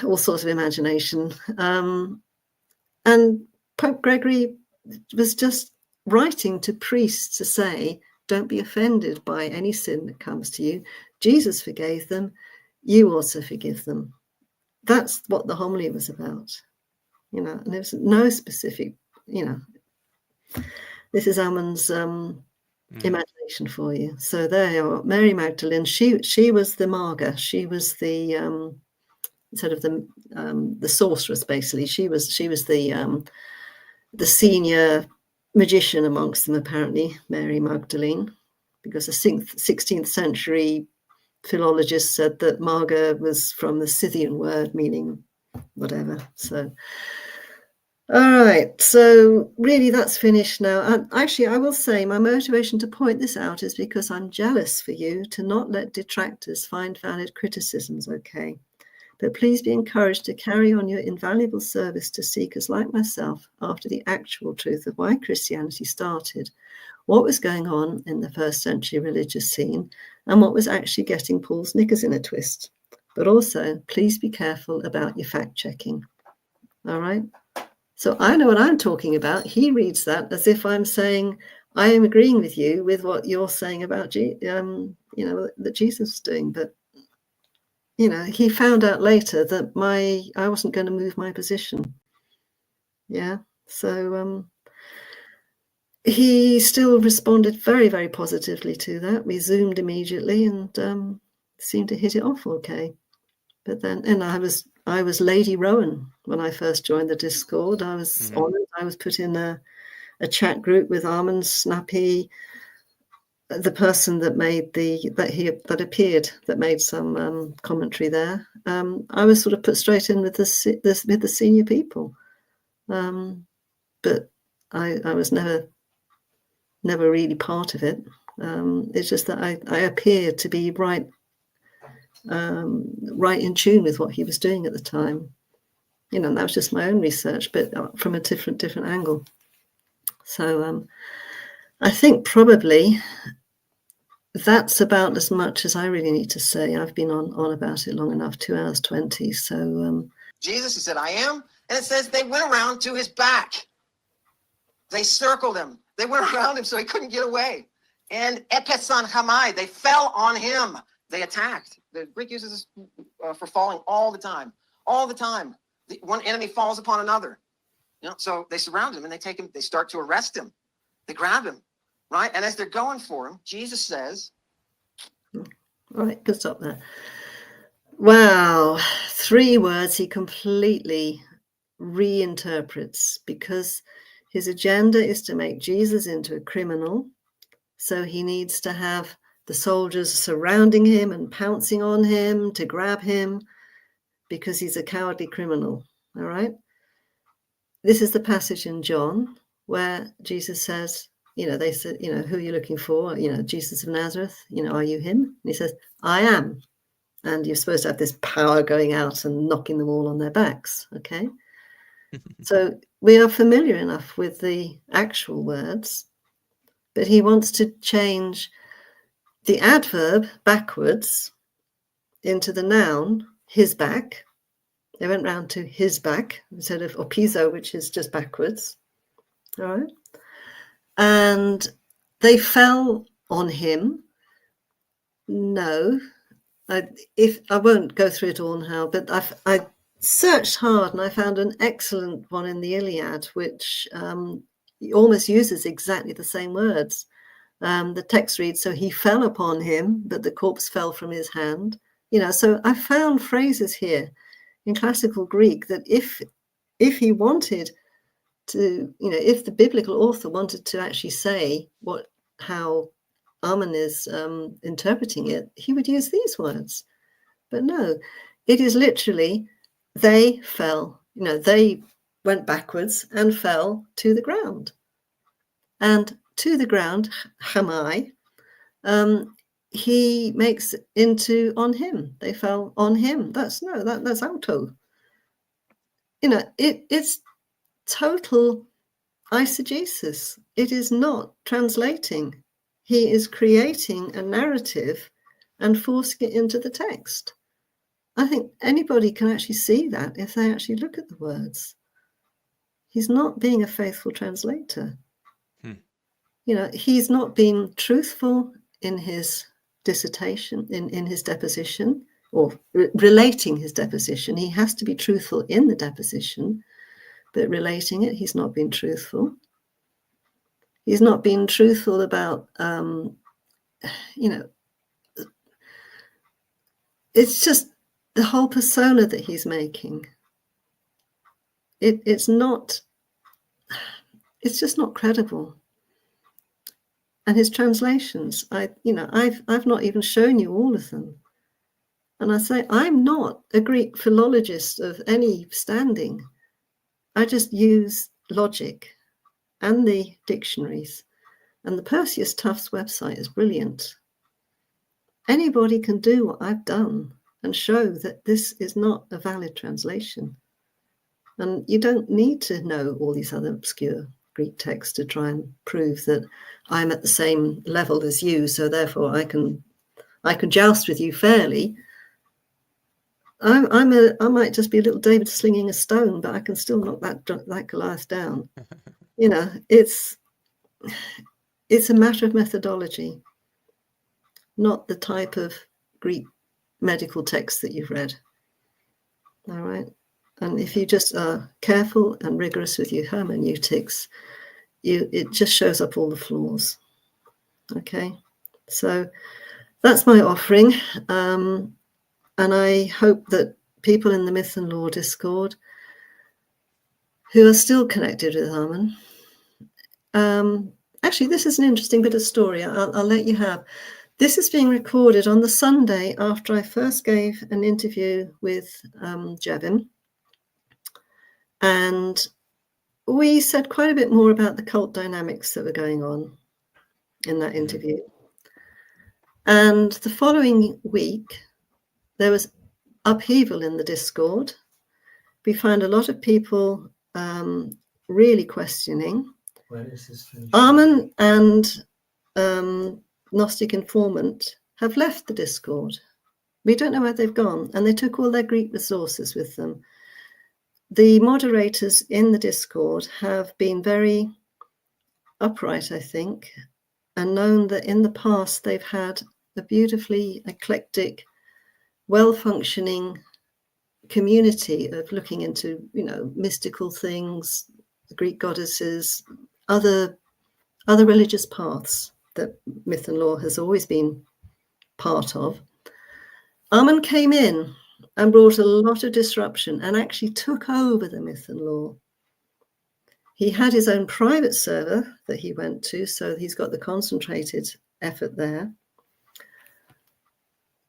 all sorts of imagination. And Pope Gregory was just writing to priests to say, don't be offended by any sin that comes to you. Jesus forgave them. You also forgive them. That's what the homily was about, and there was no specific, this is Ammon's imagination for you. So there you are. Mary Magdalene, she was the Marga. She was the sort of the sorceress, basically. She was the senior magician amongst them, apparently, Mary Magdalene, because the 16th century philologists said that Marga was from the Scythian word meaning whatever. So, all right. So really, that's finished now. And actually, I will say my motivation to point this out is because I'm jealous for you to not let detractors find valid criticisms, okay? But please be encouraged to carry on your invaluable service to seekers like myself after the actual truth of why Christianity started, what was going on in the first century religious scene, and what was actually getting Paul's knickers in a twist. But also, please be careful about your fact-checking. All right? So I know what I'm talking about. He reads that as if I'm saying, I am agreeing with you with what you're saying about, that Jesus was doing. But he found out later that I wasn't going to move my position. Yeah. So he still responded very, very positively to that. We Zoomed immediately and seemed to hit it off okay. But then, and I was Lady Rowan when I first joined the Discord. I was honored. I was put in a chat group with Armand Snappy, the person that made that appeared that made some commentary there. I was sort of put straight in with the senior people, but I was never really part of it. It's just that I appeared to be right in tune with what he was doing at the time. And that was just my own research, but from a different angle. So I think probably that's about as much as I really need to say. I've been on about it long enough, 2 hours 20. So Jesus, he said, I am. And it says they went around to his back. They circled him. They went around him so he couldn't get away. And epesan hamai, they fell on him. They attacked. The Greek uses this for falling all the time. All the time. One enemy falls upon another. So they surround him and they take him. They start to arrest him. They grab him. Right? And as they're going for him, Jesus says. All right, good stop there. Wow. 3 words he completely reinterprets because his agenda is to make Jesus into a criminal. So he needs to have the soldiers surrounding him and pouncing on him to grab him because he's a cowardly criminal. All right. This is the passage in John where Jesus says, they said, who are you looking for? Jesus of Nazareth, are you him? And he says, I am. and you're supposed to have this power going out and knocking them all on their backs. Okay. So we are familiar enough with the actual words, but he wants to change the adverb backwards into the noun, his back. They went round to his back instead of opizo, which is just backwards. All right. And they fell on him. No, I won't go through it all now, but I searched hard and I found an excellent one in the Iliad, which almost uses exactly the same words. The text reads, "So he fell upon him, but the corpse fell from his hand." So I found phrases here in classical Greek that if he wanted to, if the biblical author wanted to actually say how Ammon is interpreting it, he would use these words. But no, it is literally, they fell, they went backwards and fell to the ground. And to the ground, hamai, he makes into on him. They fell on him. That's auto. It's total Isogesis. It is not translating. He is creating a narrative and forcing it into the text. I think anybody can actually see that if they actually look at the words. He's not being a faithful translator. He's not being truthful in his dissertation, in his deposition, or relating his deposition. He has to be truthful in the deposition, but relating it, he's not being truthful. He's not being truthful about, it's just the whole persona that he's making. It's just not credible. And his translations, I've not even shown you all of them. And I say, I'm not a Greek philologist of any standing. I just use logic and the dictionaries. And the Perseus Tufts website is brilliant. Anybody can do what I've done and show that this is not a valid translation. And you don't need to know all these other obscure Greek texts to try and prove that I'm at the same level as you, so therefore I can joust with you fairly. I might just be a little David slinging a stone, but I can still knock that Goliath down. It's a matter of methodology, not the type of Greek medical text that you've read. All right. And if you just are careful and rigorous with your hermeneutics, it just shows up all the flaws. Okay. So that's my offering. And I hope that people in the Myth and Law Discord who are still connected with Ammon, actually, this is an interesting bit of story. I'll let you have. This is being recorded on the Sunday after I first gave an interview with Jevin. And we said quite a bit more about the cult dynamics that were going on in that interview. And the following week, there was upheaval in the Discord. We found a lot of people really questioning. Ammon and Gnostic Informant have left the Discord. We don't know where they've gone, and they took all their Greek resources with them. The moderators in the Discord have been very upright, I think, and known that in the past they've had a beautifully eclectic, well-functioning community of looking into, mystical things, the Greek goddesses, other religious paths that Myth and Law has always been part of. Ammon came in and brought a lot of disruption and actually took over the Myth and Law. He had his own private server that he went to, so he's got the concentrated effort there.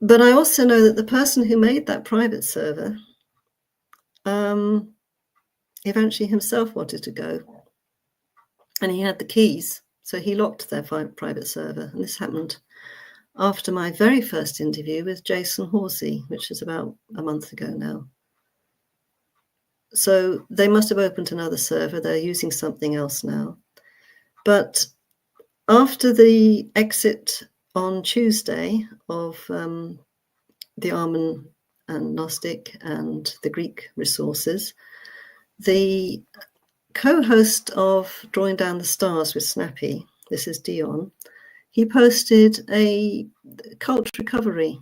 But I also know that the person who made that private server eventually himself wanted to go. And he had the keys, so he locked their private server. And this happened after my very first interview with Jason Horsey, which is about a month ago now. So they must have opened another server. They're using something else now. But after the exit on Tuesday of the Ammon and Gnostic and the Greek resources, the co-host of Drawing Down the Stars with Snappy, this is Dion, he posted a cult recovery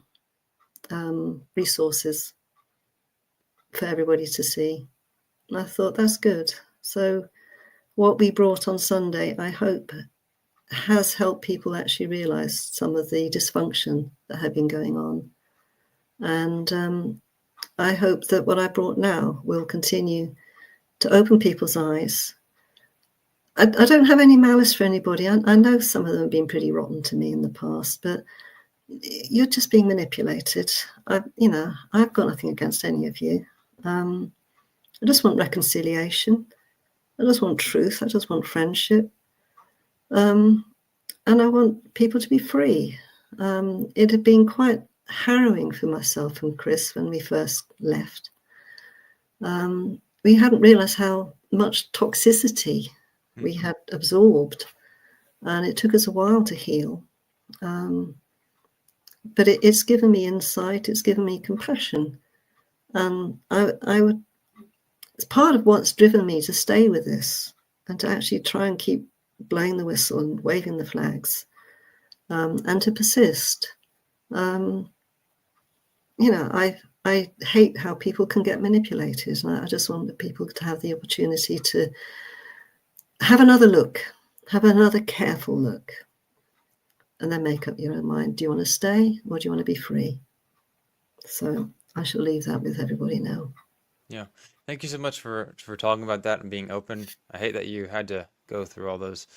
resources for everybody to see. And I thought, that's good. So what we brought on Sunday, I hope, has helped people actually realize some of the dysfunction that had been going on. And I hope that what I brought now will continue to open people's eyes. I don't have any malice for anybody. I know some of them have been pretty rotten to me in the past, but you're just being manipulated. I've got nothing against any of you. I just want reconciliation. I just want truth. I just want friendship. And I want people to be free. It had been quite harrowing for myself and Chris when we first left. We hadn't realized how much toxicity we had absorbed, and it took us a while to heal. But it's given me insight. It's given me compassion. And it's part of what's driven me to stay with this and to actually try and keep blowing the whistle and waving the flags, and to persist. I hate how people can get manipulated, and I just want the people to have the opportunity to have another look, have another careful look, and then make up your own mind. Do you want to stay or do you want to be free? So I shall leave that with everybody now. Yeah. Thank you so much for talking about that and being open. I hate that you had to go through all those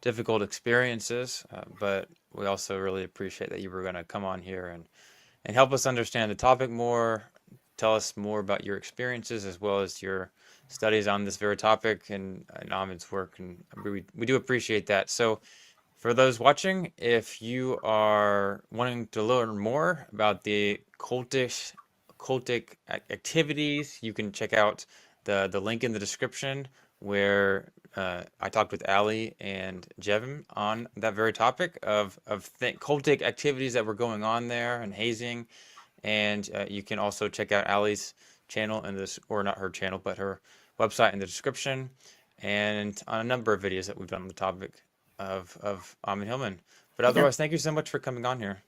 difficult experiences, but we also really appreciate that you were going to come on here and help us understand the topic more, tell us more about your experiences as well as your studies on this very topic and Ammon's work, and we do appreciate that. So for those watching, if you are wanting to learn more about the cultic activities, you can check out the link in the description where I talked with Ali and Jevin on that very topic of cultic activities that were going on there and hazing. And you can also check out Ali's channel in this, or not her channel, but her website in the description, and on a number of videos that we've done on the topic of Ammon Hillman. But otherwise, thank you so much for coming on here.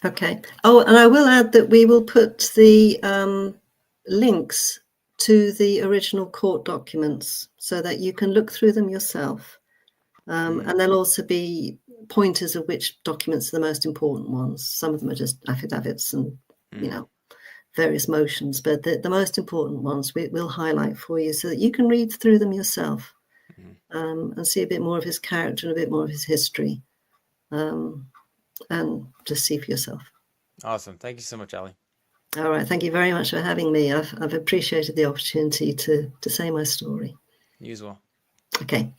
Okay. Oh, and I will add that we will put the links to the original court documents so that you can look through them yourself. And there'll also be pointers of which documents are the most important ones. Some of them are just affidavits and, various motions, but the most important ones we'll highlight for you so that you can read through them yourself, and see a bit more of his character and a bit more of his history, and just see for yourself. Awesome. Thank you so much, Ali. All right. Thank you very much for having me. I've appreciated the opportunity to say my story. You as well. Okay.